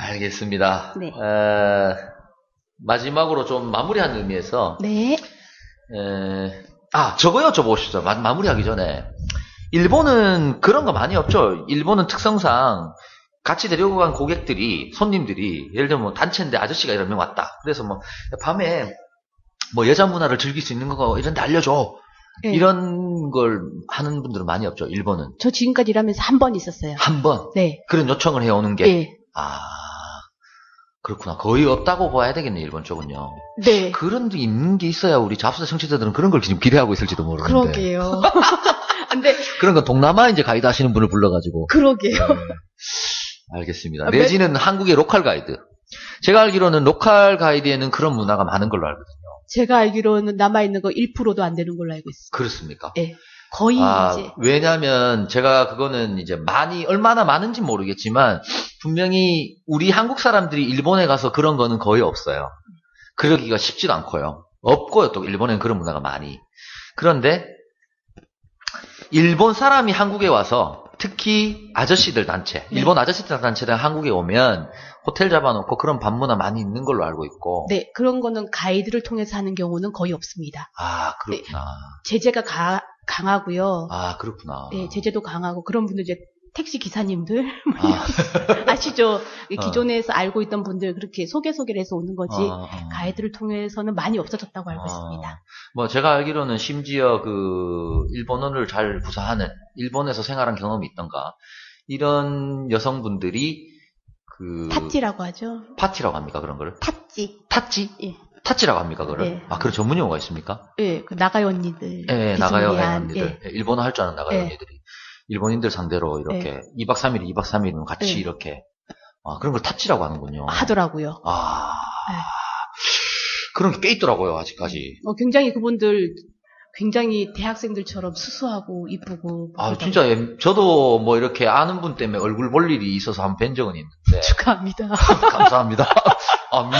[SPEAKER 4] 알겠습니다.
[SPEAKER 5] 네.
[SPEAKER 4] 마지막으로 좀 마무리하는 의미에서.
[SPEAKER 5] 네.
[SPEAKER 4] 저거 여쭤보시죠. 마무리하기 전에. 일본은 그런 거 많이 없죠. 일본은 특성상 같이 데리고 간 고객들이, 손님들이, 예를 들면 뭐 단체인데 아저씨가 여러 명 왔다. 그래서 뭐, 밤에 뭐 여자 문화를 즐길 수 있는 거 이런 데 알려줘. 네. 이런 걸 하는 분들은 많이 없죠. 일본은.
[SPEAKER 5] 저 지금까지 일하면서 한 번 있었어요.
[SPEAKER 4] 한 번?
[SPEAKER 5] 네.
[SPEAKER 4] 그런 요청을 해오는 게?
[SPEAKER 5] 네.
[SPEAKER 4] 그렇구나. 거의 없다고 봐야 되겠네, 일본 쪽은요.
[SPEAKER 5] 네.
[SPEAKER 4] 그런 게 있는 게 있어야 우리 잡수자 청취자들은 그런 걸 지금 기대하고 있을지도 모르는데.
[SPEAKER 5] 그러게요. 근데
[SPEAKER 4] 그런 건 동남아 이제 가이드 하시는 분을 불러가지고.
[SPEAKER 5] 그러게요.
[SPEAKER 4] 네. 알겠습니다. 내지는 한국의 로컬 가이드. 제가 알기로는 로컬 가이드에는 그런 문화가 많은 걸로 알거든요.
[SPEAKER 5] 제가 알기로는 남아있는 거 1%도 안 되는 걸로 알고 있어요.
[SPEAKER 4] 그렇습니까?
[SPEAKER 5] 네. 거의 이제.
[SPEAKER 4] 왜냐면 제가 그거는 이제 얼마나 많은지 모르겠지만 분명히 우리 한국 사람들이 일본에 가서 그런 거는 거의 없어요. 그러기가 쉽지도 않고요. 없고요. 또 일본에는 그런 문화가 많이. 그런데 일본 사람이 한국에 와서 특히 아저씨들 단체, 일본 아저씨들 단체가 한국에 오면 호텔 잡아놓고 그런 밤 문화 많이 있는 걸로 알고 있고.
[SPEAKER 5] 네, 그런 거는 가이드를 통해서 하는 경우는 거의 없습니다.
[SPEAKER 4] 그렇구나.
[SPEAKER 5] 네, 제재가 강하고요.
[SPEAKER 4] 그렇구나.
[SPEAKER 5] 네, 제재도 강하고 그런 분들 이제 택시 기사님들 아시죠? 기존에서 알고 있던 분들 그렇게 소개를 해서 오는 거지 가이드를 통해서는 많이 없어졌다고 알고 있습니다.
[SPEAKER 4] 뭐 제가 알기로는 심지어 그 일본어를 잘 구사하는 일본에서 생활한 경험이 있던가 이런 여성분들이 그
[SPEAKER 5] 타찌라고 하죠.
[SPEAKER 4] 파티라고 합니까 그런 거를?
[SPEAKER 5] 타찌? 예.
[SPEAKER 4] 타찌라고 합니까 그거를?
[SPEAKER 5] 예.
[SPEAKER 4] 그런 전문 용어가 있습니까?
[SPEAKER 5] 예, 그 나가요 언니들.
[SPEAKER 4] 예, 나가요 언니들.
[SPEAKER 5] 예.
[SPEAKER 4] 일본어 할 줄 아는 나가요 언니들이. 일본인들 상대로 이렇게 2박 3일은 같이 이렇게 그런 걸 타치라고 하는군요.
[SPEAKER 5] 하더라고요.
[SPEAKER 4] 그런 게 꽤 있더라고요 아직까지.
[SPEAKER 5] 굉장히 그분들 굉장히 대학생들처럼 수수하고 이쁘고.
[SPEAKER 4] 진짜 저도 뭐 이렇게 아는 분 때문에 얼굴 볼 일이 있어서 한번 뵌 적은 있는데.
[SPEAKER 5] 축하합니다.
[SPEAKER 4] 감사합니다.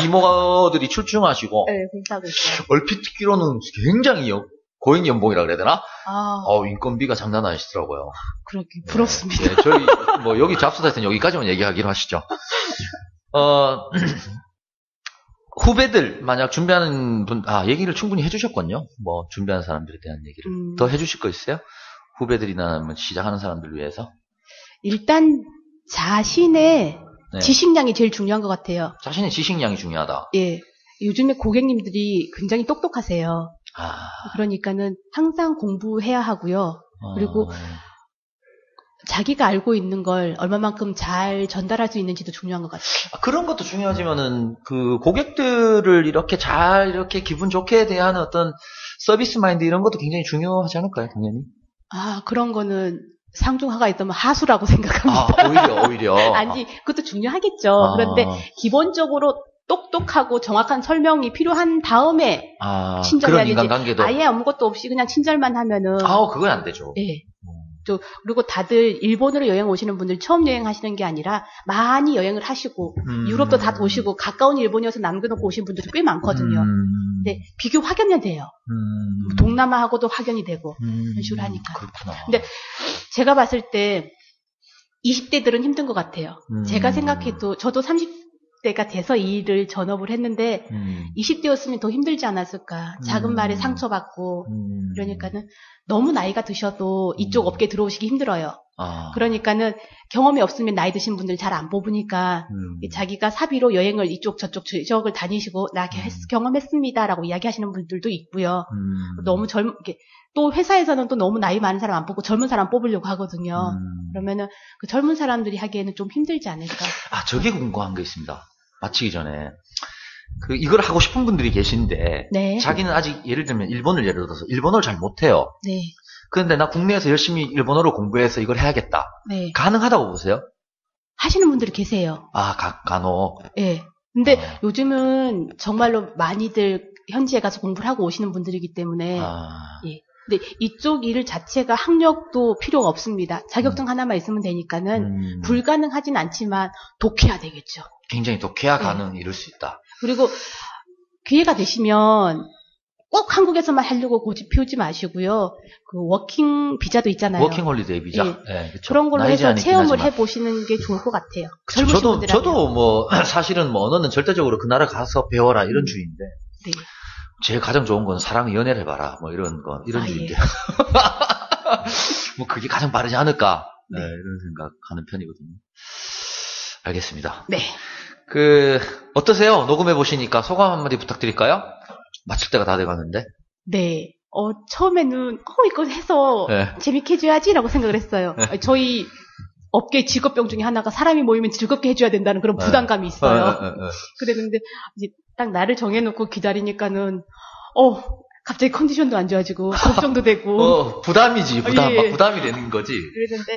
[SPEAKER 4] 미모들이 출중하시고.
[SPEAKER 5] 네, 괜찮고 있어요.
[SPEAKER 4] 얼핏 듣기로는 굉장히 고액 연봉이라 그래야 되나? 인건비가 장난 아니시더라고요.
[SPEAKER 5] 그렇게 부럽습니다.
[SPEAKER 4] 네, 저희 뭐 여기 잡수다에서는 여기까지만 얘기하기로 하시죠. 후배들 만약 준비하는 분, 얘기를 충분히 해주셨거든요. 뭐 준비하는 사람들에 대한 얘기를 더 해주실 거 있어요? 후배들이나 뭐 시작하는 사람들 위해서?
[SPEAKER 5] 일단 자신의 지식량이 제일 중요한 것 같아요.
[SPEAKER 4] 자신의 지식량이 중요하다.
[SPEAKER 5] 예. 요즘에 고객님들이 굉장히 똑똑하세요. 그러니까는 항상 공부해야 하고요. 그리고 자기가 알고 있는 걸 얼마만큼 잘 전달할 수 있는지도 중요한 것 같아요.
[SPEAKER 4] 그런 것도 중요하지만은 그 고객들을 이렇게 기분 좋게 대하는 어떤 서비스 마인드 이런 것도 굉장히 중요하지 않을까요, 당연히?
[SPEAKER 5] 그런 거는 상중하가 있다면 하수라고 생각합니다.
[SPEAKER 4] 오히려.
[SPEAKER 5] 아니, 그것도 중요하겠죠. 그런데 기본적으로 똑똑하고 정확한 설명이 필요한 다음에 친절해야 되지.
[SPEAKER 4] 인간관계도.
[SPEAKER 5] 아예 아무것도 없이 그냥 친절만 하면은.
[SPEAKER 4] 그건 안 되죠.
[SPEAKER 5] 예. 그리고 다들 일본으로 여행 오시는 분들 처음 여행하시는 게 아니라 많이 여행을 하시고 유럽도 다 도시고 가까운 일본이어서 남겨놓고 오신 분들도 꽤 많거든요. 근데 비교 확연히 돼요. 동남아하고도 확연히 되고 이런 식으로 하니까.
[SPEAKER 4] 그렇구나.
[SPEAKER 5] 근데 제가 봤을 때 20대들은 힘든 것 같아요. 제가 생각해도 저도 30대가 돼서 이 일을 전업을 했는데 20대였으면 더 힘들지 않았을까. 작은 말에 상처받고 그러니까는 너무 나이가 드셔도 이쪽 업계 들어오시기 힘들어요. 그러니까는 경험이 없으면 나이 드신 분들 잘 안 뽑으니까 자기가 사비로 여행을 이쪽 저쪽 지역을 다니시고 나 경험했습니다라고 이야기하시는 분들도 있고요. 너무 또 회사에서는 또 너무 나이 많은 사람 안 뽑고 젊은 사람 뽑으려고 하거든요. 그러면은 그 젊은 사람들이 하기에는 좀 힘들지 않을까.
[SPEAKER 4] 저게 궁금한 게 있습니다. 마치기 전에. 이걸 하고 싶은 분들이 계신데,
[SPEAKER 5] 네.
[SPEAKER 4] 자기는 아직 예를 들면 일본을 예를 들어서 일본어를 잘 못해요.
[SPEAKER 5] 네.
[SPEAKER 4] 그런데 나 국내에서 열심히 일본어를 공부해서 이걸 해야겠다.
[SPEAKER 5] 네.
[SPEAKER 4] 가능하다고 보세요? 하시는
[SPEAKER 5] 분들이 계세요.
[SPEAKER 4] 간혹.
[SPEAKER 5] 네. 근데 요즘은 정말로 많이들 현지에 가서 공부를 하고 오시는 분들이기 때문에, 예. 근데 이쪽 일 자체가 학력도 필요가 없습니다. 자격증 하나만 있으면 되니까는 불가능하진 않지만 독해야 되겠죠.
[SPEAKER 4] 굉장히 독해야 가능 이럴 수 있다.
[SPEAKER 5] 그리고 기회가 되시면 꼭 한국에서만 하려고 고집 피우지 마시고요. 워킹 비자도 있잖아요.
[SPEAKER 4] 워킹 홀리데이 비자.
[SPEAKER 5] 예.
[SPEAKER 4] 네, 그렇죠.
[SPEAKER 5] 그런 걸로 해서 체험을 해보시는 게 좋을 것 같아요.
[SPEAKER 4] 저도 사실은 언어는 절대적으로 그 나라 가서 배워라 이런 주의인데. 네. 제일 가장 좋은 건 사랑 연애를 해봐라. 이런 주의인데. 예. 그게 가장 빠르지 않을까. 네. 이런 생각하는 편이거든요. 알겠습니다.
[SPEAKER 5] 네.
[SPEAKER 4] 어떠세요? 녹음해 보시니까 소감 한마디 부탁드릴까요? 마칠 때가 다 돼가는데.
[SPEAKER 5] 네. 처음에는, 이거 해서
[SPEAKER 4] 네. 재밌게
[SPEAKER 5] 해줘야지라고 생각을 했어요. 네. 저희 업계 직업병 중에 하나가 사람이 모이면 즐겁게 해줘야 된다는 그런 부담감이 있어요. 그랬는데, 이제 딱 나를 정해놓고 기다리니까는, 갑자기 컨디션도 안 좋아지고, 걱정도 되고.
[SPEAKER 4] 부담이지, 부담. 예. 부담이 되는 거지.
[SPEAKER 5] 그랬는데,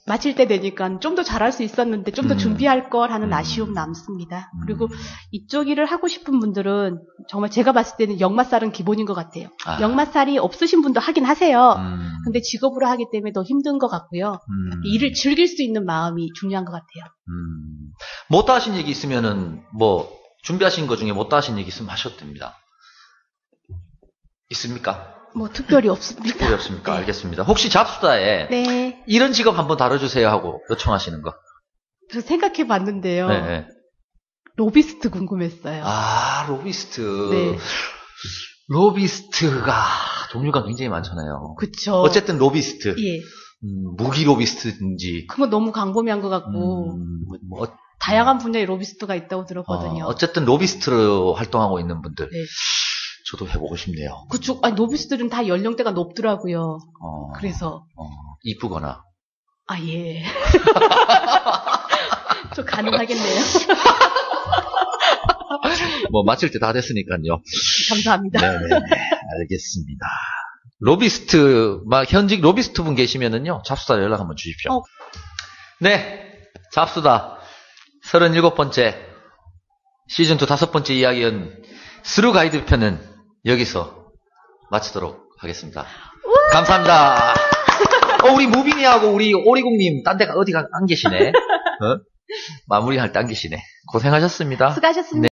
[SPEAKER 5] 마칠 때 되니까 좀 더 잘할 수 있었는데 좀 더 준비할 걸 하는 아쉬움 남습니다. 그리고 이쪽 일을 하고 싶은 분들은 정말 제가 봤을 때는 역마살은 기본인 것 같아요. 역마살이 없으신 분도 하긴 하세요. 근데 직업으로 하기 때문에 더 힘든 것 같고요. 일을 즐길 수 있는 마음이 중요한 것 같아요.
[SPEAKER 4] 못다 하신 얘기 있으면은 준비하신 것 중에 못다 하신 얘기 있으면 하셔도 됩니다. 있습니까?
[SPEAKER 5] 특별히 없습니다.
[SPEAKER 4] 특별히 없습니까? 네. 알겠습니다. 혹시 잡수다에
[SPEAKER 5] 네.
[SPEAKER 4] 이런 직업 한번 다뤄주세요 하고 요청하시는 거?
[SPEAKER 5] 저 생각해 봤는데요. 네. 로비스트 궁금했어요.
[SPEAKER 4] 로비스트.
[SPEAKER 5] 네.
[SPEAKER 4] 로비스트가 종류가 굉장히 많잖아요.
[SPEAKER 5] 그쵸.
[SPEAKER 4] 어쨌든 로비스트.
[SPEAKER 5] 예.
[SPEAKER 4] 무기 로비스트인지.
[SPEAKER 5] 그건 너무 광범위한 것 같고. 다양한 분야의 로비스트가 있다고 들었거든요.
[SPEAKER 4] 어쨌든 로비스트로 활동하고 있는 분들. 네. 저도 해보고 싶네요.
[SPEAKER 5] 그쵸. 노비스들은 다 연령대가 높더라고요. 그래서.
[SPEAKER 4] 이쁘거나.
[SPEAKER 5] 예. 저 가능하겠네요.
[SPEAKER 4] 마칠 때 다 됐으니까요.
[SPEAKER 5] 감사합니다.
[SPEAKER 4] 네네. 알겠습니다. 로비스트, 현직 로비스트 분 계시면은요, 잡수다 연락 한번 주십시오. 네. 잡수다. 37번째, 시즌2 5번째 이야기는 스루 가이드 편은 여기서 마치도록 하겠습니다. 감사합니다. 우리 무빈이하고 우리 오리공님 딴 데 어디 안 계시네. 마무리할 때 안 계시네. 고생하셨습니다.
[SPEAKER 5] 수고하셨습니다.
[SPEAKER 4] 네.